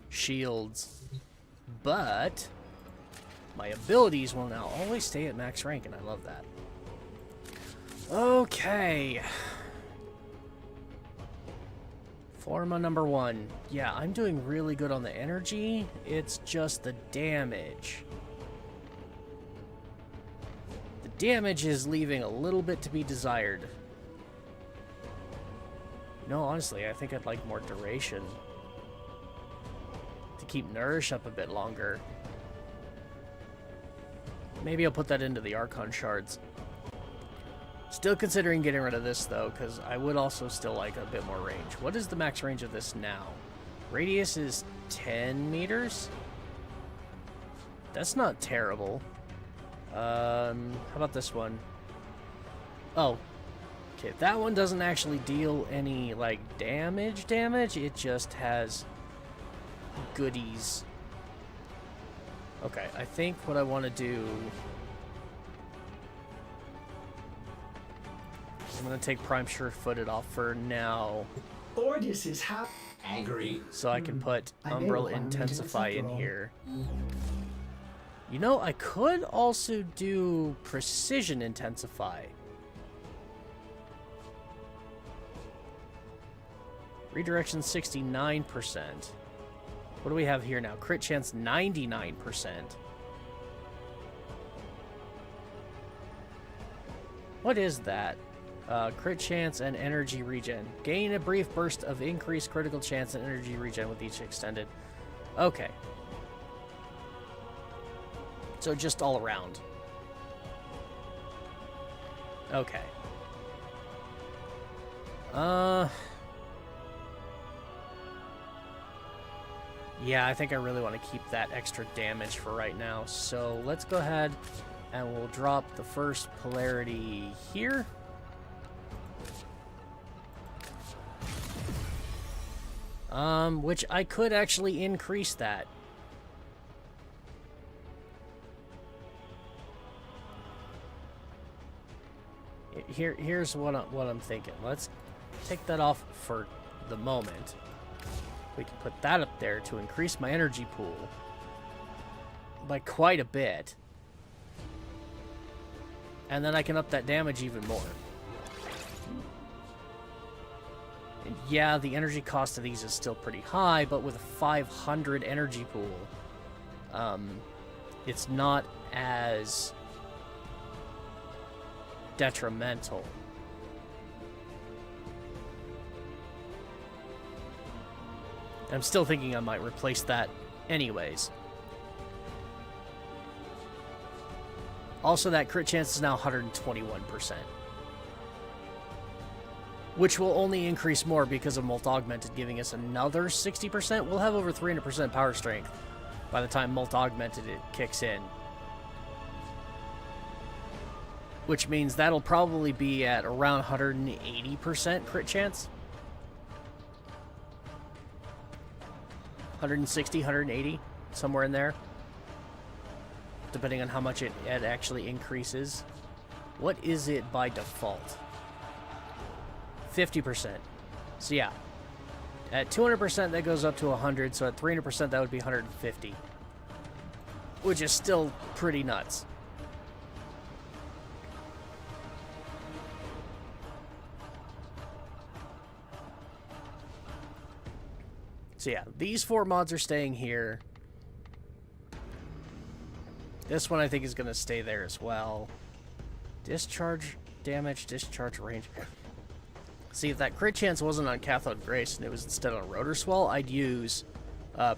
shields. But my abilities will now always stay at max rank, and I love that. Okay. Forma number 1. Yeah, I'm doing really good on the energy. It's just the damage. The damage is leaving a little bit to be desired. No, honestly, I think I'd like more duration. To keep Nourish up a bit longer. Maybe I'll put that into the Archon shards. Still considering getting rid of this, though, because I would also still like a bit more range. What is the max range of this now? Radius is 10 meters? That's not terrible. How about this one? Oh. Okay, that one doesn't actually deal any, like, damage. It just has goodies. Okay, I think what I want to do... I'm going to take Prime Sure-Footed off for now. Ordis is angry. So I can put Umbral Intensify in here. You know, I could also do Precision Intensify. Redirection 69%. What do we have here now? Crit chance 99%. What is that? Crit chance and energy regen. Gain a brief burst of increased critical chance and energy regen with each extended. Okay. So just all around. Okay. Yeah, I think I really want to keep that extra damage for right now. So let's go ahead And we'll drop the first polarity here. Which I could actually increase that. Here's what I'm thinking. Let's take that off for the moment. We can put that up there to increase my energy pool by quite a bit. And then I can up that damage even more. And yeah, the energy cost of these is still pretty high, but with a 500 energy pool, it's not as detrimental. I'm still thinking I might replace that anyways. Also, that crit chance is now 121%. Which will only increase more because of Molt Augmented giving us another 60%. We'll have over 300% power strength by the time Molt Augmented it kicks in. Which means that'll probably be at around 180% crit chance. 160, 180, somewhere in there. Depending on how much it actually increases. What is it by default? 50%. So yeah. At 200% that goes up to 100, so at 300% that would be 150. Which is still pretty nuts. So yeah, these 4 mods are staying here. This one I think is going to stay there as well. Discharge damage, discharge range. See, if that crit chance wasn't on Cathode Grace and it was instead on Rotor Swell, I'd use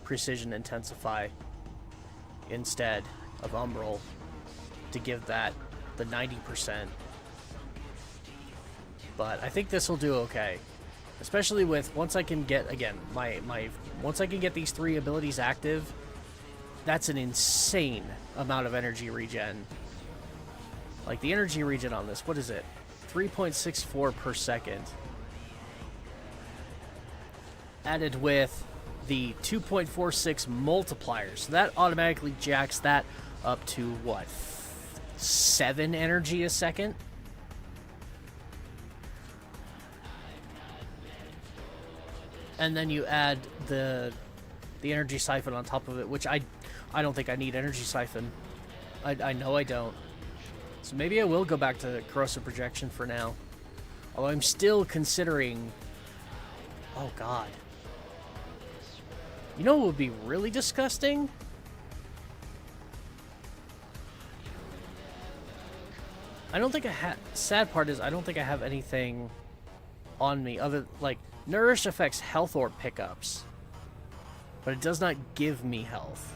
Precision Intensify instead of Umbral to give that the 90%. But I think this will do okay. Especially with, once I can get, again, once I can get these 3 abilities active, that's an insane amount of energy regen. Like, the energy regen on this, what is it? 3.64 per second. Added with the 2.46 multiplier. So that automatically jacks that up to, what, 7 energy a second? And then you add the energy siphon on top of it, which I don't think I need energy siphon. I know I don't. So maybe I will go back to corrosive projection for now. Although I'm still considering... Oh, God. You know what would be really disgusting? I don't think I have... Sad part is I don't think I have anything on me other... Like, Nourish affects health orb pickups, but it does not give me health.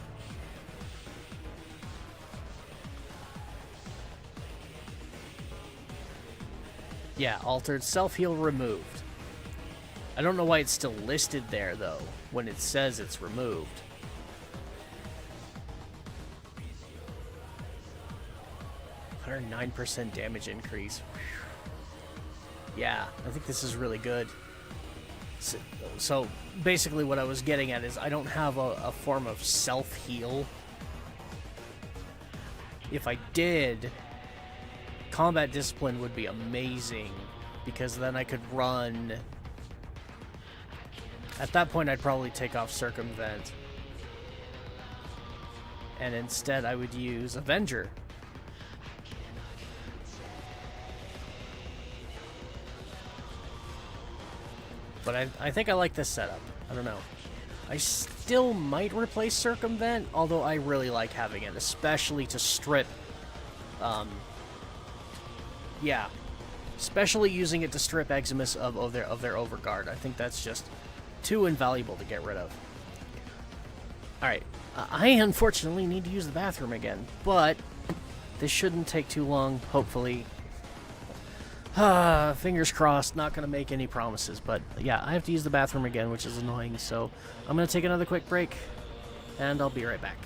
Yeah, altered self-heal removed. I don't know why it's still listed there, though, when it says it's removed. Whew. 109% damage increase. Yeah, I think this is really good. So basically what I was getting at is I don't have a form of self-heal. If I did, Combat Discipline would be amazing, because then I could run... At that point, I'd probably take off Circumvent. And instead, I would use Avenger. But I think I like this setup. I don't know. I still might replace Circumvent, although I really like having it, especially to strip... yeah. Especially using it to strip Eximus of their Overguard. I think that's just too invaluable to get rid of. Alright. I unfortunately need to use the bathroom again, but this shouldn't take too long, hopefully. Fingers crossed, not going to make any promises, but yeah, I have to use the bathroom again, which is annoying, so I'm going to take another quick break, and I'll be right back.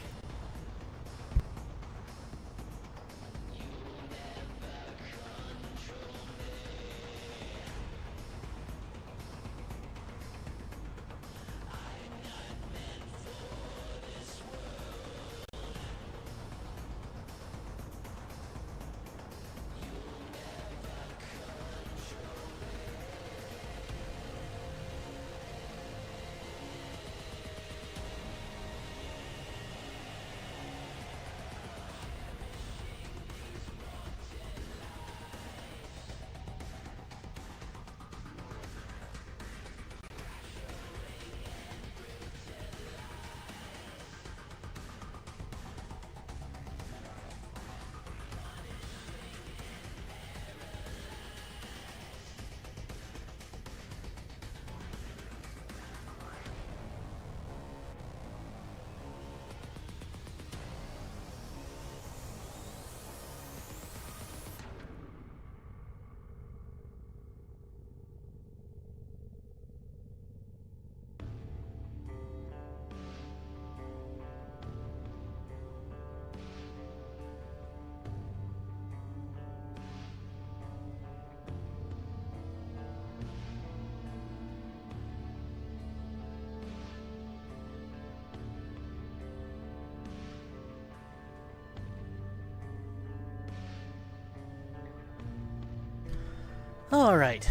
Alright.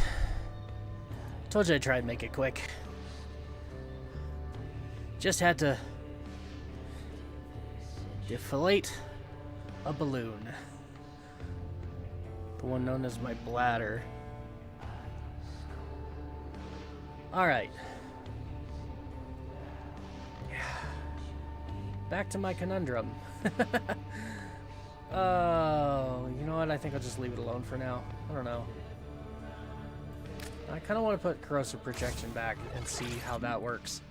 Told you I'd try and make it quick. Just had to deflate a balloon. The one known as my bladder. Alright. Back to my conundrum. Oh, you know what? I think I'll just leave it alone for now. I don't know. I kind of want to put corrosive projection back and see how that works.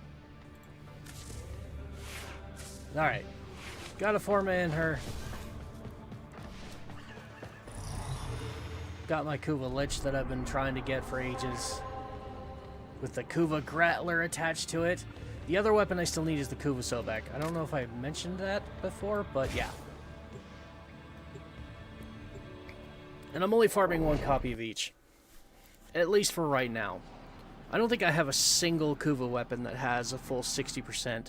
Alright. Got a forma in her. Got my Kuva Lich that I've been trying to get for ages. With the Kuva Grattler attached to it. The other weapon I still need is the Kuva Sobek. I don't know if I mentioned that before, but yeah. And I'm only farming one copy of each. At least for right now. I don't think I have a single Kuva weapon that has a full 60%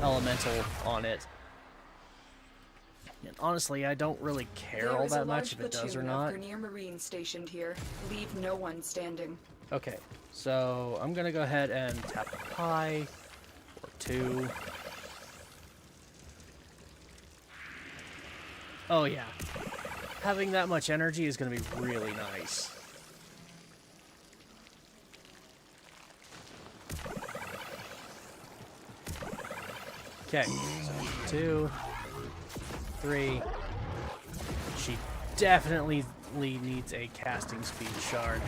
elemental on it. And honestly, I don't really care all that much if it does or not. Grenier Marines stationed here. Leave no one standing. Okay, so I'm gonna go ahead and tap a pie or two. Oh yeah, having that much energy is gonna be really nice. Okay, so 2, 3. She definitely needs a casting speed shard.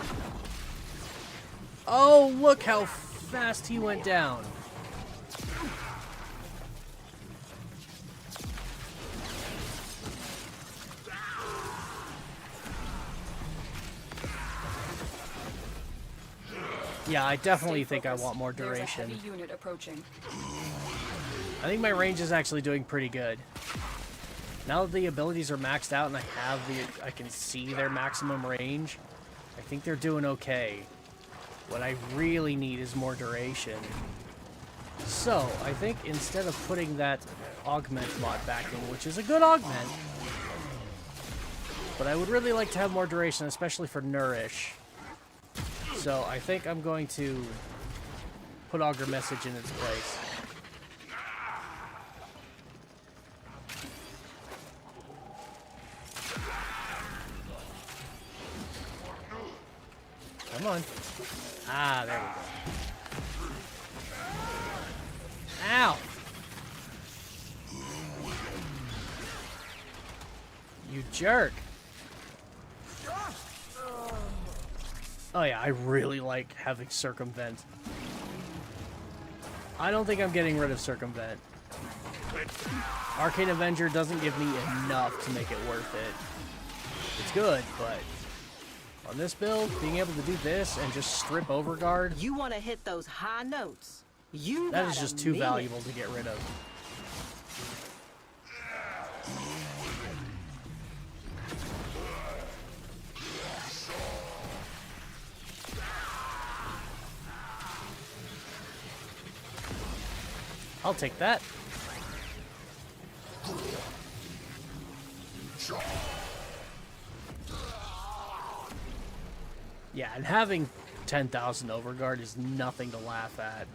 Oh, look how fast he went down. Yeah, I definitely think I want more duration. There's a heavy unit approaching. I think my range is actually doing pretty good. Now that the abilities are maxed out and I can see their maximum range, I think they're doing okay. What I really need is more duration. So, I think instead of putting that augment mod back in, which is a good augment, but I would really like to have more duration, especially for Nourish. So, I think I'm going to put Augur Message in its place. Come on. Ah, there we go. Ow! You jerk! Oh yeah, I really like having Circumvent. I don't think I'm getting rid of Circumvent. Arcane Avenger doesn't give me enough to make it worth it. It's good, but on this build, being able to do this and just strip Overguard, You want to hit those high notes. That is just too valuable to get rid of. I'll take that. Yeah, and having 10,000 Overguard is nothing to laugh at.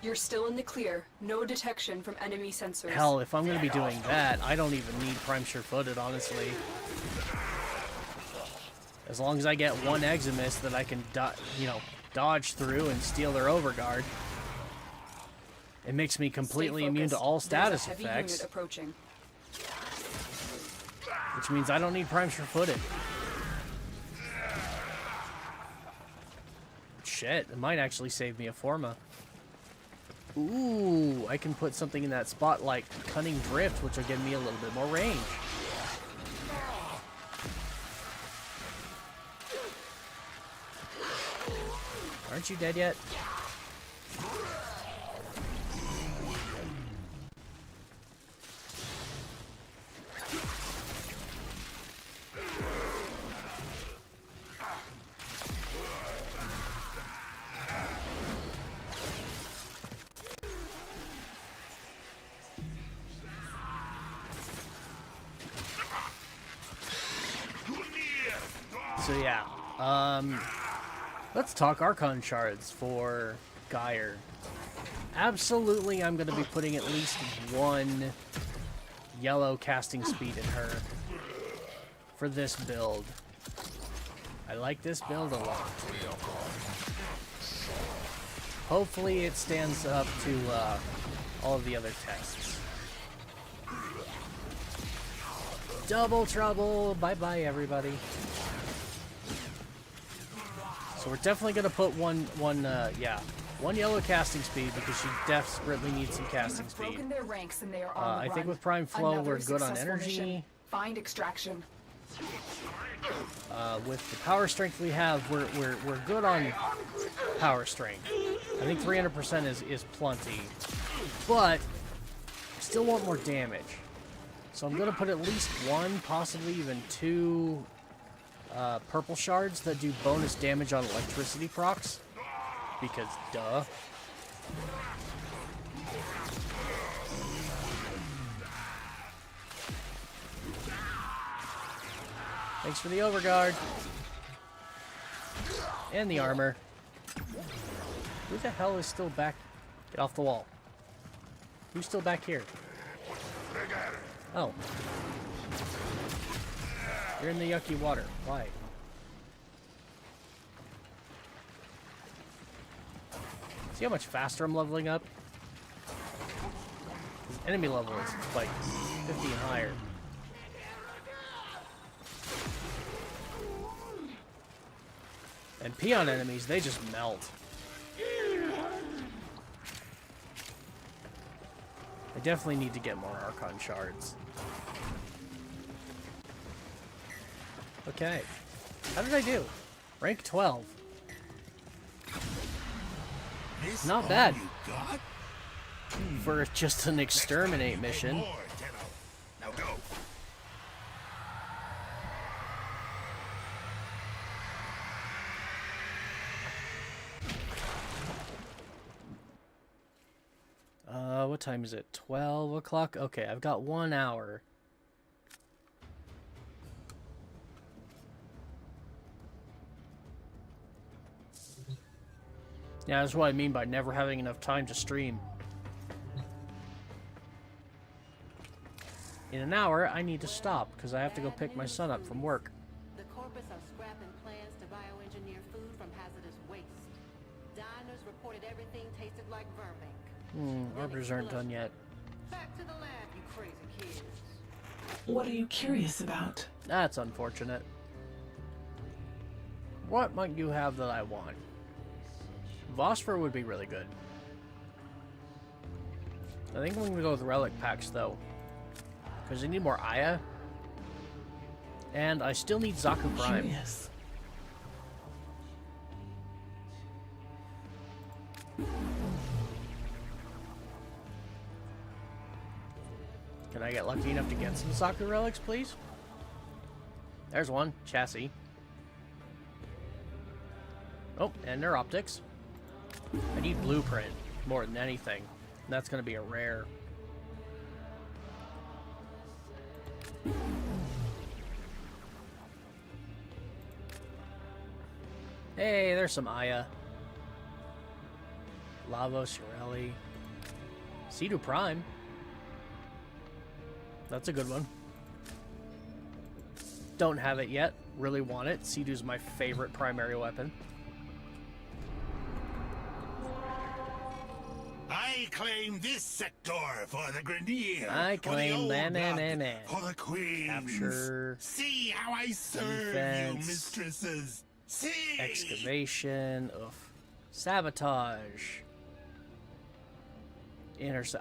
You're still in the clear. No detection from enemy sensors. Hell, if I'm going to be doing that, I don't even need Prime Sure-Footed, honestly. As long as I get one Eximus that I can, dodge through and steal their Overguard, it makes me completely immune to all status effects. Approaching. Which means I don't need Prime Sure-Footed. Shit, it might actually save me a Forma. Ooh, I can put something in that spot like Cunning Drift, which will give me a little bit more range. Aren't you dead yet? So yeah, Let's talk Archon shards for GYRE. Absolutely, I'm going to be putting at least one yellow casting speed in her for this build. I like this build a lot. Hopefully it stands up to all of the other tests. Double trouble! Bye-bye, everybody. So we're definitely going to put one yellow casting speed because she desperately needs some casting speed. Broken their ranks and they are on the I think run. with Prime Flow Another we're good on successful energy. mission. Find extraction. With the power strength we have, we're good on power strength. I think 300% is plenty, but I still want more damage. So I'm gonna put at least one, possibly even two purple shards that do bonus damage on electricity procs, because duh. Thanks for the overguard. And the armor. Who the hell is still back? Get off the wall. Who's still back here? Oh. You're in the yucky water. Why? See how much faster I'm leveling up? His enemy level is like 50 and higher. And peon enemies, they just melt. I definitely need to get more Archon shards. Okay. How did I do? Rank 12. Not bad. For just an exterminate mission. Now go. What time is it? 12 o'clock? Okay, I've got 1 hour. Yeah, that's what I mean by never having enough time to stream. In an hour, I need to stop, because I have to go pick my son up from work. The corpus are scrapping plans to bioengineer food from hazardous waste. Diners reported everything tasted like vermink. Arbors aren't done yet. Back to the lab, you crazy kids. What are you curious about? That's unfortunate. What might you have that I want? Phosphor would be really good. I think I'm going to go with relic packs, though. Because I need more Aya. And I still need Zaku Prime. Curious. Can I get lucky enough to get some Zaku relics, please? There's one. Chassis. Oh, and their optics. I need blueprint more than anything. That's going to be a rare. Hey, there's some Aya. Lavos, Shirelli. Sidu Prime. That's a good one. Don't have it yet. Really want it. Sidu's my favorite primary weapon. I claim this sector for the Grenadier. I claim for the Queens. Capture. See how I serve defense, you, mistresses. See. Excavation. Oof. Sabotage.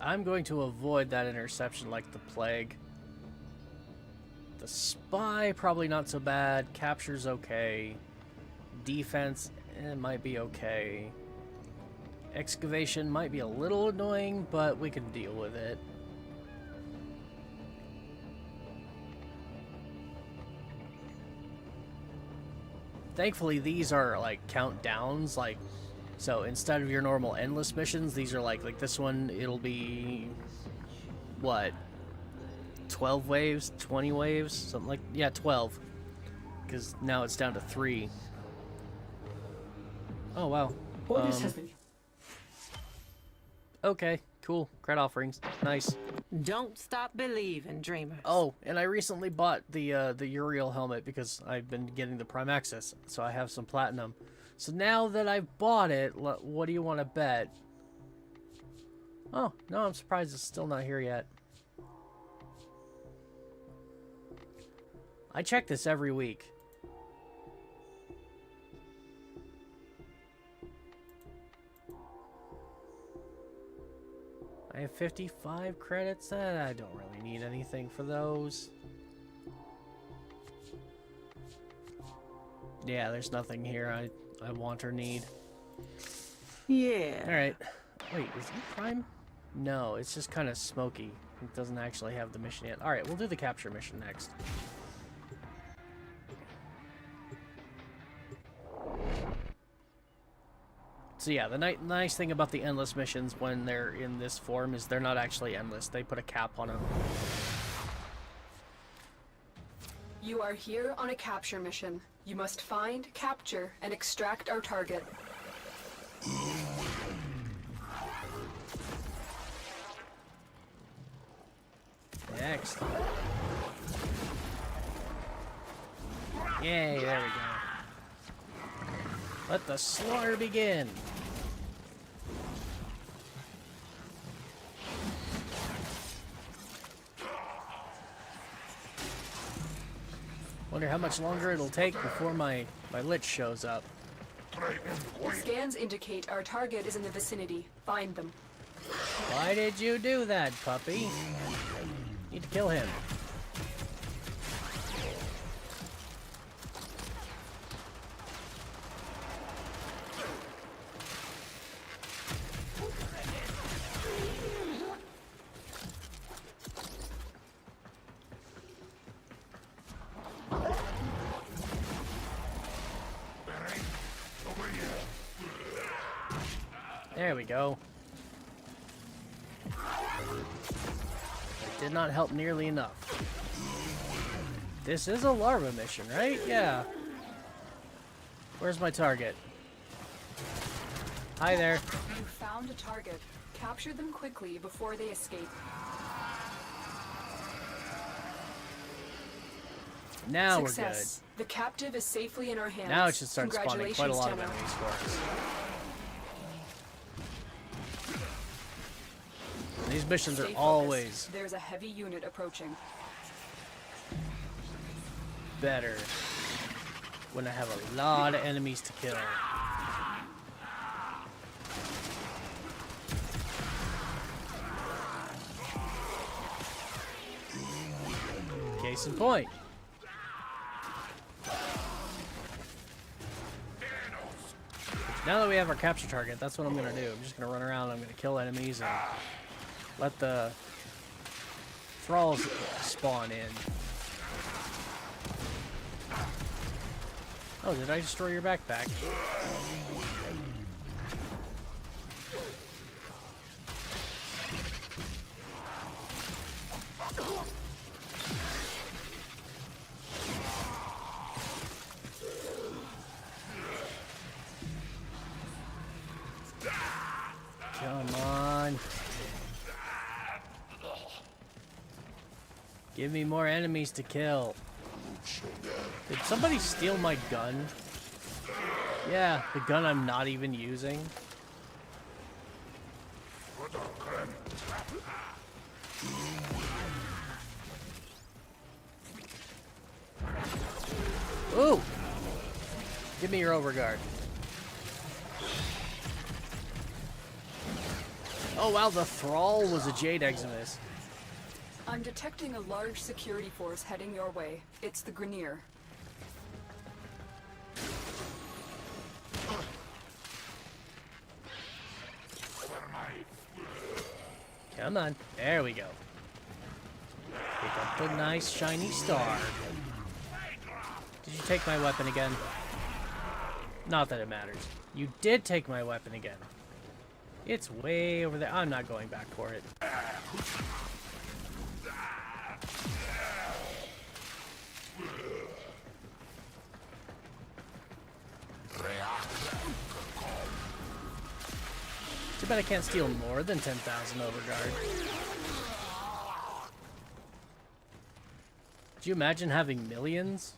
I'm going to avoid that interception like the plague. The spy, probably not so bad. Capture's okay. Defense, it might be okay. Excavation might be a little annoying, but we can deal with it. Thankfully, these are like countdowns, like, so instead of your normal endless missions, these are like this one, it'll be, what, 12 waves, 20 waves, something like, yeah, 12, because now it's down to 3. Oh, wow. Orders has been... Okay, cool. Credit offerings. Nice. Don't stop believing, dreamers. Oh, and I recently bought the Uriel helmet because I've been getting the Prime Access, so I have some platinum. So now that I've bought it, what do you want to bet? Oh, no, I'm surprised it's still not here yet. I check this every week. I have 55 credits. I don't really need anything for those. Yeah, there's nothing here I want or need. Yeah. Alright. Wait, is it Prime? No, it's just kind of smoky. It doesn't actually have the mission yet. Alright, we'll do the capture mission next. So yeah, the nice thing about the endless missions when they're in this form is they're not actually endless. They put a cap on them. You are here on a capture mission. You must find, capture, and extract our target. Next. Yay, there we go. Let the slaughter begin. Wonder how much longer it'll take before my Lich shows up. Scans indicate our target is in the vicinity. Find them. Why did you do that, puppy? Need to kill him. There we go. It did not help nearly enough. This is a larva mission, right? Yeah. Where's my target? Hi there. You found a target. Capture them quickly before they escape. Now Success. we're good. The captive is safely in our hands. Now it should start spawning quite a lot of Tenno. enemies for us. These missions are Stay always focused. There's a heavy unit approaching. better when I have a lot of enemies to kill. Case in point. Now that we have our capture target, that's what I'm going to do. I'm just going to run around, I'm going to kill enemies and let the thralls spawn in. Oh, did I destroy your backpack? Come on. Give me more enemies to kill. Did somebody steal my gun? Yeah, the gun I'm not even using. Ooh! Give me your overguard. Oh wow, the thrall was a Jade Eximus. I'm detecting a large security force heading your way. It's the Grineer. Come on, there we go. Pick up the nice shiny star. Did you take my weapon again? Not that it matters. You did take my weapon again. It's way over there. I'm not going back for it. Too bad I can't steal more than 10,000 overguard. Do you imagine having millions?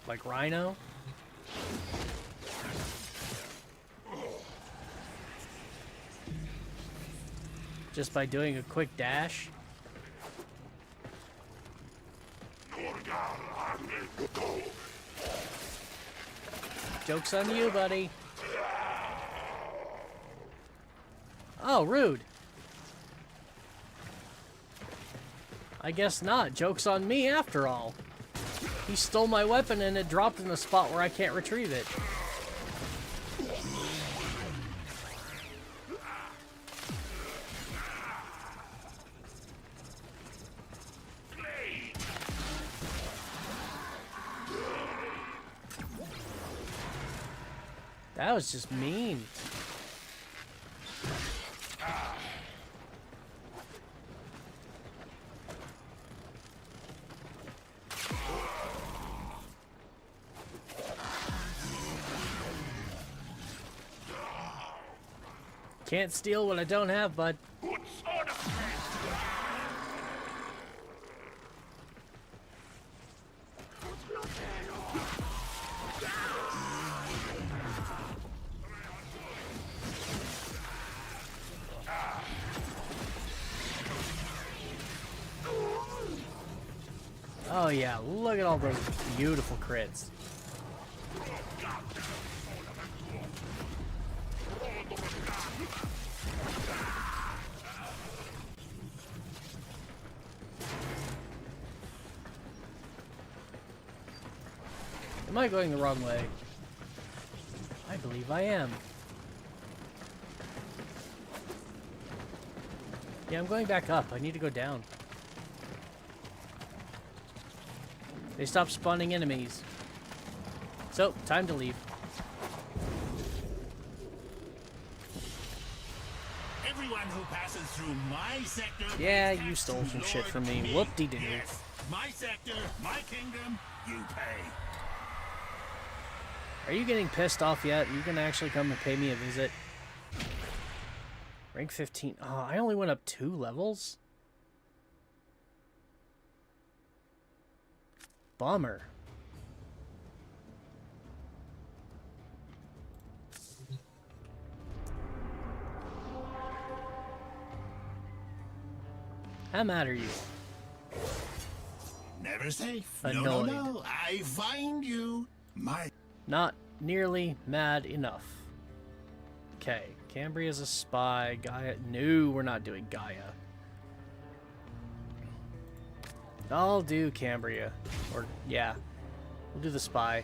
Like Rhino? Just by doing a quick dash? Joke's on you, buddy. Oh, rude. I guess not. Joke's on me after all. He stole my weapon and it dropped in a spot where I can't retrieve it. That was just mean. Can't steal what I don't have, bud. Oh yeah, look at all those beautiful crits. Am I going the wrong way? I believe I am. Yeah, I'm going back up. I need to go down. They stopped spawning enemies. So, time to leave. Everyone who passes through my sector. Yeah, you stole some shit from me. Whoop-de-doo. Yes, my sector, my kingdom, you pay. Are you getting pissed off yet? Are you gonna actually come and pay me a visit? Rank 15. Oh, I only went up 2 levels? Bummer. How mad are you? Never safe. Annoyed. No, I find you. My. Not nearly mad enough. Okay, Cambria's a spy. Gaia. No, we're not doing Gaia. I'll do Cambria. Or, yeah. We'll do the spy.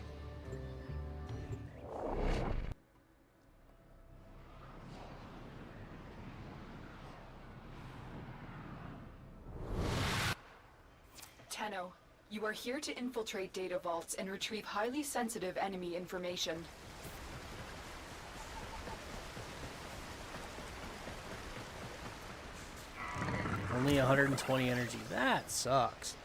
Tenno, you are here to infiltrate data vaults and retrieve highly sensitive enemy information. Only 120 energy. That sucks.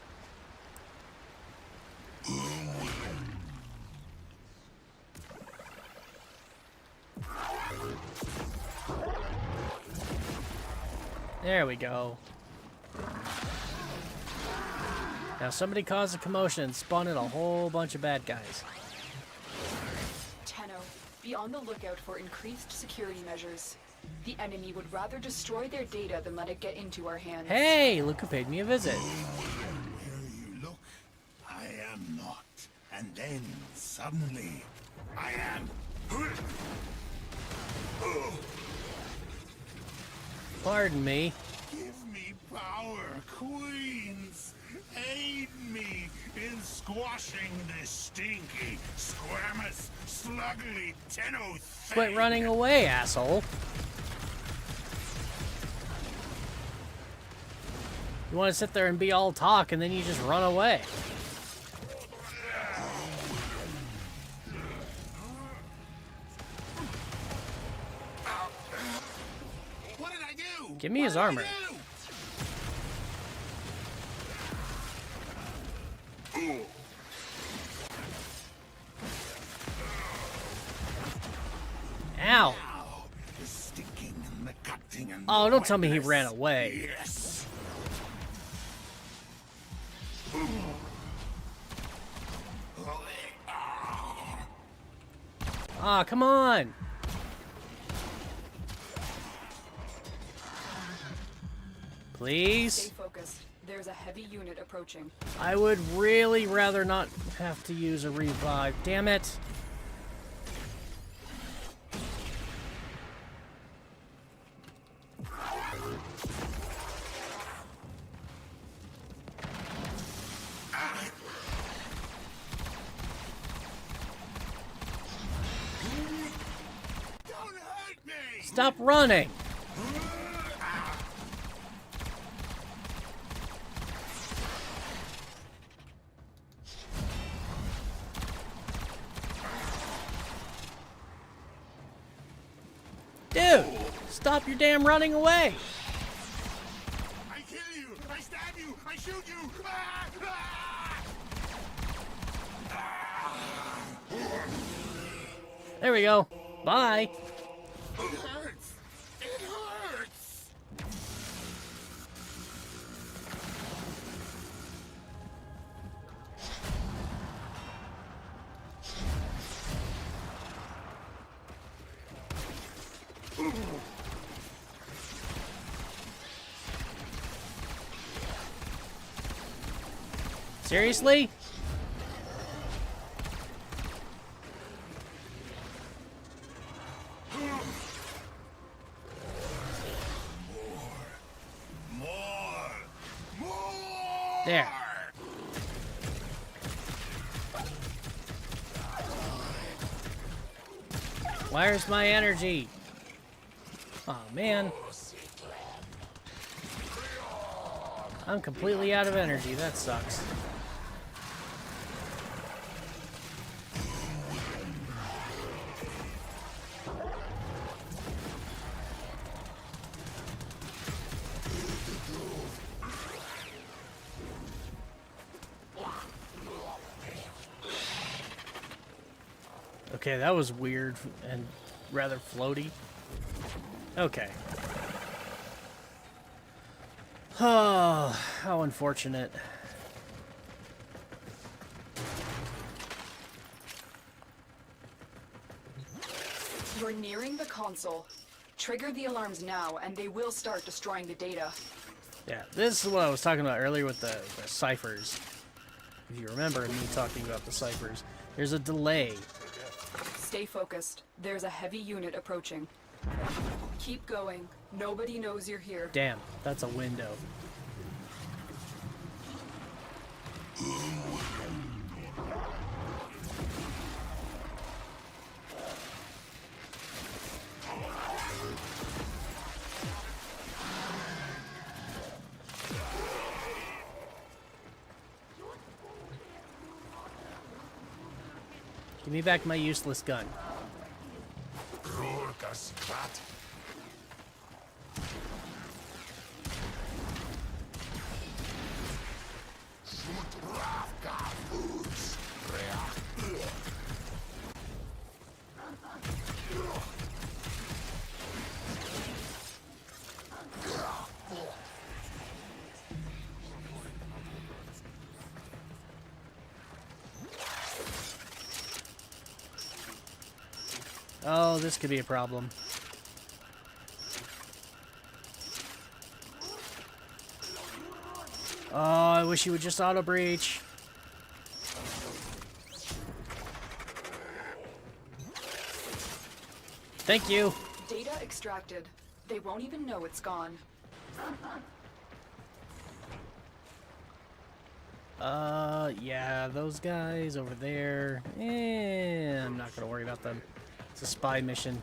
There we go. Now somebody caused a commotion and spawned in a whole bunch of bad guys. Tenno, be on the lookout for increased security measures. The enemy would rather destroy their data than let it get into our hands. Hey, look who paid me a visit. Where you look, I am not. And then, suddenly, I am... Pardon me. Give me power, queens. Aid me in squashing this stinky, squamous, sluggly Tenno thing. Quit running away, asshole. You want to sit there and be all talk and then you just run away. What did I do? Give me his armor. Ow! The sticking and the Oh, don't tell me he ran away. Yes. Ah, come on. Please? Stay focused. There's a heavy unit approaching. I would really rather not have to use a revive. Damn it. Stop running! Dude, stop your damn running away! I kill you! I stab you! I shoot you! There we go. Bye. It hurts! It hurts! Seriously? There. Where's my energy? Oh man. I'm completely out of energy. That sucks. Okay, that was weird and rather floaty. Okay. Oh, how unfortunate. You're nearing the console. Trigger the alarms now, and they will start destroying the data. Yeah, this is what I was talking about earlier with the ciphers. If you remember me talking about the ciphers, there's a delay. Stay focused. There's a heavy unit approaching. Keep going. Nobody knows you're here. Damn, that's a window. Give me back my useless gun. Oh, this could be a problem. Oh, I wish he would just auto breach. Thank you. Data extracted. They won't even know it's gone. Yeah, those guys over there. I'm not gonna worry about them. It's a spy mission.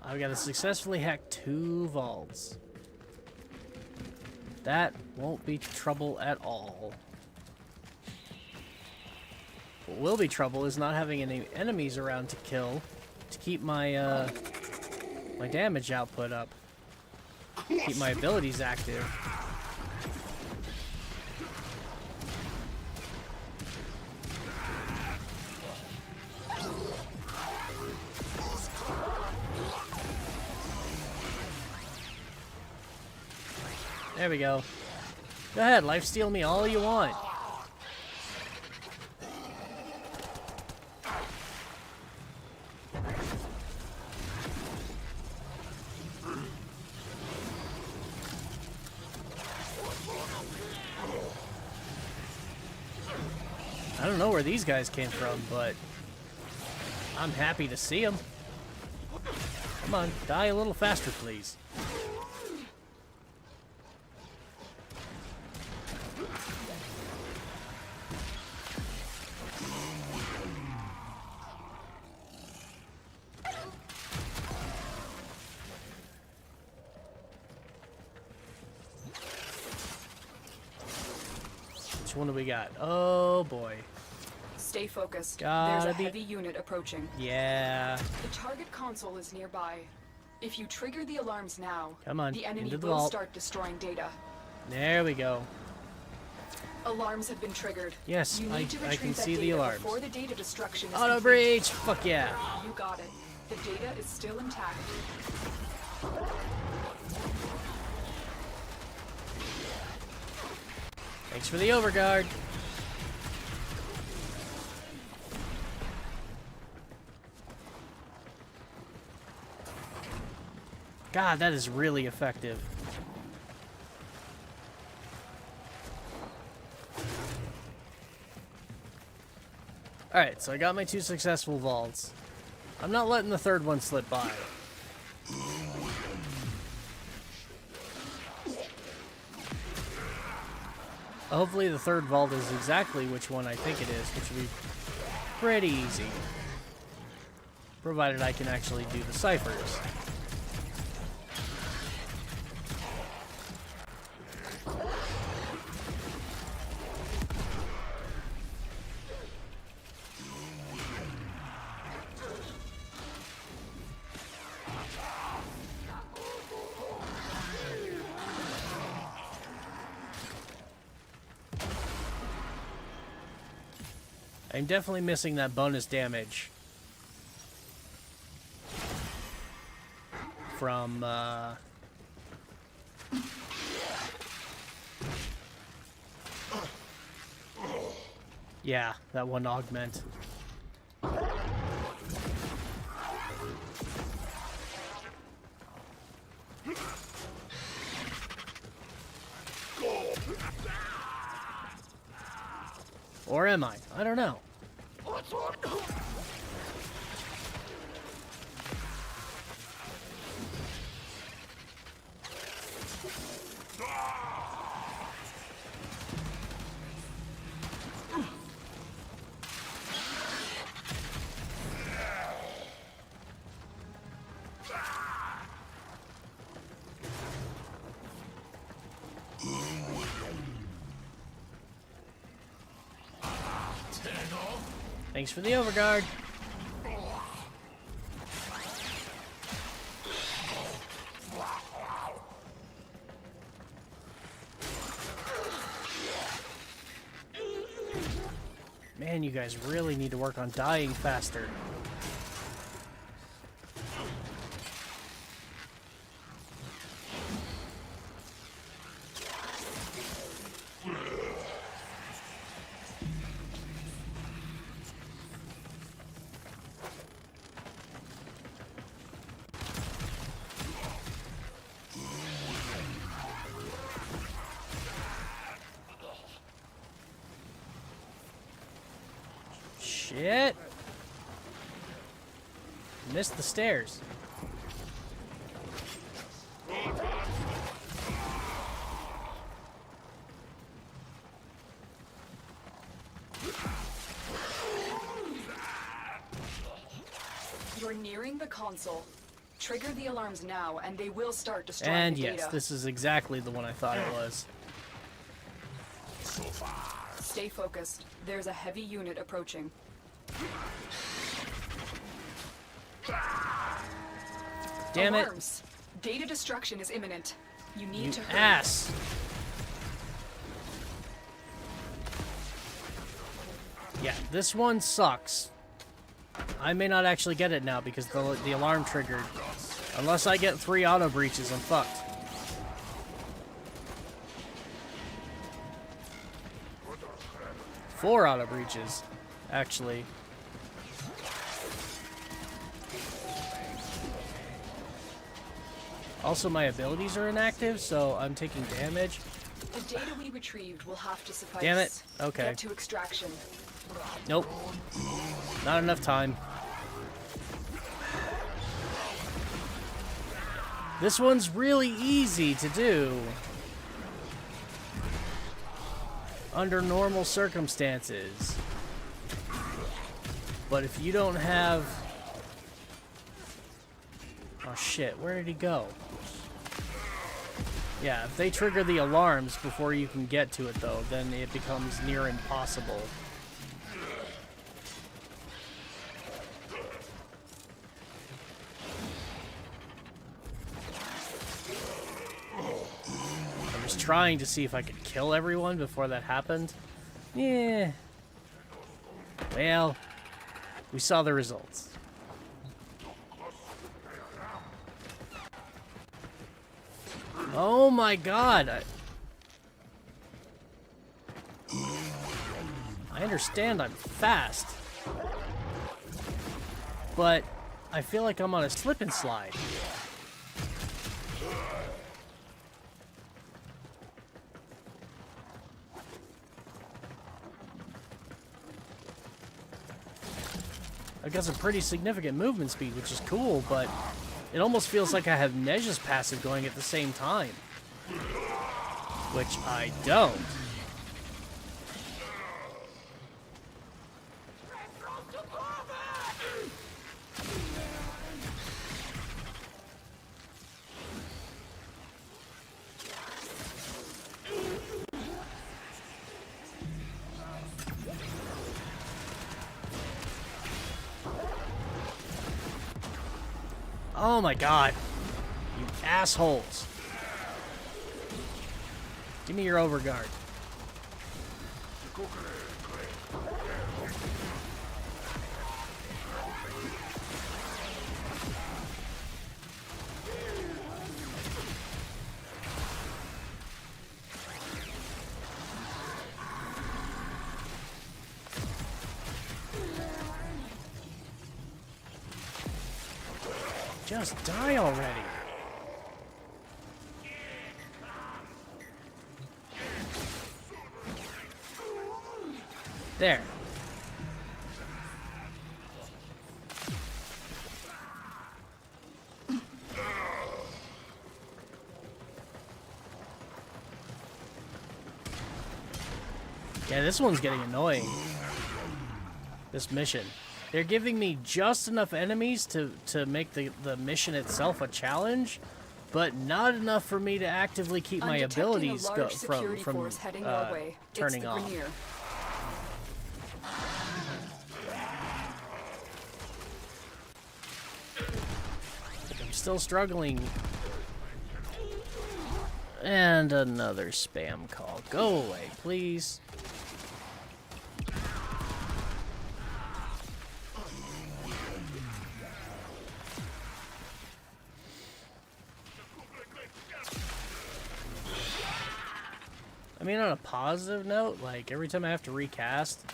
I've got to successfully hack 2 vaults. That won't be trouble at all. What will be trouble is not having any enemies around to kill to keep my my damage output up. Keep my abilities active. There we go. Go ahead, lifesteal me all you want. I don't know where these guys came from, but I'm happy to see them. Come on, die a little faster, please. Which one do we got? Oh boy. Stay focused. Gotta There's a be- heavy unit approaching. Yeah. The target console is nearby. If you trigger the alarms now, Come on, the enemy into the will vault. start destroying data. There we go. Alarms have been triggered. Yes, you I need to can retrieve that see the data alarms. before the data destruction is Auto complete. breach! Fuck yeah. You got it. The data is still intact. Thanks for the overguard. God, that is really effective. Alright, so I got my 2 successful vaults. I'm not letting the third one slip by. Hopefully the third vault is exactly which one I think it is, which will be pretty easy. Provided I can actually do the ciphers. I'm definitely missing that bonus damage from, yeah, that one augment. Or am I? I don't know. Thanks for the overguard. Man, you guys really need to work on dying faster. Shit. Missed the stairs. You're nearing the console. Trigger the alarms now, and they will start destroying And the yes, data. this is exactly the one I thought it was. Stay focused. There's a heavy unit approaching. Damn it. Alarms. Data destruction is imminent. You need You to hurry. ass. Yeah, this one sucks. I may not actually get it now because the alarm triggered. Unless I get 3 auto breaches, I'm fucked. 4 auto breaches, actually. Also, my abilities are inactive, so I'm taking damage. The data we retrieved will have to suffice. Damn it. Okay. Get to extraction. Nope. Not enough time. This one's really easy to do under normal circumstances. But if you don't have... Oh shit, where did he go? Yeah, if they trigger the alarms before you can get to it though, then it becomes near impossible. I was trying to see if I could kill everyone before that happened. Yeah. Well, we saw the results. Oh my god! I understand I'm fast, but I feel like I'm on a slip and slide. I've got some pretty significant movement speed, which is cool, but it almost feels like I have Nej's passive going at the same time. Which I don't. Oh my god. You assholes. Give me your overguard. Just die already. There. Yeah, this one's getting annoying. This mission. They're giving me just enough enemies to make the mission itself a challenge, but not enough for me to actively keep my abilities from turning off. I'm still struggling. And another spam call. Go away, please. I mean, on a positive note, like, every time I have to recast,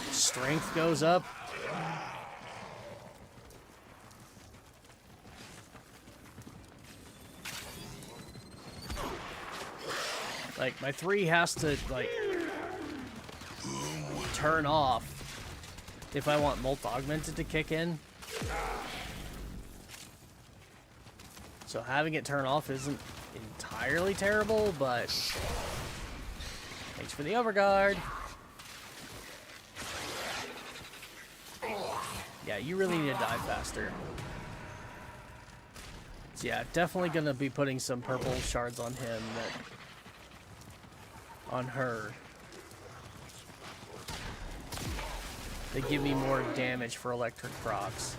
strength goes up. Like, my 3 has to, like, turn off if I want Molt Augmented to kick in. So having it turn off isn't entirely terrible, but... Thanks for the overguard. Yeah, you really need to die faster. So yeah, definitely gonna be putting some purple shards on him on her. They give me more damage for electric procs.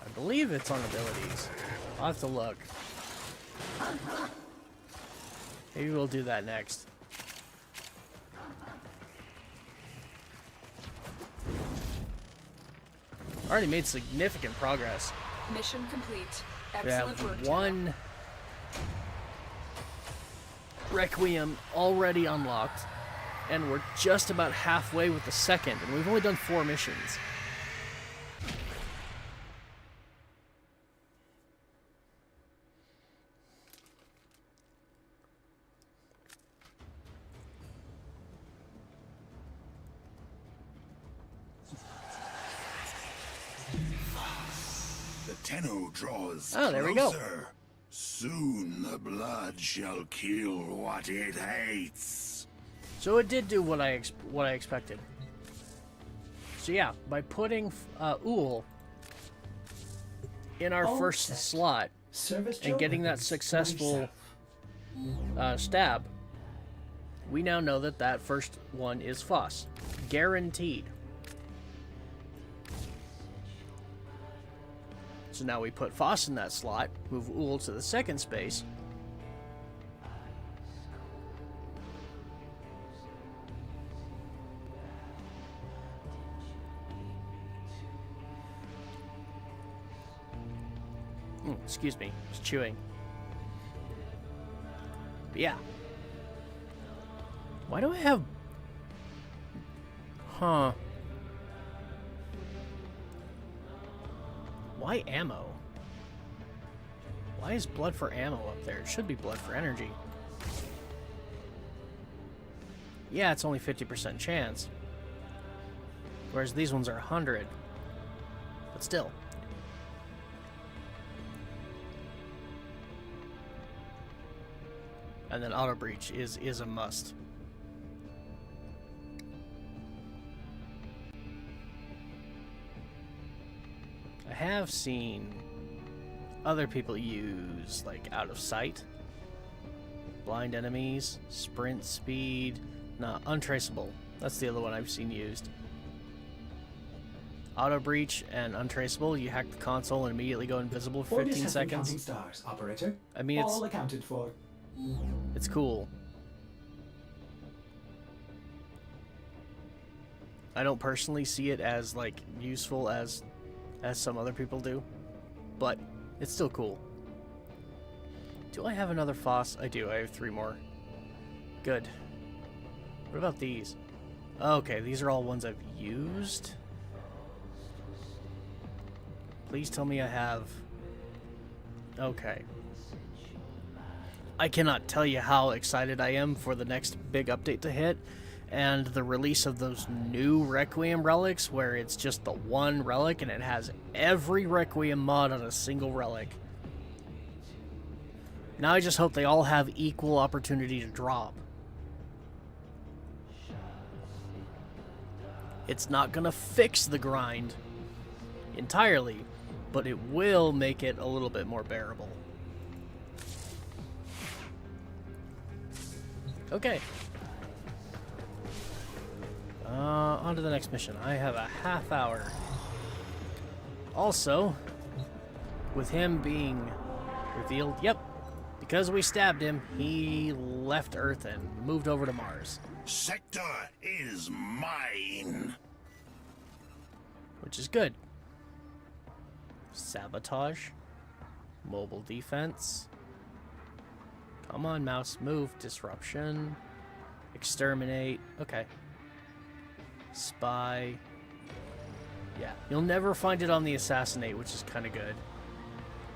I believe it's on abilities. I'll have to look. Maybe we'll do that next. Already made significant progress. Mission complete. We have Excellent work. 1 Requiem already unlocked. And we're just about halfway with the second, and we've only done 4 missions. The Tenno draws Oh, there we go. closer. Soon the blood shall kill what it hates. So it did do what I expected. So yeah, by putting Uhl in our All first set. slot Service and getting that weapons successful stab, we now know that that first one is Foss. Guaranteed. So now we put Foss in that slot, move Uhl to the second space. Excuse me, I was chewing. But yeah. Why do I have... Huh. Why ammo? Why is blood for ammo up there? It should be blood for energy. Yeah, it's only 50% chance. Whereas these ones are 100. But still. And then auto breach is a must. I have seen other people use like out of sight, blind enemies, sprint speed, untraceable. That's the other one I've seen used. Auto breach and untraceable, you hack the console and immediately go invisible for 15 seconds. Counting stars, operator. I mean, all accounted for. It's cool. I don't personally see it as like useful as some other people do, but it's still cool. Do I have another Foss? I do. I have 3 more. Good. What about these? Okay, these are all ones I've used. Please tell me I have... Okay. I cannot tell you how excited I am for the next big update to hit, and the release of those new Requiem relics, where it's just the one relic and it has every Requiem mod on a single relic. Now I just hope they all have equal opportunity to drop. It's not gonna fix the grind entirely, but it will make it a little bit more bearable. Okay. On to the next mission. I have a half hour. Also, with him being revealed, yep, because we stabbed him, he left Earth and moved over to Mars. Sector is mine. Which is good. Sabotage. Mobile defense. Come on, mouse, move. Disruption. Exterminate. Okay. Spy. Yeah, you'll never find it on the assassinate, which is kind of good.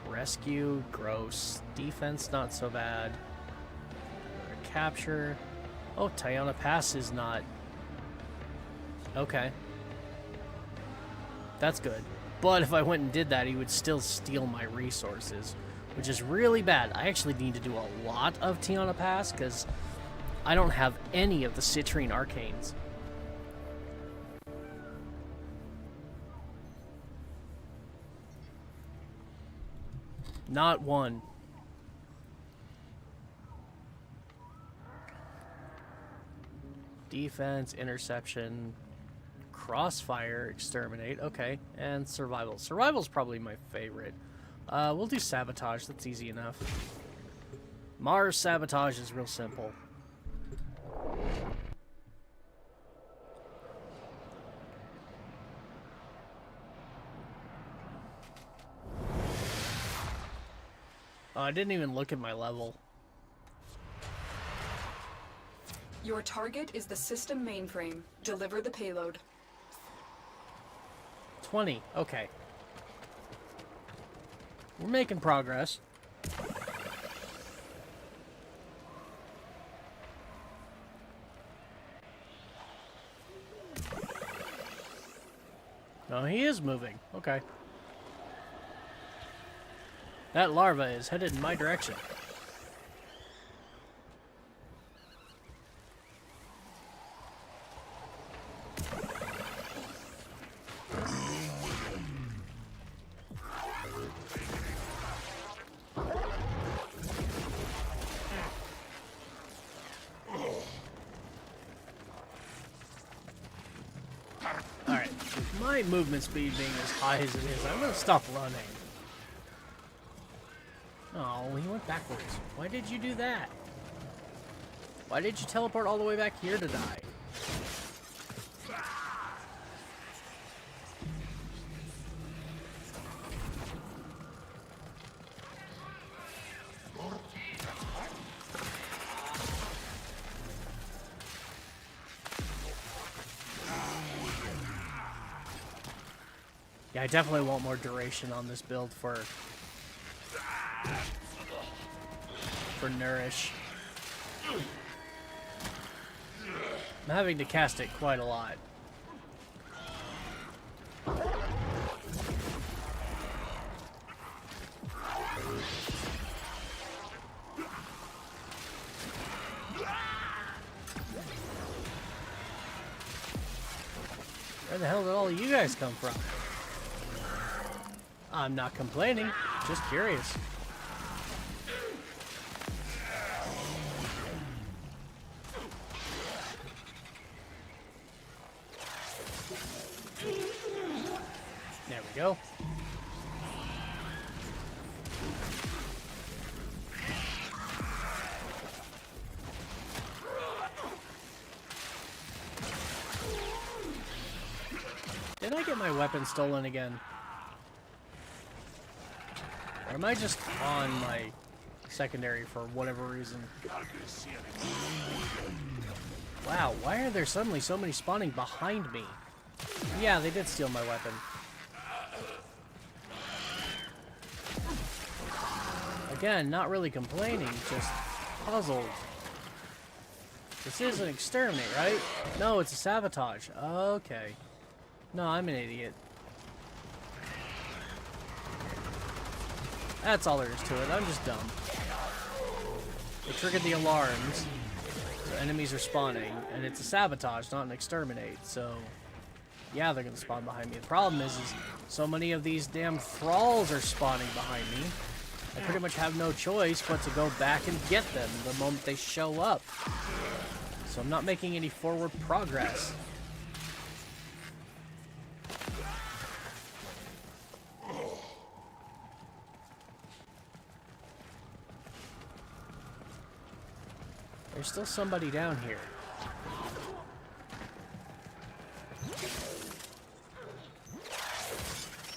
Rescue. Gross. Defense, not so bad. Capture. Oh, Tiana Pass is not... Okay. That's good. But if I went and did that, he would still steal my resources, which is really bad. I actually need to do a lot of Tiana Pass, because I don't have any of the Citrine Arcanes. Not one. Defense, interception, crossfire, exterminate, okay, and survival. Survival's probably my favorite. We'll do sabotage, that's easy enough. Mars sabotage is real simple. Oh, I didn't even look at my level. Your target is the system mainframe. Deliver the payload. 20. Okay. We're making progress. No, he is moving. Okay. That larva is headed in my direction. Alright, with my movement speed being as high as it is, I'm gonna stop running. Oh, he went backwards. Why did you do that? Why did you teleport all the way back here to die? Yeah, I definitely want more duration on this build for Nourish. I'm having to cast it quite a lot. Where the hell did all of you guys come from? I'm not complaining, just curious. There we go. Did I get my weapon stolen again? Or am I just on my secondary for whatever reason? Wow, why are there suddenly so many spawning behind me? Yeah, they did steal my weapon. Again, not really complaining, just puzzled. This is an exterminate, right? No, it's a sabotage. Okay. No, I'm an idiot. That's all there is to it. I'm just dumb. They triggered the alarms, so enemies are spawning, and it's a sabotage, not an exterminate, so yeah, they're gonna spawn behind me. The problem is so many of these damn thralls are spawning behind me. I pretty much have no choice but to go back and get them the moment they show up. So I'm not making any forward progress. There's still somebody down here.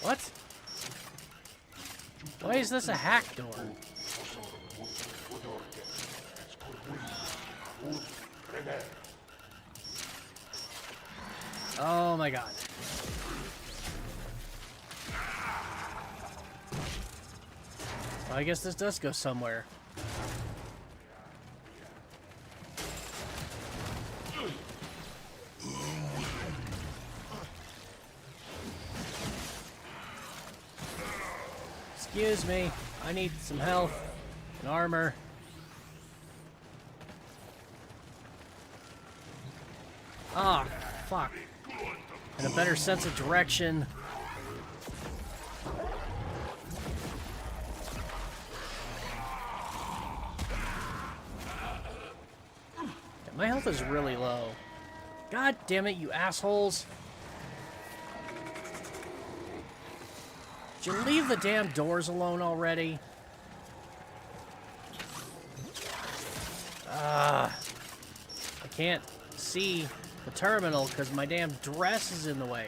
What? Why is this a hack door? Oh my god. Well, I guess this does go somewhere. Excuse me, I need some health and armor. Ah, fuck. And a better sense of direction. Yeah, my health is really low. God damn it, you assholes. Did you leave the damn doors alone already? I can't see the terminal because my damn dress is in the way.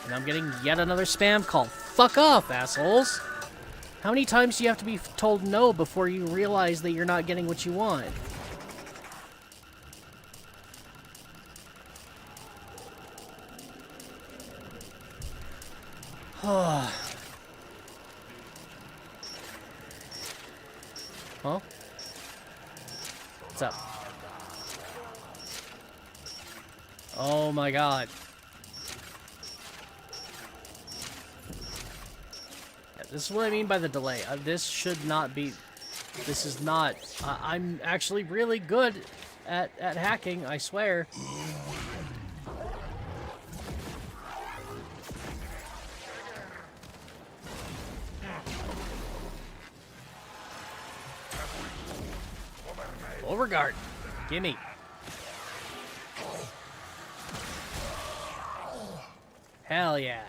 And I'm getting yet another spam call. Fuck off, assholes! How many times do you have to be told no before you realize that you're not getting what you want? Huh? What's up? Oh my god. Yeah, this is what I mean by the delay. This should not be... This is not... I'm actually really good at hacking, I swear. Overguard. Gimme. Hell yeah.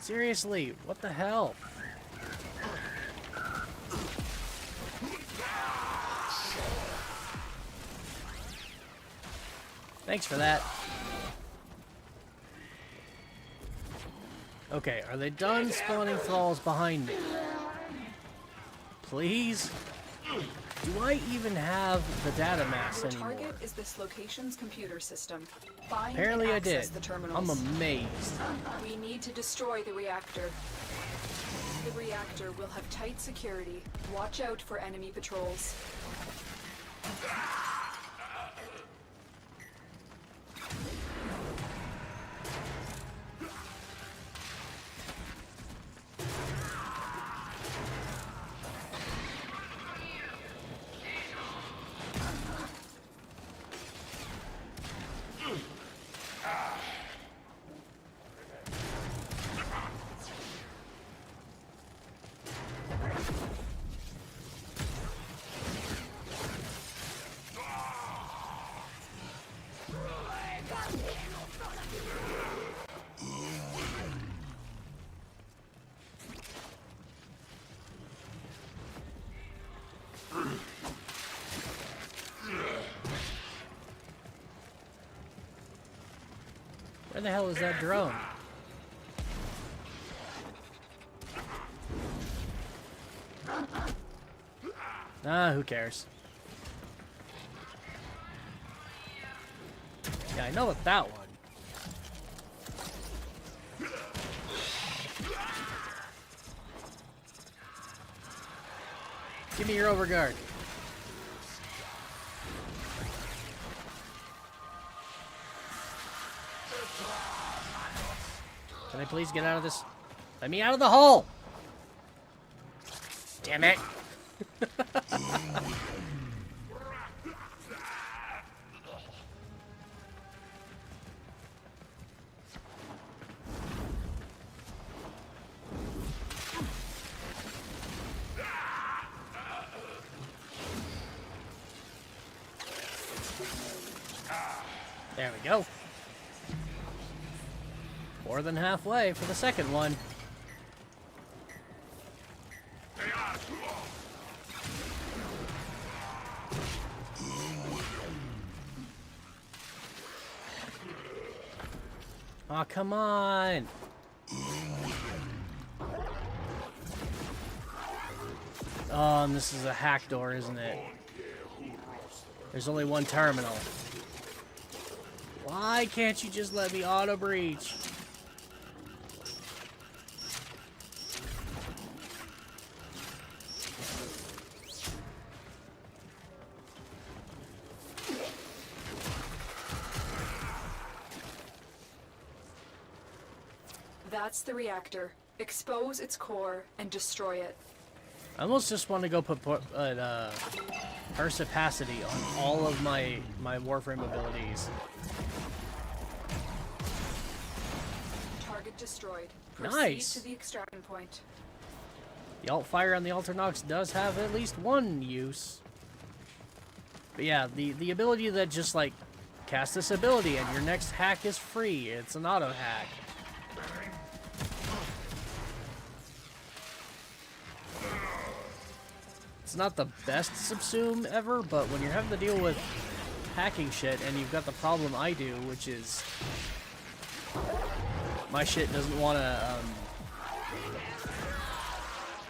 Seriously, what the hell? Thanks for that. Okay, are they done spawning thralls behind me? Please? Do I even have the data mass Your anymore? target is this location's computer system. Find Apparently and I access did. The terminals. I'm amazed. We need to destroy the reactor. The reactor will have tight security. Watch out for enemy patrols. Where the hell is that drone? Ah, who cares? Yeah, I know about that one. Give me your overguard. Can I please get out of this? Let me out of the hole! Damn it! There we go. More than halfway for the second one. Aw, come on! Oh, and this is a hack door, isn't it? There's only one terminal. Why can't you just let me auto-breach? That's the reactor. Expose its core and destroy it. I almost just want to go put Persipacity on all of my Warframe abilities. Target destroyed. Proceed Nice. to the extraction point. The alt fire on the Alternox does have at least one use. But yeah, the ability that just like cast this ability and your next hack is free. It's an auto hack. It's not the best subsume ever, but when you're having to deal with hacking shit and you've got the problem I do, which is my shit doesn't want to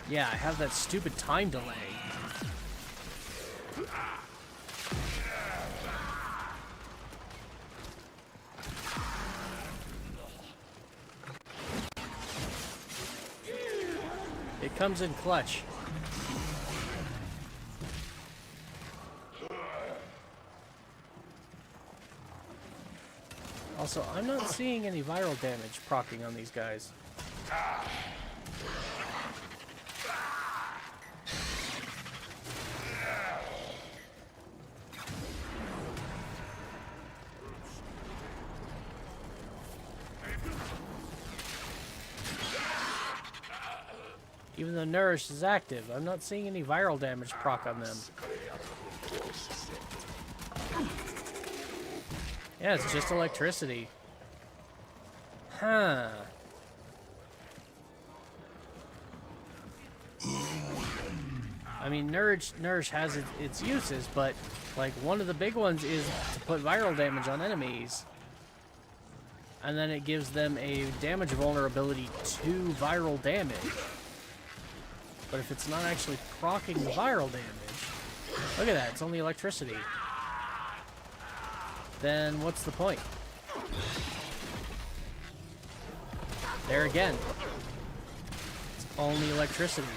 Yeah, I have that stupid time delay. It comes in clutch. Also, I'm not seeing any viral damage proccing on these guys. Even though Nourish is active, I'm not seeing any viral damage proc on them. Yeah, it's just electricity. Huh. I mean, Nourish has its uses, but like one of the big ones is to put viral damage on enemies. And then it gives them a damage vulnerability to viral damage. But if it's not actually proccing the viral damage, look at that, it's only electricity. Then what's the point? There again, it's only electricity.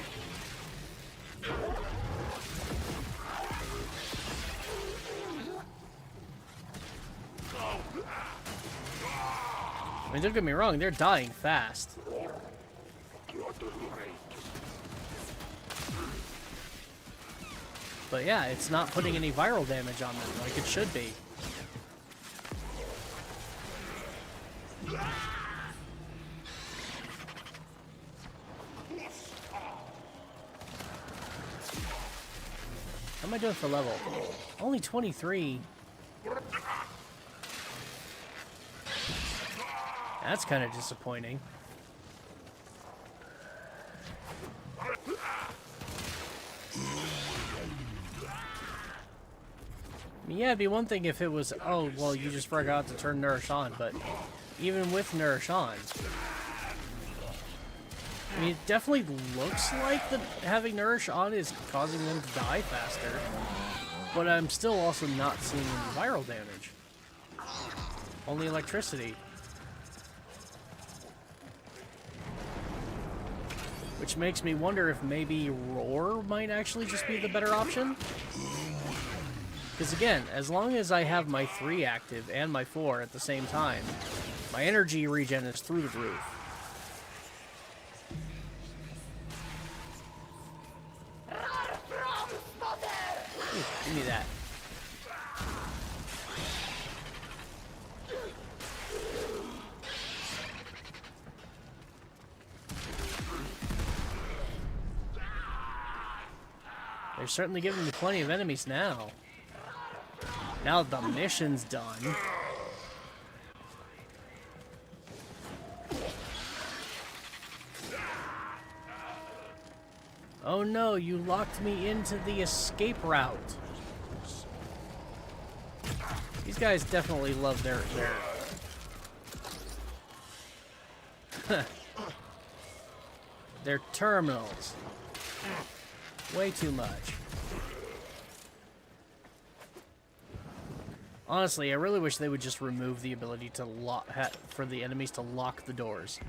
I mean, don't get me wrong, they're dying fast. But yeah, it's not putting any viral damage on them like it should be. How am I doing for level? Only 23. That's kind of disappointing. I mean, yeah, it'd be one thing if it was, oh, well, you just forgot to turn Nourish on, but even with Nourish on, I mean, it definitely looks like having Nourish on is causing them to die faster, but I'm still also not seeing any viral damage. Only electricity. Which makes me wonder if maybe Roar might actually just be the better option. Because again, as long as I have my 3 active and my 4 at the same time, my energy regen is through the roof. Ooh, give me that. They're certainly giving me plenty of enemies now. Now the mission's done. Oh no, you locked me into the escape route. These guys definitely love their their terminals. Way too much. Honestly, I really wish they would just remove the ability to for the enemies to lock the doors.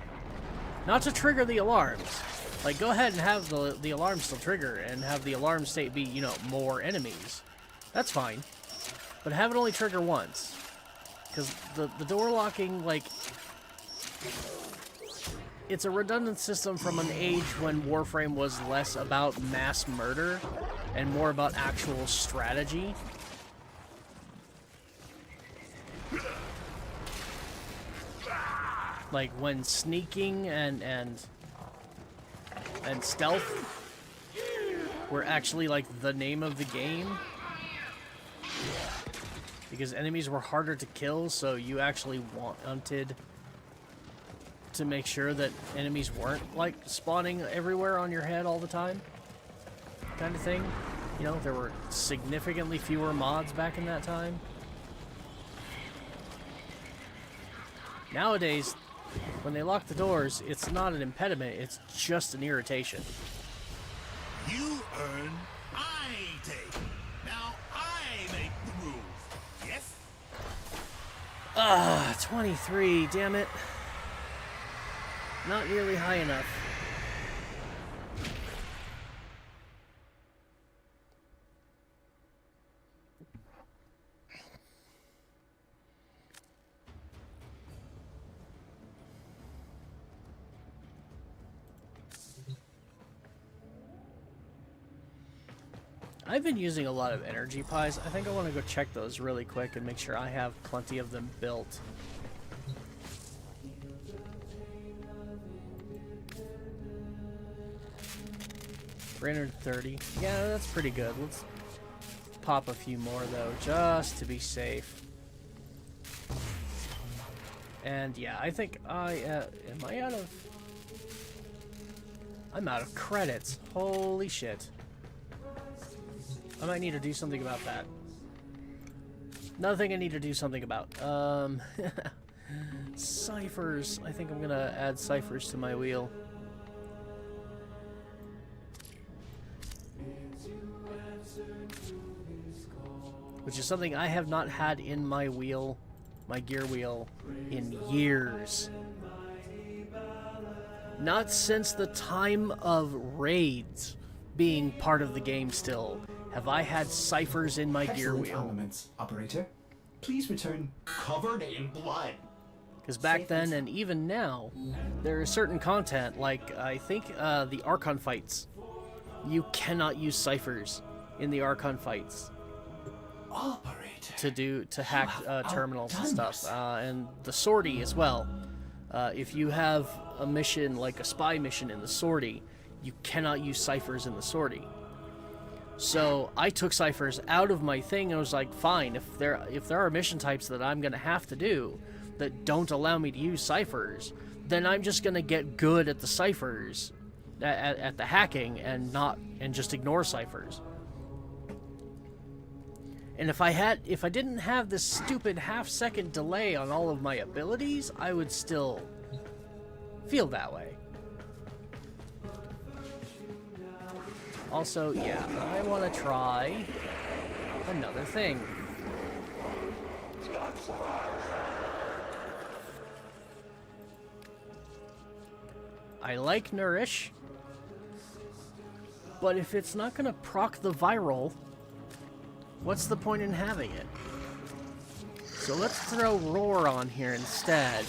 Not to trigger the alarms. Like, go ahead and have the alarms still trigger and have the alarm state be, you know, more enemies. That's fine. But have it only trigger once. Because the door locking, like, it's a redundant system from an age when Warframe was less about mass murder and more about actual strategy. Like when sneaking and stealth were actually like the name of the game. Because enemies were harder to kill, so you actually wanted to make sure that enemies weren't like spawning everywhere on your head all the time. Kind of thing. You know, there were significantly fewer mods back in that time. Nowadays, when they lock the doors, it's not an impediment, it's just an irritation. You earn, I take. Now I make the rules. Yes? Ah, 23, damn it. Not nearly high enough. I've been using a lot of energy pies. I think I want to go check those really quick and make sure I have plenty of them built. $330. Yeah, that's pretty good. Let's pop a few more though, just to be safe. And yeah, I think am I out of... I'm out of credits. Holy shit. I might need to do something about that. Another thing I need to do something about. Ciphers. I think I'm gonna add ciphers to my wheel. Which is something I have not had in my wheel, my gear wheel, in years. Not since the time of raids being part of the game still have I had ciphers in my gear wheel. Armaments, operator. Please return covered in blood. Because back then and even now, there is certain content, like I think the Archon fights. You cannot use ciphers in the Archon fights. Operator. To hack terminals and stuff, and the sortie as well. If you have a mission like a spy mission in the sortie, you cannot use ciphers in the sortie. So I took ciphers out of my thing and was like, fine, if there are mission types that I'm gonna have to do that don't allow me to use ciphers, then I'm just gonna get good at the ciphers, at the hacking, and just ignore ciphers. And if I didn't have this stupid half-second delay on all of my abilities, I would still feel that way. Also, yeah, I want to try another thing. I like Nourish, but if it's not going to proc the viral, what's the point in having it? So let's throw Roar on here instead.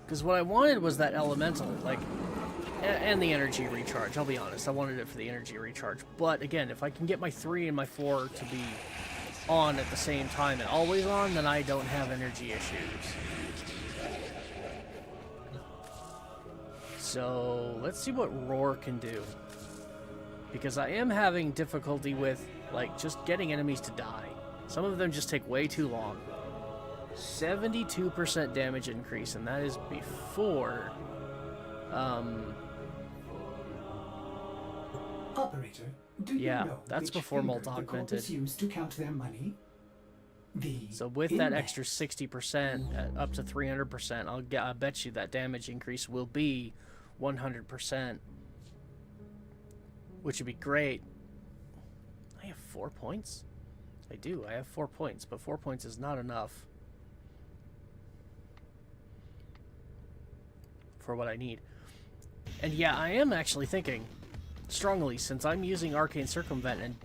Because what I wanted was that elemental, like, and the energy recharge. I'll be honest, I wanted it for the energy recharge. But again, if I can get my 3 and my 4 to be on at the same time and always on, then I don't have energy issues. So let's see what Roar can do. Because I am having difficulty with, like, just getting enemies to die. Some of them just take way too long. 72% damage increase, and that is before... Operator, do you yeah, know that's which before finger Molt the Augmented. cultists use to count their money? So with that extra 60%, up to 300%, I bet you that damage increase will be 100%. Which would be great. I have 4 points? I do, I have 4 points, but 4 points is not enough for what I need. And yeah, I am actually thinking strongly, since I'm using Arcane Circumvent and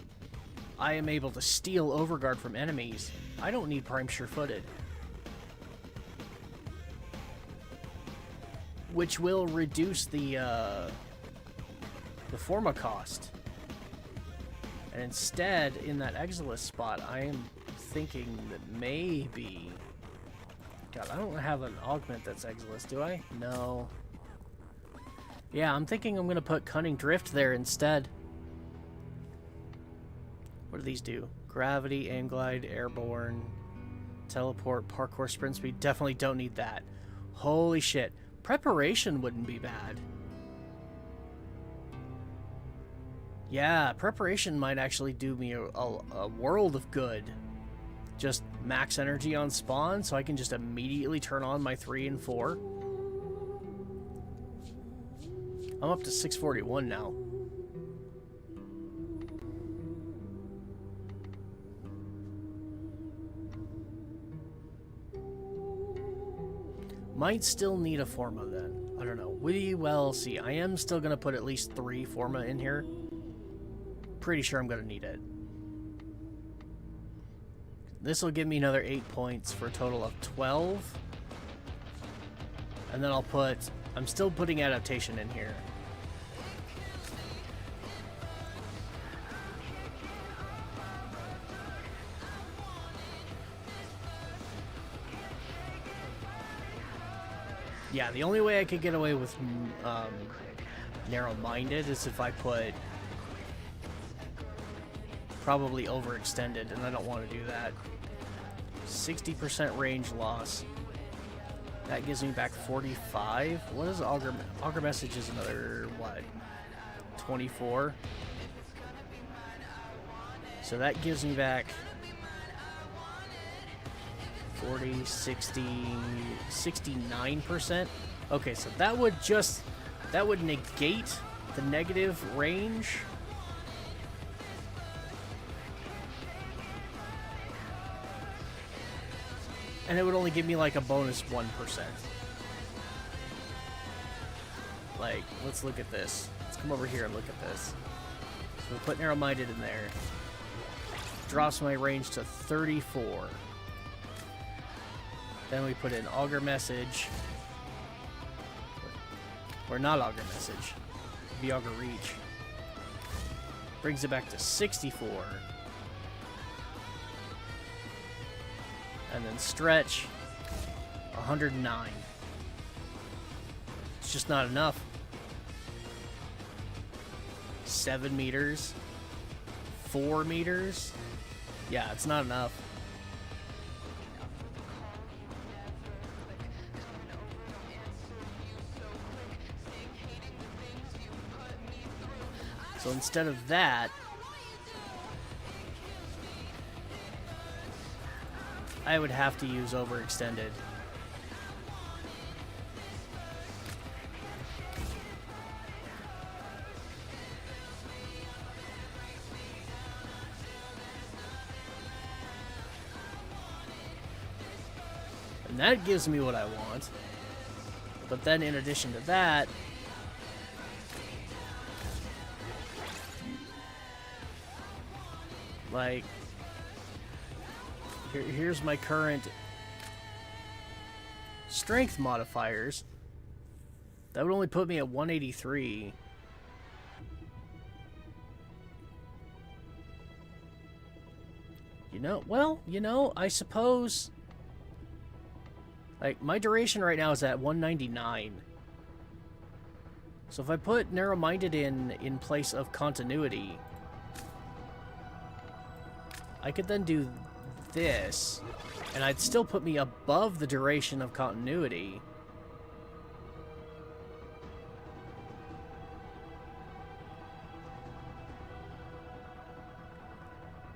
I am able to steal Overguard from enemies, I don't need Prime Sure-Footed. Which will reduce the Forma cost. And instead, in that Exilus spot, I am thinking that maybe... God, I don't have an augment that's Exilus, do I? No. Yeah, I'm thinking I'm going to put Cunning Drift there instead. What do these do? Gravity, Aim Glide, Airborne, Teleport, Parkour, Sprint Speed. Definitely don't need that. Holy shit. Preparation wouldn't be bad. Yeah, Preparation might actually do me a world of good. Just max energy on spawn, so I can just immediately turn on my 3 and 4. I'm up to 641 now. Might still need a Forma then. I don't know. We will see. I am still going to put at least 3 Forma in here. Pretty sure I'm going to need it. This will give me another 8 points for a total of 12. And then I'll put... I'm still putting adaptation in here. Yeah, the only way I could get away with narrow-minded is if I put probably overextended, and I don't want to do that. 60% range loss. That gives me back 45. What is Augur? Augur Message is another, what, 24? So that gives me back 40, 60, 69%. Okay, so that would negate the negative range. And it would only give me like a bonus 1%. Like, let's look at this. Let's come over here and look at this. So we put narrow-minded in there. Drops my range to 34. Then we put in Augur Message. Or not Augur Message. The Augur Reach. Brings it back to 64. And then Stretch, 109. It's just not enough. 7 meters. 4 meters. Yeah, it's not enough. So instead of that, I would have to use overextended. And that gives me what I want. But then in addition to that, like, here's my current strength modifiers. That would only put me at 183. You know, well, you know, I suppose, like, my duration right now is at 199. So if I put narrow-minded in place of continuity, I could then do this, and I'd still put me above the duration of continuity.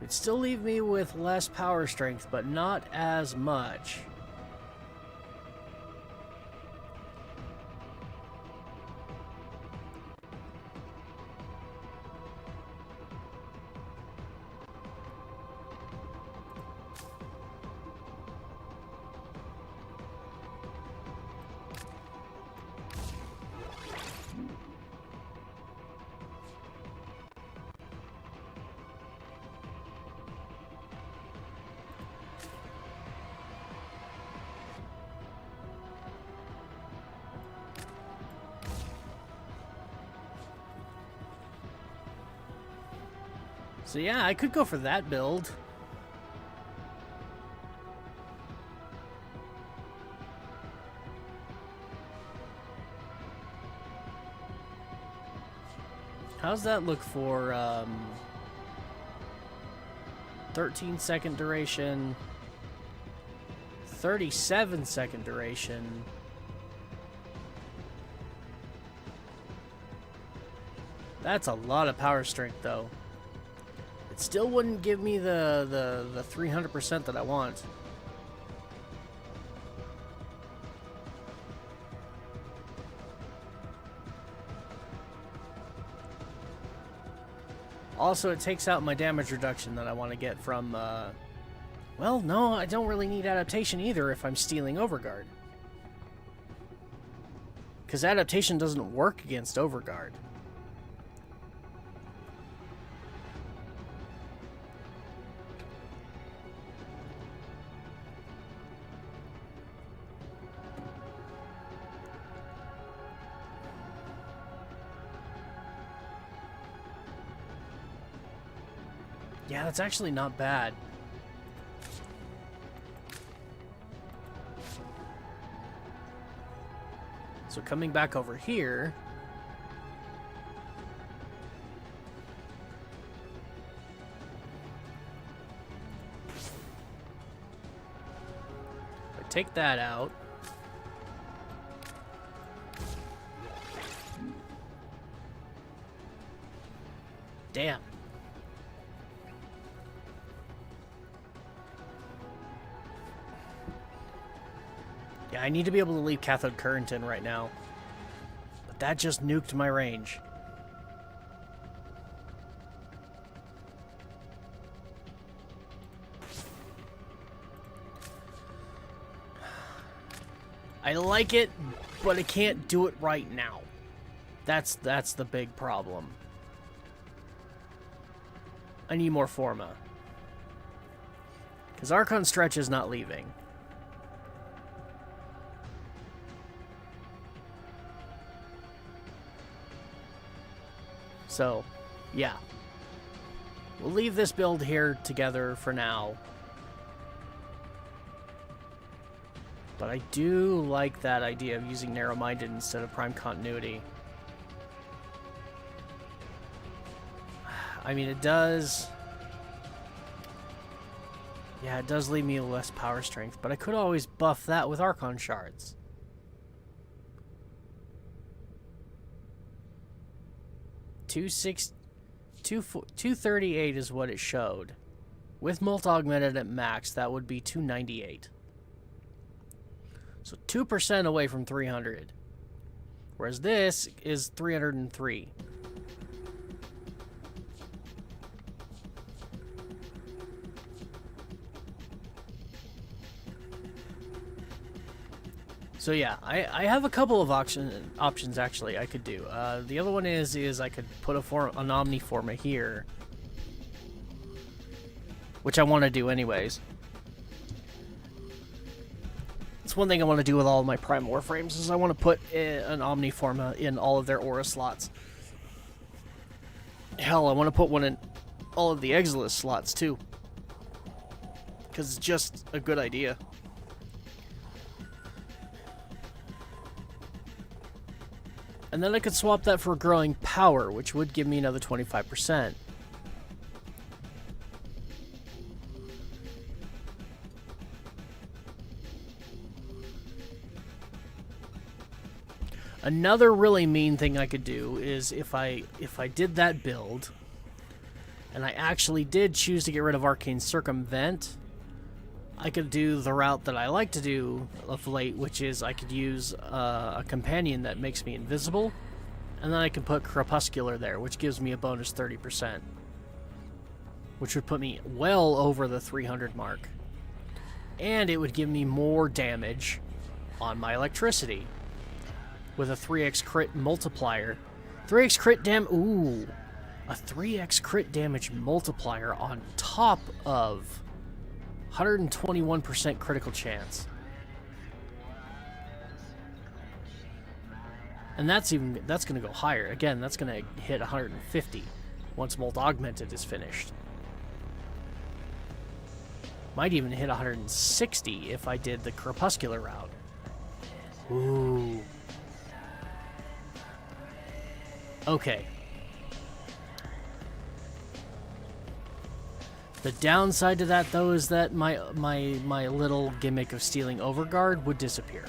It'd still leave me with less power strength, but not as much. So yeah, I could go for that build. How's that look for 13-second duration, 37-second duration? That's a lot of power strength, though. It still wouldn't give me the 300% that I want. Also, it takes out my damage reduction that I want to get from, well, no, I don't really need adaptation either if I'm stealing Overguard. Because adaptation doesn't work against Overguard. Yeah, that's actually not bad. So coming back over here, I take that out. Damn. Yeah, I need to be able to leave cathode current in right now. But that just nuked my range. I like it, but I can't do it right now. That's the big problem. I need more Forma. Because Archon Stretch is not leaving. So, yeah. We'll leave this build here together for now. But I do like that idea of using narrow-minded instead of prime continuity. I mean, it does... Yeah, it does leave me less power strength, but I could always buff that with Archon Shards. 238 is what it showed. With Molt Augmented at max, that would be 298. So 2% away from 300. Whereas this is 303. So yeah, I have a couple of options actually I could do. The other one is I could put an Omniforma here, which I want to do anyways. It's one thing I want to do with all of my Prime Warframes is I want to put an Omniforma in all of their Aura slots. Hell, I want to put one in all of the Exilis slots too, because it's just a good idea. And then I could swap that for growing power, which would give me another 25%. Another really mean thing I could do is if I did that build, and I actually did choose to get rid of Arcane Circumvent, I could do the route that I like to do of late, which is I could use a companion that makes me invisible, and then I can put Crepuscular there, which gives me a bonus 30%, which would put me well over the 300 mark. And it would give me more damage on my electricity with a 3x crit multiplier. 3x crit ooh, a 3x crit damage multiplier on top of 121% critical chance. And that's going to go higher. Again, that's going to hit 150 once Molt Augmented is finished. Might even hit 160 if I did the Crepuscular route. Ooh. Okay. The downside to that, though, is that my little gimmick of stealing Overguard would disappear.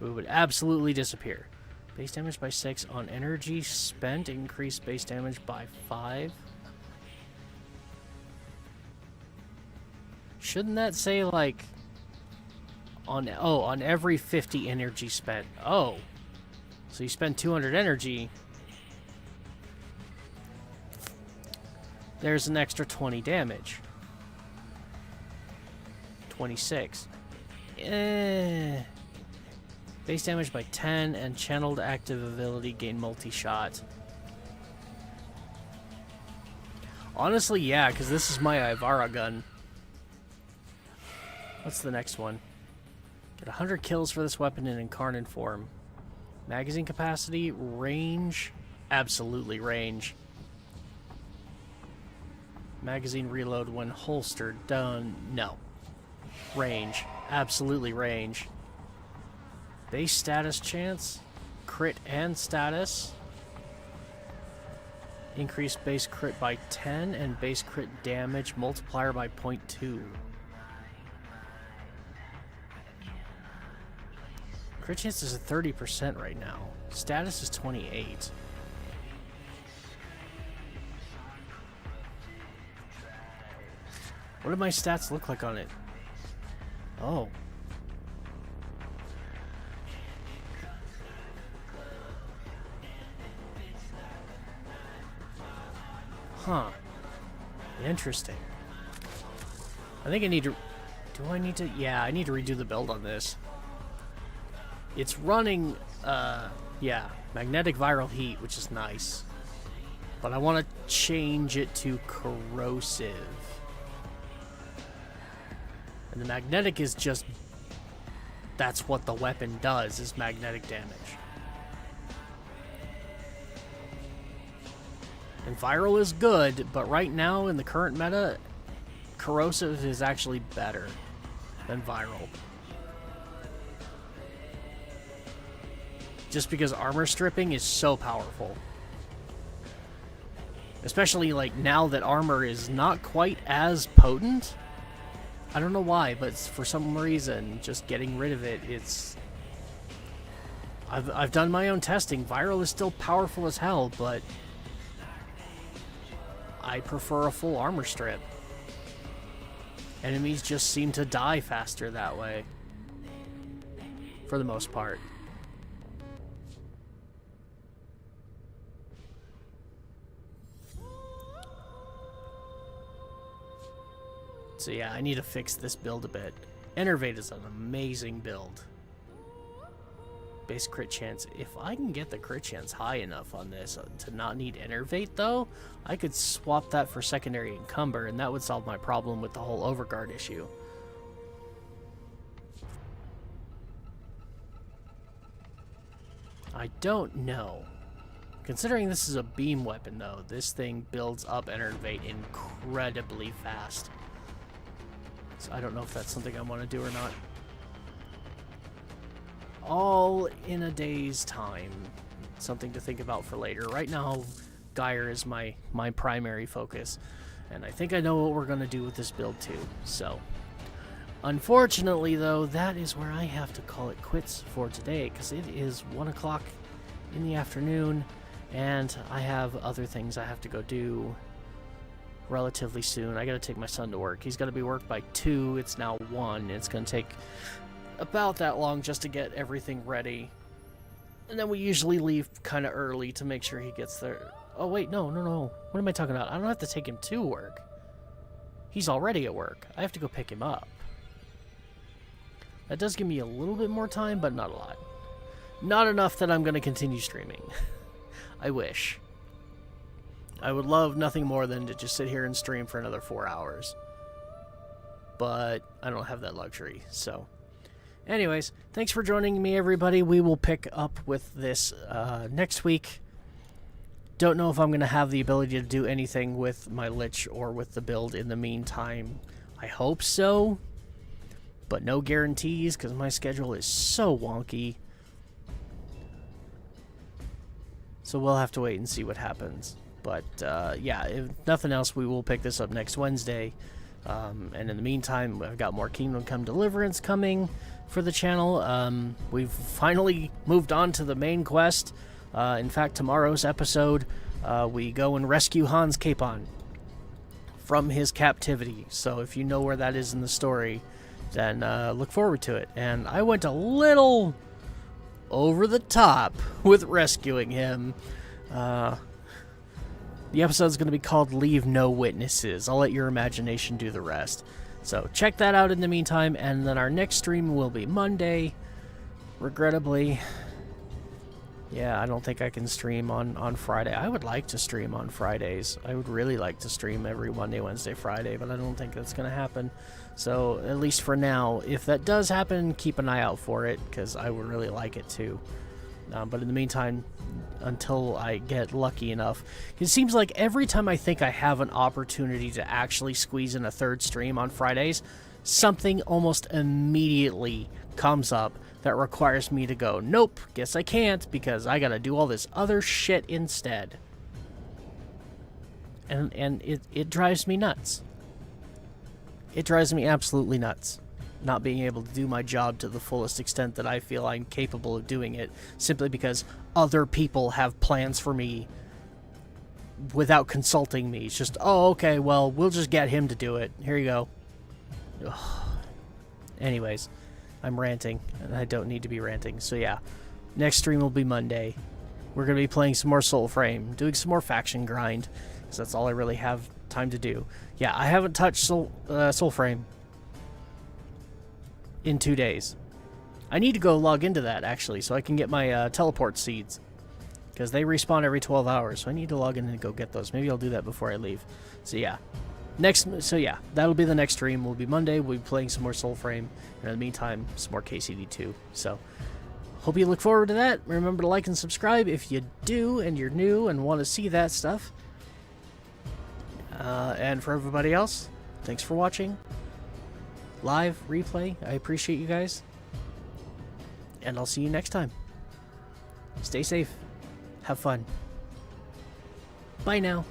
It would absolutely disappear. Base damage by 6 on energy spent. Increase base damage by 5. Shouldn't that say, like, on every 50 energy spent. Oh. So you spend 200 energy. There's an extra 20 damage. 26. Base damage by 10 and channeled active ability gain multi-shot. Honestly, yeah, because this is my Ivara gun. What's the next one? Get 100 kills for this weapon in incarnate form. Magazine capacity, range, absolutely range. Magazine reload when holstered, done, no. Range, absolutely range. Base status chance, crit and status. Increase base crit by 10 and base crit damage multiplier by 0.2. Crit chance is at 30% right now. Status is 28. What do my stats look like on it? Oh. Huh. Interesting. I think I need to... Do I need to... Yeah, I need to redo the build on this. It's running, yeah, magnetic viral heat, which is nice. But I want to change it to corrosive. And the magnetic is just... That's what the weapon does, is magnetic damage. And viral is good, but right now in the current meta, corrosive is actually better than viral. Just because armor stripping is so powerful. Especially like now that armor is not quite as potent. I don't know why, but for some reason, just getting rid of it, it's... I've done my own testing. Viral is still powerful as hell, but I prefer a full armor strip. Enemies just seem to die faster that way. For the most part. So yeah, I need to fix this build a bit. Enervate is an amazing build. Base crit chance. If I can get the crit chance high enough on this to not need Enervate though, I could swap that for secondary encumber and that would solve my problem with the whole overguard issue. I don't know. Considering this is a beam weapon though, this thing builds up Enervate incredibly fast. So I don't know if that's something I want to do or not. All in a day's time. Something to think about for later. Right now, GYRE is my primary focus. And I think I know what we're going to do with this build too. So, unfortunately though, that is where I have to call it quits for today. Because it is 1 o'clock in the afternoon. And I have other things I have to go do relatively soon. I gotta take my son to work. He's gotta be worked by 2. It's now 1. It's gonna take about that long just to get everything ready. And then we usually leave kind of early to make sure he gets there. Oh wait, no. What am I talking about? I don't have to take him to work. He's already at work. I have to go pick him up. That does give me a little bit more time, but not a lot. Not enough that I'm gonna continue streaming. I wish. I would love nothing more than to just sit here and stream for another 4 hours. But I don't have that luxury, so... Anyways, thanks for joining me, everybody. We will pick up with this next week. Don't know if I'm going to have the ability to do anything with my Lich or with the build in the meantime. I hope so. But no guarantees, because my schedule is so wonky. So we'll have to wait and see what happens. But, yeah, if nothing else, we will pick this up next Wednesday. And in the meantime, I've got more Kingdom Come Deliverance coming for the channel. We've finally moved on to the main quest. In fact, tomorrow's episode, we go and rescue Hans Capon from his captivity. So if you know where that is in the story, then look forward to it. And I went a little over the top with rescuing him. The episode's going to be called Leave No Witnesses. I'll let your imagination do the rest. So check that out in the meantime, and then our next stream will be Monday. Regrettably, yeah, I don't think I can stream on Friday. I would like to stream on Fridays. I would really like to stream every Monday, Wednesday, Friday, but I don't think that's going to happen. So, at least for now, if that does happen, keep an eye out for it, because I would really like it too. But in the meantime, until I get lucky enough, it seems like every time I think I have an opportunity to actually squeeze in a third stream on Fridays, something almost immediately comes up that requires me to go, nope, guess I can't, because I gotta do all this other shit instead. And it drives me nuts. It drives me absolutely nuts, not being able to do my job to the fullest extent that I feel I'm capable of doing it, simply because other people have plans for me without consulting me. It's just, oh, okay, well, we'll just get him to do it. Here you go. Ugh. Anyways, I'm ranting, and I don't need to be ranting. So yeah, next stream will be Monday. We're going to be playing some more Soulframe, doing some more faction grind, because that's all I really have time to do. Yeah, I haven't touched Soulframe in 2 days. I need to go log into that, actually, so I can get my teleport seeds, because they respawn every 12 hours, so I need to log in and go get those. Maybe I'll do that before I leave. So yeah, that'll be the next stream. Will be Monday. We'll be playing some more Soulframe, and in the meantime, some more KCD2. So hope you look forward to that. Remember to like and subscribe if you do and you're new and want to see that stuff. And for everybody else, thanks for watching. Live, replay, I appreciate you guys. And I'll see you next time. Stay safe. Have fun. Bye now.